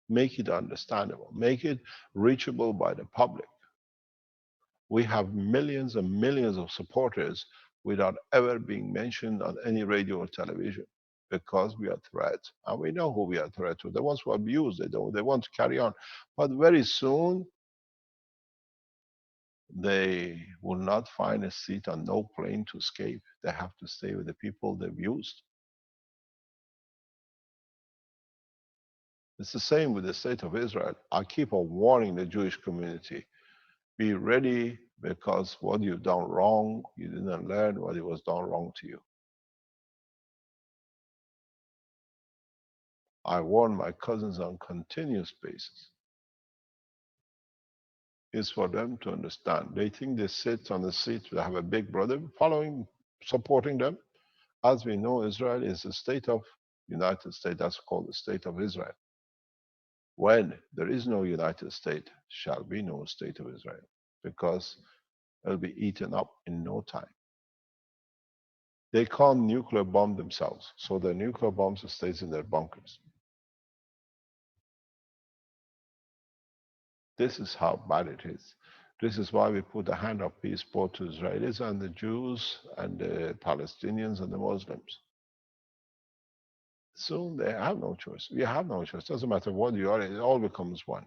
Make it understandable. Make it reachable by the public. We have millions and millions of supporters without ever being mentioned on any radio or television, because we are threats. And we know who we are threat to. The ones who abuse, they want to carry on. But very soon, they will not find a seat on no plane to escape. They have to stay with the people they've used. It's the same with the state of Israel. I keep on warning the Jewish community, be ready, because what you've done wrong, you didn't learn what it was done wrong to you. I warn my cousins on continuous basis. It's for them to understand. They think they sit on the seat, they have a big brother following, supporting them. As we know, Israel is the state of United States. That's called the state of Israel. When there is no United States, shall be no state of Israel, because it'll be eaten up in no time. They can't nuclear bomb themselves, so the nuclear bombs stays in their bunkers. This is how bad it is. This is why we put a hand of peace both to Israelis and the Jews and the Palestinians and the Muslims. Soon they have no choice. We have no choice. Doesn't matter what you are, it all becomes one.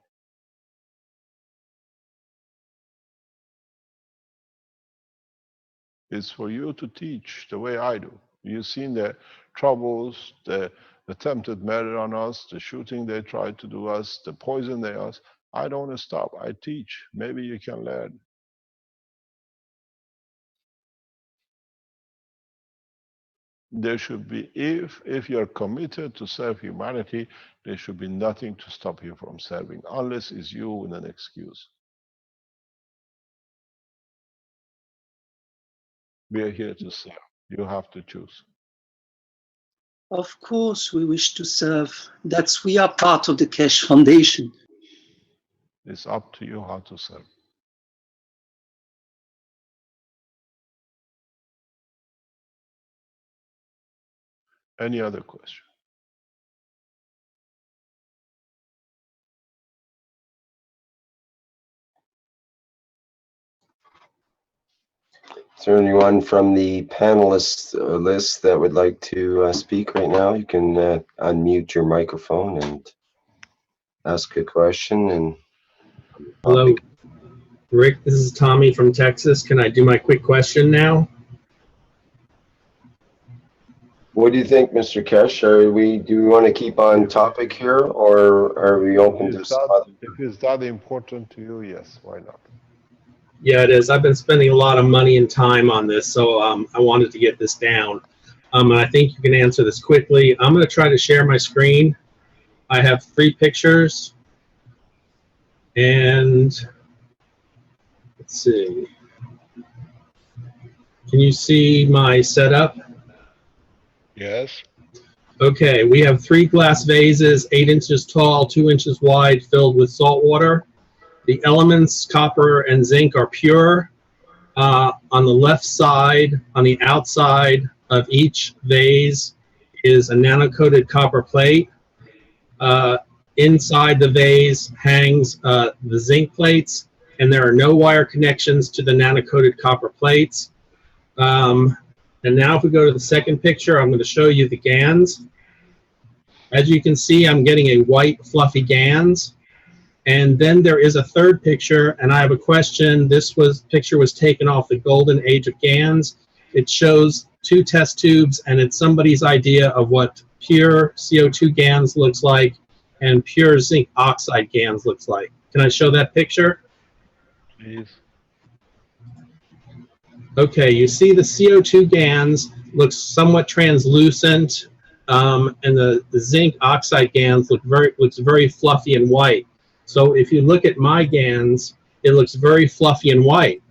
It's for you to teach the way I do. You've seen the troubles, the attempted murder on us, the shooting they tried to do us, the poison they us. I don't want to stop. I teach. Maybe you can learn. There should be, if you're committed to serve humanity, there should be nothing to stop you from serving, unless it's you with an excuse. We are here to serve. You have to choose. Of course, we wish to serve. We are part of the Keshe Foundation. It's up to you how to serve. Any other question? Is there anyone from the panelist list that would like to speak right now? You can unmute your microphone and ask a question. And Hello, Rick, this is Tommy from Texas. Can I do my quick question now? what do you think, Mr. Keshe? Do we want to keep on topic here, or are we open to some other? If it's that important to you, yes, why not? Yeah, it is. I've been spending a lot of money and time on this, so I wanted to get this down. And I think you can answer this quickly. I'm going to try to share my screen. I have 3 pictures. And let's see. Can you see my setup? Yes. Okay, we have 3 glass vases, 8 inches tall, 2 inches wide, filled with salt water. The elements, copper and zinc, are pure. On the left side, on the outside of each vase, is a nano-coated copper plate. Inside the vase hangs the zinc plates, and there are no wire connections to the nano-coated copper plates. And now if we go to the second picture, I'm going to show you the GANs. As you can see, I'm getting a white fluffy GANs. And then there is a third picture, and I have a question. This picture was taken off the golden age of GANs. It shows 2 test tubes, and it's somebody's idea of what pure CO2 GANs looks like and pure zinc oxide GANs looks like. Can I show that picture? Please. Okay, you see the CO2 GANs looks somewhat translucent, and the zinc oxide GANs looks very fluffy and white. So if you look at my GANs, it looks very fluffy and white.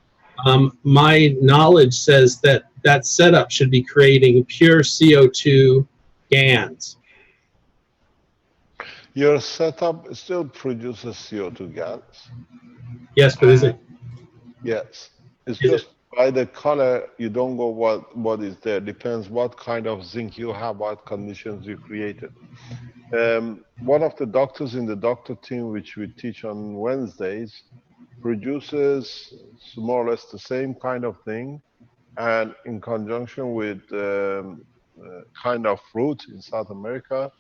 My knowledge says that that setup should be creating pure CO2 GANs. Your setup still produces CO2 gas. Yes, but is it? Yes. It's Is just by the color, you don't go what is there. Depends what kind of zinc you have, what conditions you created. One of the doctors in the doctor team, which we teach on Wednesdays, produces more or less the same kind of thing, and in conjunction with kind of fruit in South America,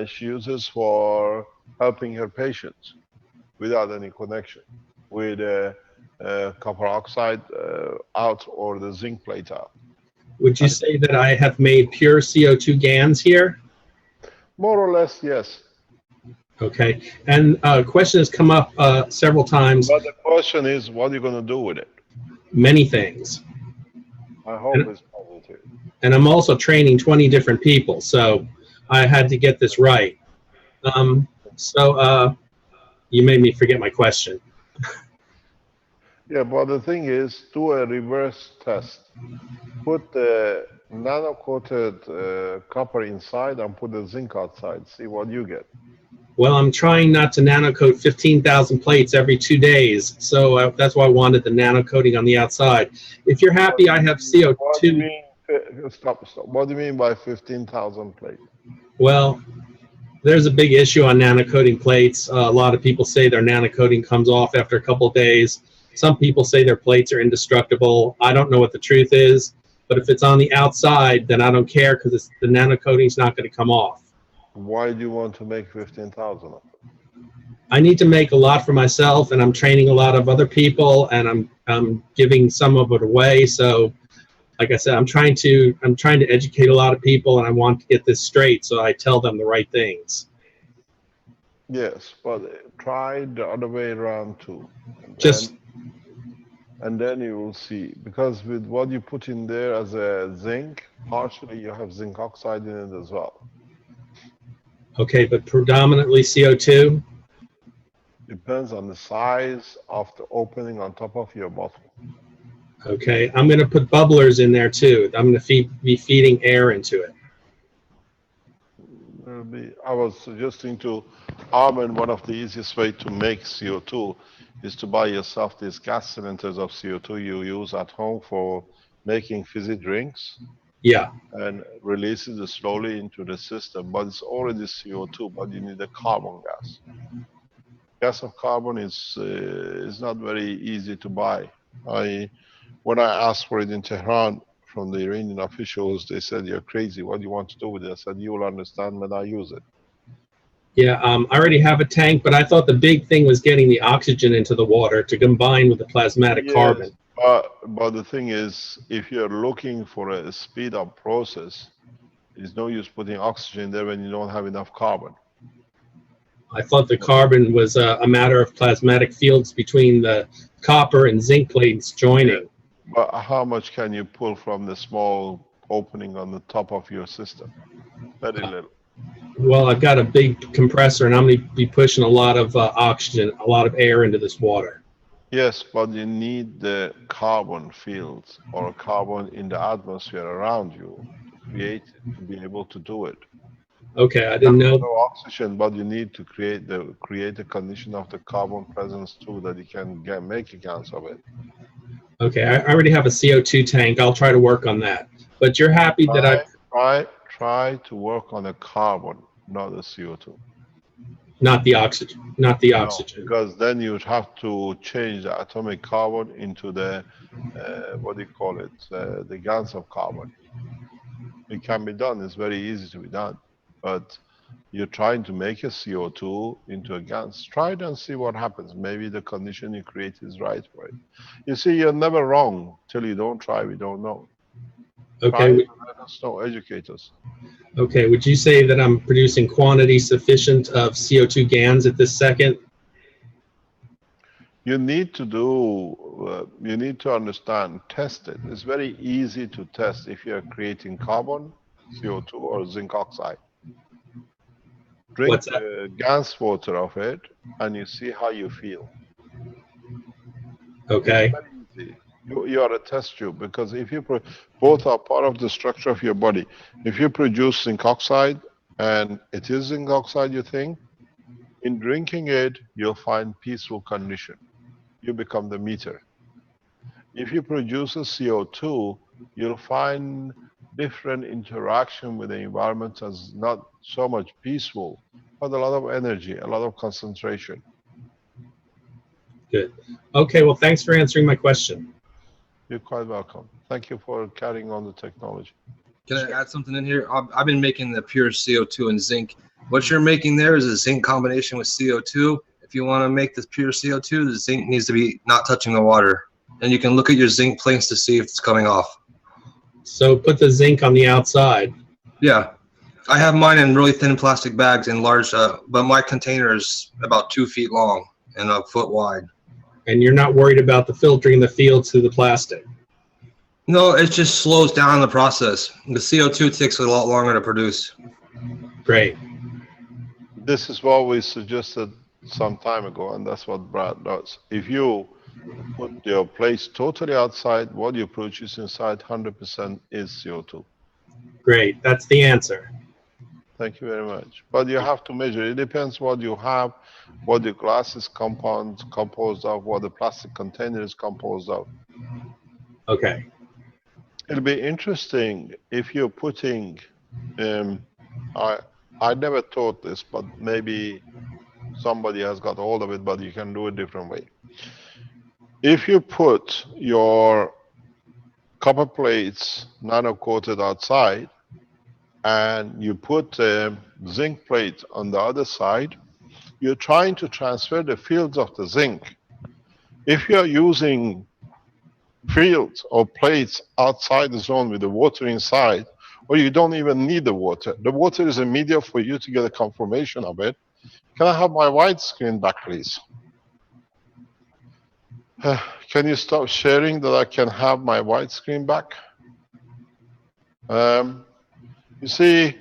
she uses for helping her patients without any connection with copper oxide out or the zinc plate out. Would you say that I have made pure CO2 GANs here? More or less, yes. Okay, and a question has come up several times. But the question is, what are you going to do with it? Many things. I hope it's positive. And I'm also training 20 different people, so I had to get this right. You made me forget my question. Yeah, but the thing is, do a reverse test. Put the nano-coated copper inside and put the zinc outside. See what you get. Well, I'm trying not to nanocoat 15,000 plates every 2 days, so that's why I wanted the nano-coating on the outside. If you're happy, I have CO2. What do you mean? Stop. What do you mean by 15,000 plates? Well, there's a big issue on nano-coating plates. A lot of people say their nano-coating comes off after a couple of days. Some people say their plates are indestructible. I don't know what the truth is, but if it's on the outside, then I don't care because the nano-coating's not going to come off. Why do you want to make 15,000 of them? I need to make a lot for myself, and I'm training a lot of other people, and I'm giving some of it away. So, like I said, I'm trying to educate a lot of people, and I want to get this straight, so I tell them the right things. Yes, but try the other way around too. And then you will see, because with what you put in there as a zinc, partially you have zinc oxide in it as well. Okay, but predominantly CO2? Depends on the size of the opening on top of your bottle. Okay, I'm going to put bubblers in there too. I'm going to be feeding air into it. I was suggesting to Armin, one of the easiest way to make CO2 is to buy yourself these gas cylinders of CO2 you use at home for making fizzy drinks. Yeah. And releases it slowly into the system, but it's already CO2, but you need a carbon gas. Gas of carbon is not very easy to buy. When I asked for it in Tehran from the Iranian officials, they said, "You're crazy. What do you want to do with it?" I said, "You will understand when I use it." Yeah, I already have a tank, but I thought the big thing was getting the oxygen into the water to combine with the plasmatic carbon. But the thing is, if you're looking for a speed up process, there's no use putting oxygen there when you don't have enough carbon. I thought the carbon was a matter of plasmatic fields between the copper and zinc plates joining. Yeah. But how much can you pull from the small opening on the top of your system? Very little. Well, I've got a big compressor, and I'm going to be pushing a lot of oxygen, a lot of air into this water. Yes, but you need the carbon fields or carbon in the atmosphere around you to create it, to be able to do it. Okay, I didn't know. No oxygen, but you need to create a condition of the carbon presence too, that you can make a gas of it. Okay, I already have a CO2 tank. I'll try to work on that. But you're happy that I try to work on a carbon, not a CO2. Not the oxygen. Not the oxygen. Because then you'd have to change the atomic carbon into the what do you call it? The gas of carbon. It can be done. It's very easy to be done. But you're trying to make a CO2 into a gas. Try it and see what happens. Maybe the condition you create is right for it. You see, you're never wrong till you don't try. We don't know. Okay. Kindly let us know, educate us. Okay. Would you say that I'm producing quantity sufficient of CO2 GANs at this second? You need to you need to understand, test it. It's very easy to test if you're creating carbon, CO2, or zinc oxide. Drink What's that? the gas water of it, and you see how you feel. Okay. Very easy. You are a test tube, because if you both are part of the structure of your body. If you produce zinc oxide, and it is zinc oxide, you think, in drinking it, you'll find peaceful condition. You become the meter. If you produce a CO2, you'll find different interaction with the environment as not so much peaceful, but a lot of energy, a lot of concentration. Good. Okay. Well, thanks for answering my question. You're quite welcome. Thank you for carrying on the technology. Can I add something in here? I've been making the pure CO2 and zinc. What you're making there is a zinc combination with CO2. If you want to make this pure CO2, the zinc needs to be not touching the water. And you can look at your zinc plates to see if it's coming off. So put the zinc on the outside. Yeah. I have mine in really thin plastic bags in large, but my container is about 2 feet long and a foot wide. And you're not worried about the filtering the field through the plastic. No, it just slows down the process. The CO2 takes a lot longer to produce. Great. This is what we suggested some time ago, and that's what Brad does. If you put your plates totally outside, what you produce inside 100% is CO2. Great. That's the answer. Thank you very much. But you have to measure. It depends what you have, what the glass is composed of, what the plastic container is composed of. Okay. It'll be interesting if you're putting, I never thought this, but maybe somebody has got hold of it, but you can do it a different way. If you put your copper plates nano-coated outside, and you put a zinc plate on the other side, you're trying to transfer the fields of the zinc. If you're using fields or plates outside the zone with the water inside, or you don't even need the water is a media for you to get a confirmation of it. Can I have my white screen back, please? Can you stop sharing that I can have my white screen back? You see,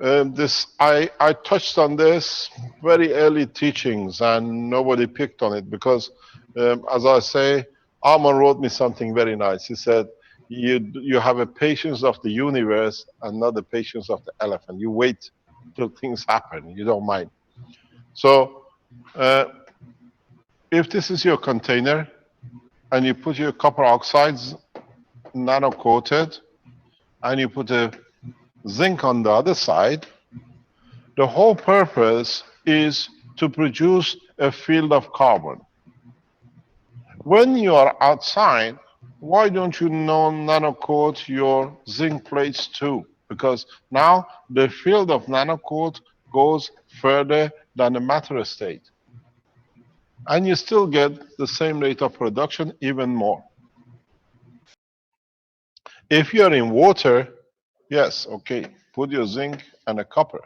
I touched on this very early teachings, and nobody picked on it because, as I say, Armand wrote me something very nice. He said, you have a patience of the universe and not the patience of the elephant. You wait till things happen. You don't mind. So if this is your container and you put your copper oxides nano-coated and you put a zinc on the other side, the whole purpose is to produce a field of carbon. When you are outside, why don't you nano-coat your zinc plates too? Because now the field of nano-coat goes further than the matter state. And you still get the same rate of production, even more. If you're in water, yes, okay, put your zinc and a copper.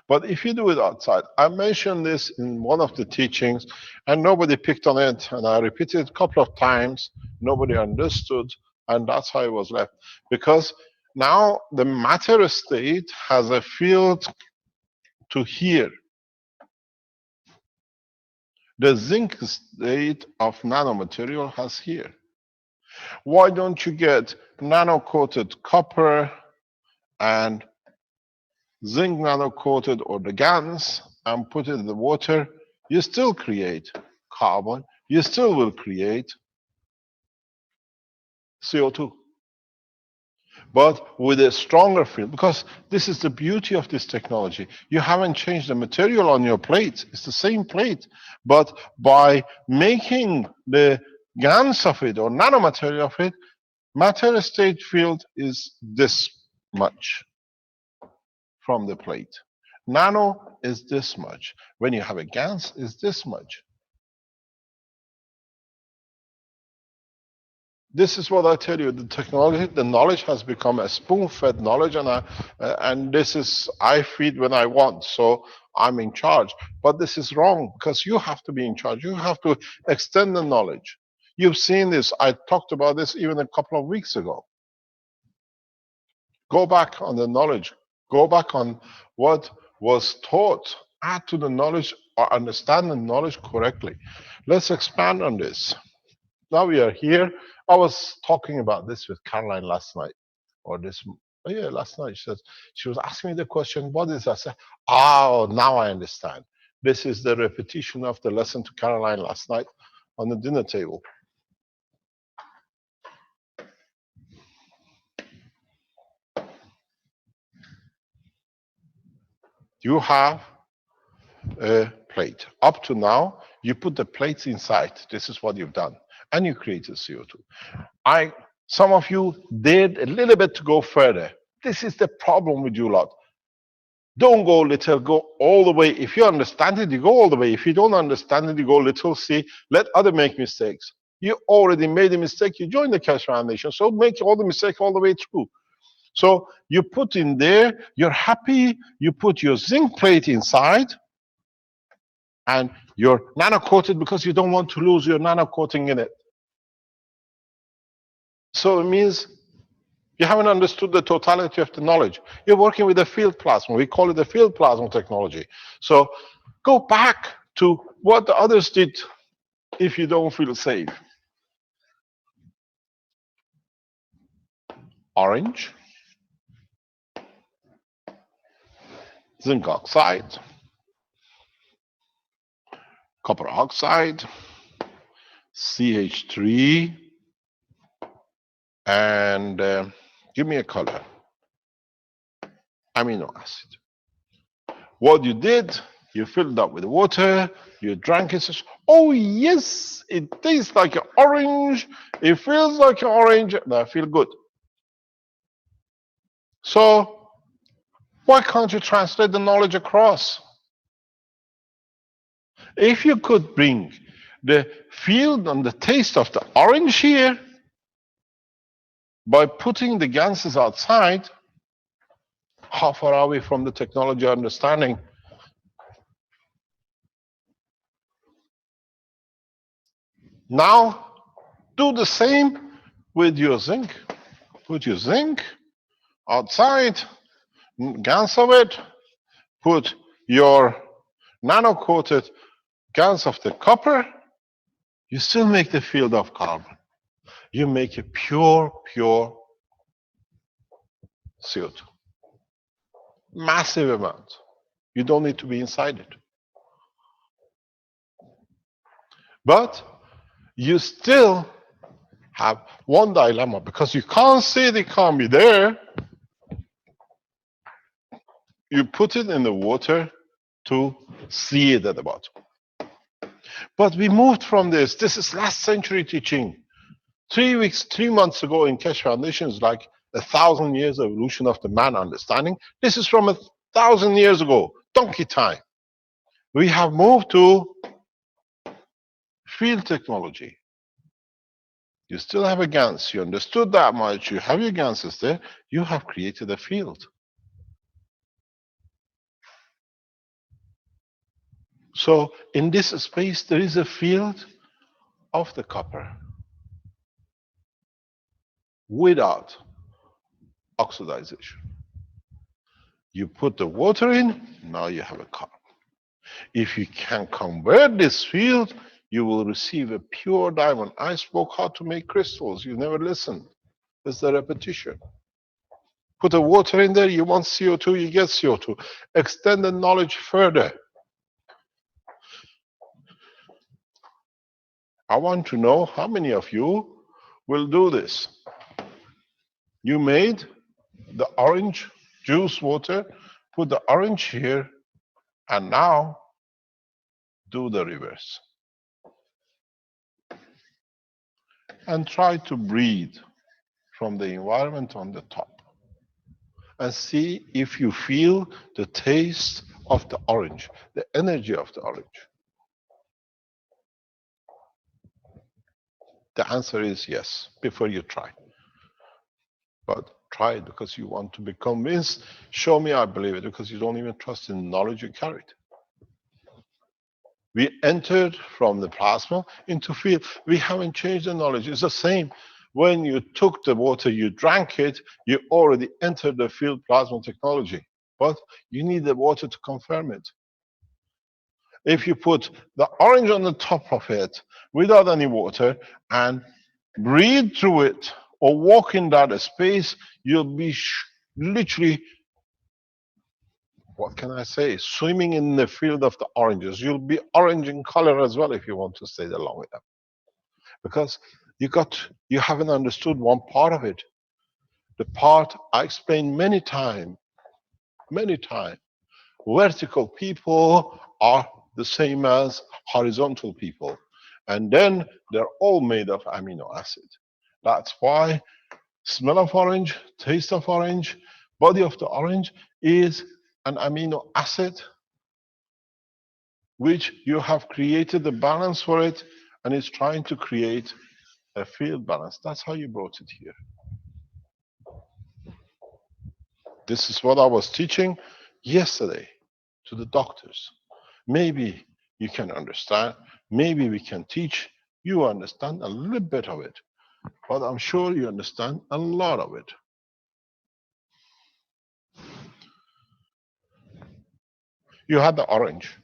But if you do it outside, I mentioned this in one of the teachings, and nobody picked on it, and I repeated it a couple of times, nobody understood, and that's how it was left. Because now the matter state has a field to here. The zinc state of nanomaterial has here. Why don't you get nano-coated copper and zinc nano-coated or the GANs and put it in the water? You still create carbon. You still will create CO2. But with a stronger field, because this is the beauty of this technology. You haven't changed the material on your plate. It's the same plate. But by making the GANs of it or nanomaterial of it, matter state field is this much from the plate. Nano is this much. When you have a GANs, is this much. This is what I tell you. The technology, the knowledge has become a spoon-fed knowledge, and this is I feed when I want. So I'm in charge. But this is wrong because you have to be in charge. You have to extend the knowledge. You've seen this. I talked about this even a couple of weeks ago. Go back on the knowledge. Go back on what was taught. Add to the knowledge or understand the knowledge correctly. Let's expand on this. Now we are here. I was talking about this with Caroline last night, or this, oh yeah, last night. She was asking me the question, what is that? I said, oh, now I understand. This is the repetition of the lesson to Caroline last night on the dinner table. You have a plate. Up to now, you put the plates inside. This is what you've done. And you created CO2. Some of you did a little bit to go further. This is the problem with you lot. Don't go little, go all the way. If you understand it, you go all the way. If you don't understand it, you go little. See, let other make mistakes. You already made a mistake. You joined the Keshe Foundation, so make all the mistakes all the way through. So you put in there, you're happy, you put your zinc plate inside, and you're nano-coated because you don't want to lose your nano-coating in it. So it means you haven't understood the totality of the knowledge. You're working with a field plasma. We call it the field plasma technology. So go back to what the others did if you don't feel safe. Orange, zinc oxide, copper oxide, CH3, and give me a color, amino acid. What you did, you filled up with water, you drank it, says, oh yes, it tastes like an orange, it feels like an orange, and I feel good. So why can't you translate the knowledge across? If you could bring the feel and the taste of the orange here by putting the ganses outside, how far are we from the technology understanding? Now, do the same with your zinc. Put your zinc outside, GANs of it, put your nano-coated GANs of the copper, you still make the field of carbon. You make a pure CO2. Massive amount. You don't need to be inside it. But you still have one dilemma, because you can't say it can't be there. You put it in the water to see it at the bottom. But we moved from this. This is last century teaching. 3 months ago in Keshe Foundation is like 1,000 years evolution of the man understanding. This is from 1,000 years ago, donkey time. We have moved to field technology. You still have a GANS. You understood that much. You have your GANSes there. You have created a field. So in this space, there is a field of the copper without oxidization. You put the water in, now you have a carbon. If you can convert this field, you will receive a pure diamond. I spoke how to make crystals. You never listened. It's the repetition. Put the water in there, you want CO2, you get CO2. Extend the knowledge further. I want to know how many of you will do this. You made the orange juice water, put the orange here, and now do the reverse. And try to breathe from the environment on the top. And see if you feel the taste of the orange, the energy of the orange. The answer is yes, before you try. But try it because you want to be convinced. Show me I believe it, because you don't even trust in the knowledge you carried. We entered from the plasma into field. We haven't changed the knowledge. It's the same. When you took the water, you drank it, you already entered the field plasma technology. But you need the water to confirm it. If you put the orange on the top of it without any water and breathe through it or walk in that space, you'll be literally, what can I say, swimming in the field of the oranges. You'll be orange in color as well if you want to stay there long enough. Because you haven't understood one part of it. The part I explained many times. Vertical people are the same as horizontal people. And then they're all made of amino acid. That's why smell of orange, taste of orange, body of the orange is an amino acid which you have created the balance for it, and it's trying to create a field balance. That's how you brought it here. This is what I was teaching yesterday to the doctors. Maybe you can understand, maybe we can teach you understand a little bit of it, but I'm sure you understand a lot of it. You had the orange,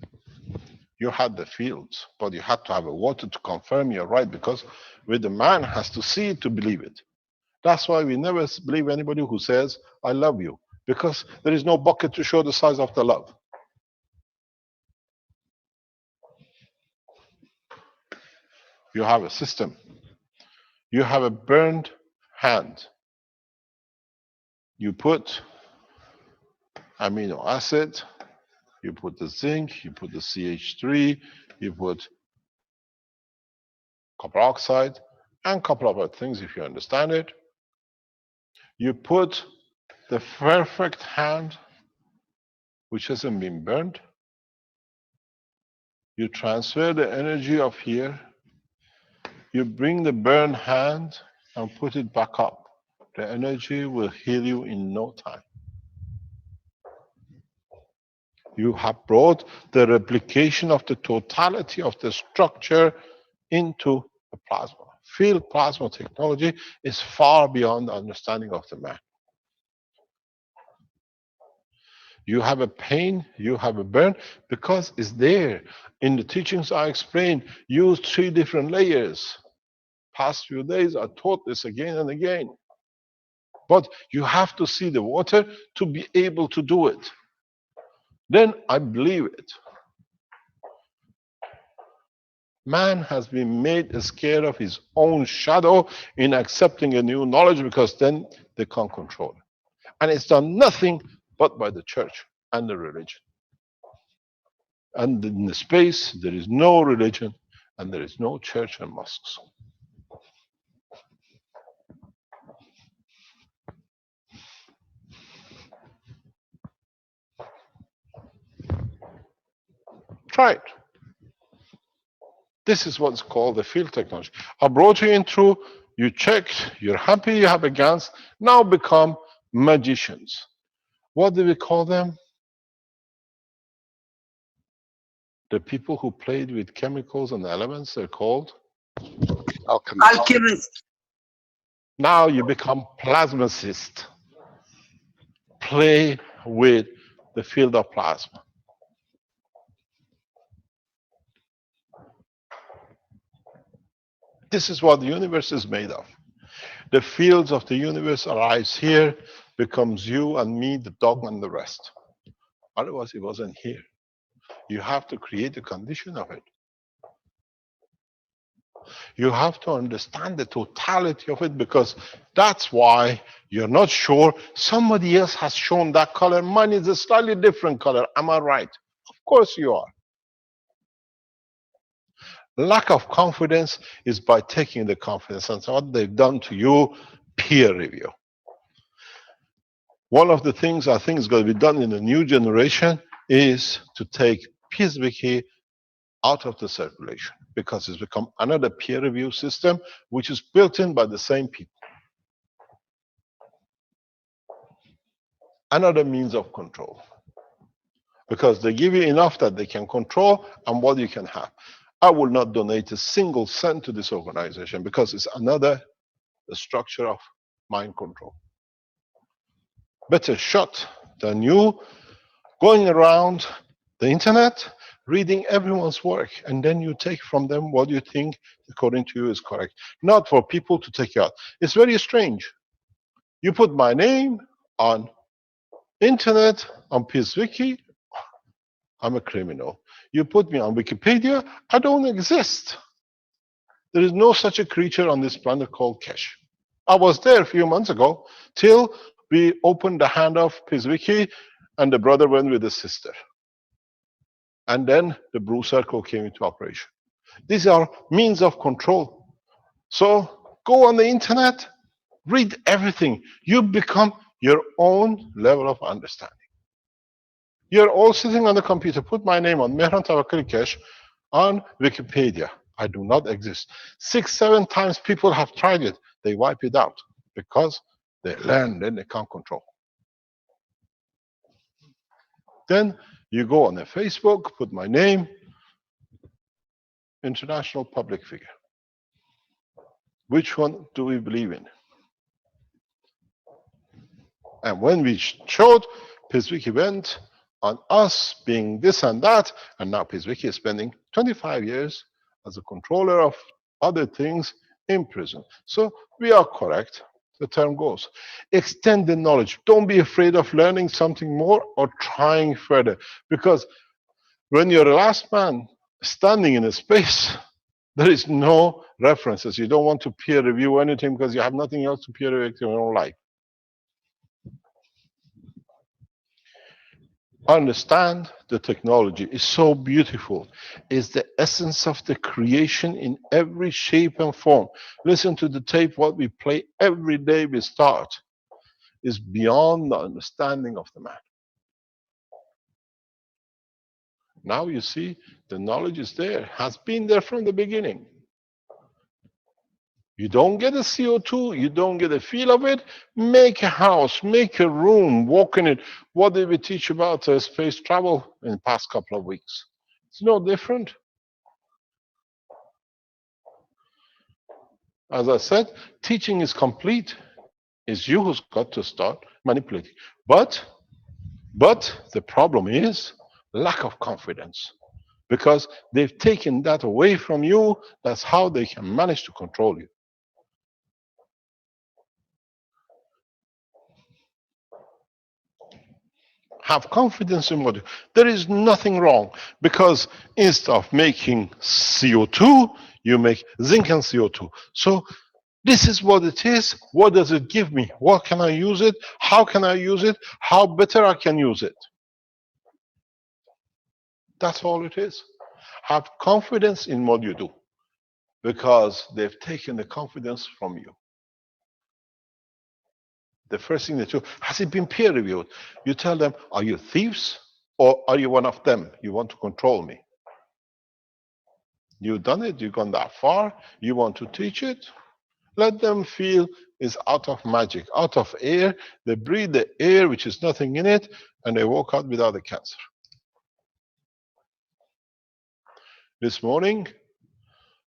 you had the fields, but you had to have a water to confirm you're right, because with the man has to see it to believe it. That's why we never believe anybody who says, I love you, because there is no bucket to show the size of the love. You have a system. You have a burned hand. You put amino acid, you put the zinc, you put the CH3, you put copper oxide, and a couple of other things if you understand it. You put the perfect hand, which hasn't been burned. You transfer the energy of here. You bring the burned hand and put it back up. The energy will heal you in no time. You have brought the replication of the totality of the structure into the plasma. Field plasma technology is far beyond the understanding of the man. You have a pain, you have a burn, because it's there. In the teachings I explained, use 3 different layers. Past few days I taught this again and again. But you have to see the water to be able to do it. Then I believe it. Man has been made scared of his own shadow in accepting a new knowledge, because then they can't control it. And it's done nothing but by the church and the religion. And in the space, there is no religion, and there is no church and mosques. Try it. This is what's called the field technology. I brought you in through, you checked, you're happy, you have a GANs, now become magicians. What do we call them? The people who played with chemicals and elements, they're called alchemists. Alchemist. Now you become plasmacist. Play with the field of plasma. This is what the universe is made of. The fields of the universe arise here, becomes you and me, the dog and the rest. Otherwise it wasn't here. You have to create the condition of it. You have to understand the totality of it, because that's why you're not sure. Somebody else has shown that color. Mine is a slightly different color. Am I right? Of course you are. Lack of confidence is by taking the confidence, and what they've done to you, peer review. One of the things I think is going to be done in the new generation is to take Pisbiki out of the circulation because it's become another peer review system which is built in by the same people. Another means of control. Because they give you enough that they can control and what you can have. I will not donate a single cent to this organization because it's another structure of mind control. Better shot than you going around the internet, reading everyone's work, and then you take from them what you think, according to you, is correct. Not for people to take you out. It's very strange. You put my name on internet, on PeaceWiki, I'm a criminal. You put me on Wikipedia, I don't exist. There is no such a creature on this planet called Keshe. I was there a few months ago till we opened the hand of PeaceWiki and the brother went with the sister. And then the Blue Circle came into operation. These are means of control. So go on the internet, read everything. You become your own level of understanding. You're all sitting on the computer. Put my name on Mehran Tawakkali Keshe on Wikipedia. I do not exist. 6-7 times people have tried it. They wipe it out because they learn, then they can't control. Then you go on a Facebook, put my name, international public figure. Which one do we believe in? And when we showed, PeaceWiki went on us being this and that, and now PeaceWiki is spending 25 years as a controller of other things in prison. So we are correct. The term goes. Extend the knowledge. Don't be afraid of learning something more or trying further. Because when you're the last man standing in a space, there is no references. You don't want to peer review anything because you have nothing else to peer review in your own life. Understand the technology is so beautiful. It's the essence of the creation in every shape and form. Listen to the tape, what we play every day we start is beyond the understanding of the man. Now you see, the knowledge is there, has been there from the beginning. You don't get a CO2, you don't get a feel of it. Make a house, make a room, walk in it. What did we teach about space travel in the past couple of weeks? It's no different. As I said, teaching is complete. It's you who's got to start manipulating. But the problem is lack of confidence. Because they've taken that away from you, that's how they can manage to control you. Have confidence in what you do. There is nothing wrong because instead of making CO2, you make zinc and CO2. So this is what it is. What does it give me? What can I use it? How can I use it? How better I can use it? That's all it is. Have confidence in what you do because they've taken the confidence from you. The first thing that you, has it been peer reviewed? You tell them, are you thieves or are you one of them? You want to control me. You've done it, you've gone that far, you want to teach it. Let them feel it's out of magic, out of air. They breathe the air, which is nothing in it, and they walk out without a cancer. This morning,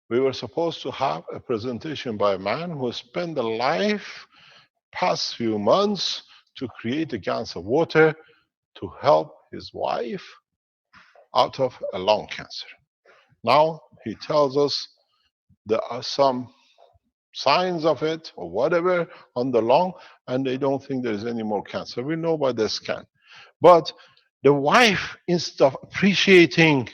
we were supposed to have a presentation by a man who spent a life past few months to create a gallons of water to help his wife out of a lung cancer. Now he tells us there are some signs of it or whatever on the lung and they don't think there's any more cancer. We know by the scan. But the wife, instead of appreciating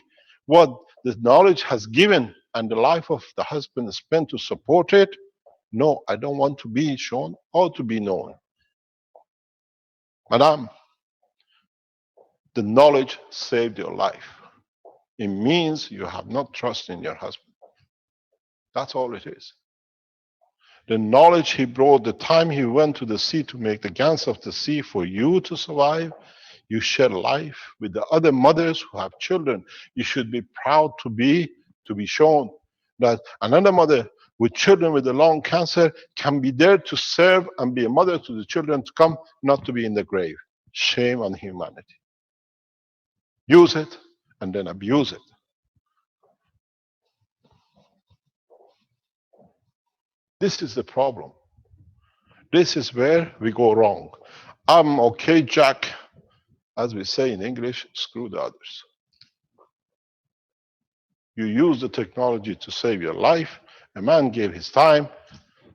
what the knowledge has given and the life of the husband spent to support it, no, I don't want to be shown or to be known. Madam, the knowledge saved your life. It means you have not trust in your husband. That's all it is. The knowledge he brought, the time he went to the sea to make the gans of the sea for you to survive, You share life with the other mothers who have children. You should be proud to be shown that another mother with children with a lung cancer can be there to serve and be a mother to the children to come, not to be in the grave. Shame on humanity. Use it and then abuse it. This is the problem. This is where we go wrong. I'm okay, Jack. As we say in English, screw the others. You use the technology to save your life. A man gave his time.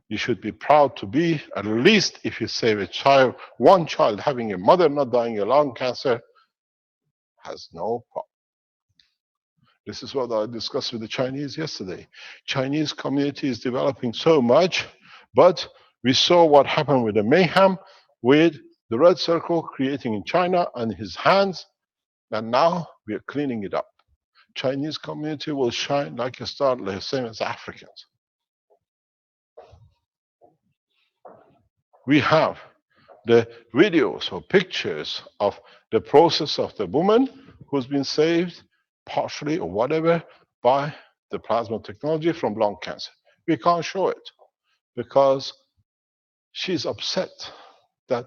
You should be proud to be, at least if you save a child, one child having a mother not dying of lung cancer, has no problem. This is what I discussed with the Chinese yesterday. Chinese community is developing so much, but we saw what happened with the mayhem, with the red circle creating in China and his hands, and now we are cleaning it up. Chinese community will shine like a star, the same as Africans. We have the videos or pictures of the process of the woman who's been saved, partially or whatever, by the plasma technology from lung cancer. We can't show it because she's upset that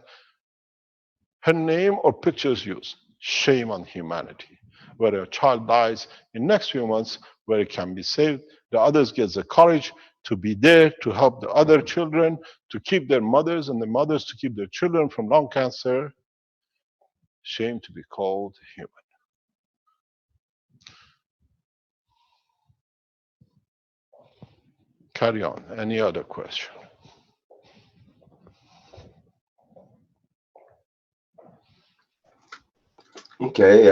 her name or picture is used. Shame on humanity. Where a child dies in next few months, where it can be saved, the others get the courage to be there to help the other children, to keep their mothers, and the mothers to keep their children from lung cancer. Shame to be called human. Carry on. Any other question? Okay,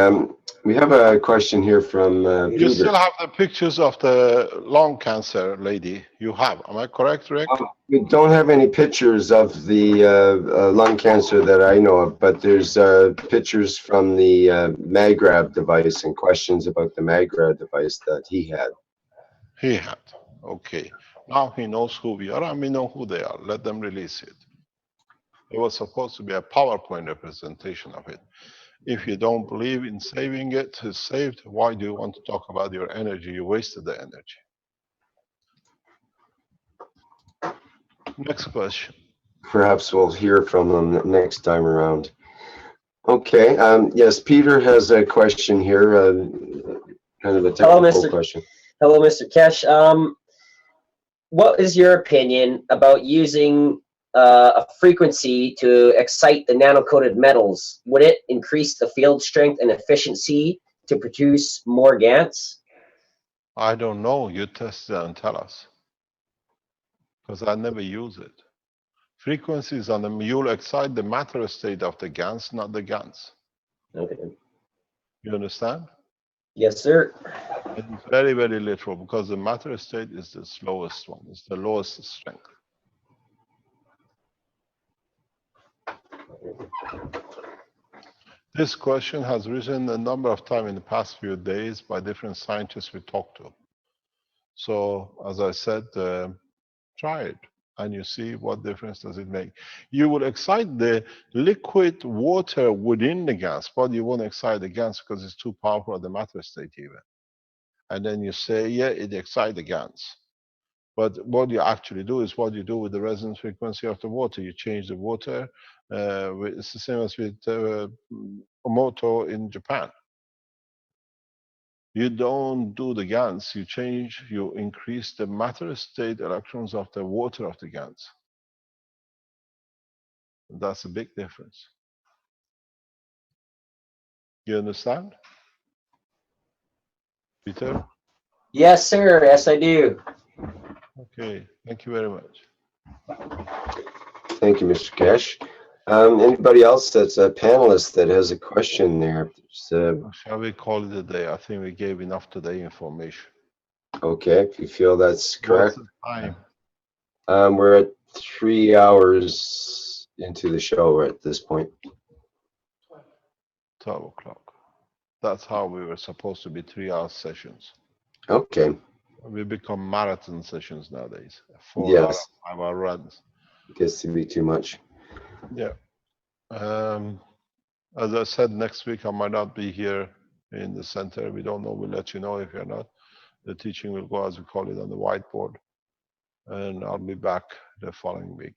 we have a question here from You Peter. still have the pictures of the lung cancer lady. You have. Am I correct, Rick? We don't have any pictures of the lung cancer that I know of, but there's pictures from the Magra device and questions about the Magra device that he had. He had. Okay. Now he knows who we are and we know who they are. Let them release it. It was supposed to be a PowerPoint representation of it. If you don't believe in saving it, it's saved, why do you want to talk about your energy? You wasted the energy. Next question. Perhaps we'll hear from them next time around. Okay, yes, Peter has a question here, kind of a technical question. Hello, Mr. Keshe. What is your opinion about using a frequency to excite the nano-coated metals? Would it increase the field strength and efficiency to produce more GANs? I don't know. You test it and tell us. Because I never use it. Frequencies on them, you'll excite the matter state of the GANs, not the GANs. Okay. You understand? Yes, sir. It's very, very literal because the matter state is the slowest one. It's the lowest strength. This question has risen a number of times in the past few days by different scientists we talked to. So, as I said, try it and you see what difference does it make. You will excite the liquid water within the gas, but you won't excite the gas because it's too powerful at the matter state even. And then you say, yeah, it excites the gas. But what you actually do is what you do with the resonance frequency of the water. You change the water. It's the same as with moto in Japan. You don't do the GANs, you increase the matter state electrons of the water of the GANs. That's a big difference. You understand? Peter? Yes, sir. Yes, I do. Okay, thank you very much. Thank you, Mr. Keshe. Anybody else that's a panelist that has a question there? Shall we call it a day? I think we gave enough today information. Okay, if you feel that's correct. What's the time? We're at 3 hours into the show at this point. 12 o'clock. That's how we were supposed to be 3-hour sessions. Okay. We become marathon sessions nowadays. 4 Yes. hours, 5-hour runs. Gets to be too much. Yeah. As I said, next week I might not be here in the center. We don't know. We'll let you know if you're not. The teaching will go, as we call it, on the whiteboard. And I'll be back the following week.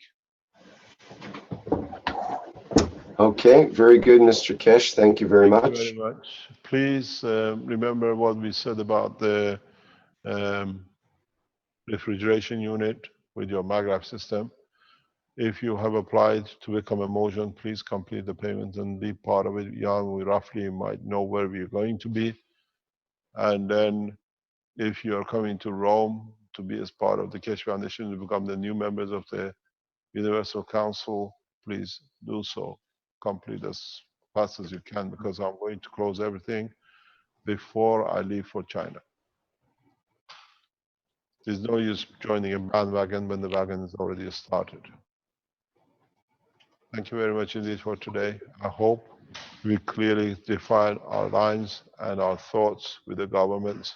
Okay, very good, Mr. Keshe. Thank you very Thank much. you very much. Please remember what we said about the refrigeration unit with your Magra system. If you have applied to become a Motion, please complete the payment and be part of it. Yeah, we roughly might know where we're going to be. And then if you are coming to Rome to be as part of the Keshe Foundation, to become the new members of the Universal Council, please do so. Complete as fast as you can, because I'm going to close everything before I leave for China. There's no use joining a bandwagon when the wagon is already started. Thank you very much indeed for today. I hope we clearly defined our lines and our thoughts with the government.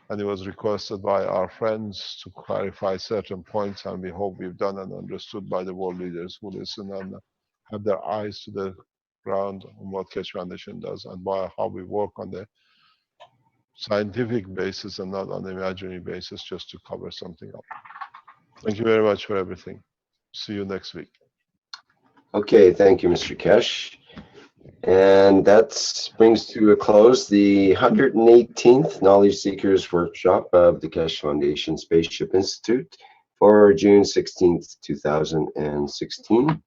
And it was requested by our friends to clarify certain points, and we hope we've done and understood by the world leaders who listen and have their eyes to the ground on what Keshe Foundation does and by how we work on the scientific basis and not on the imaginary basis, just to cover something up. Thank you very much for everything. See you next week. Okay, thank you, Mr. Keshe. And that brings to a close the 118th Knowledge Seekers Workshop of the Keshe Foundation Spaceship Institute for June 16th, 2016.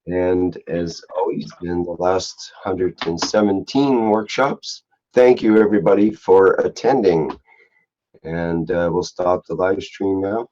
And as always, in the last 117 workshops, thank you everybody for attending. And we'll stop the live stream now.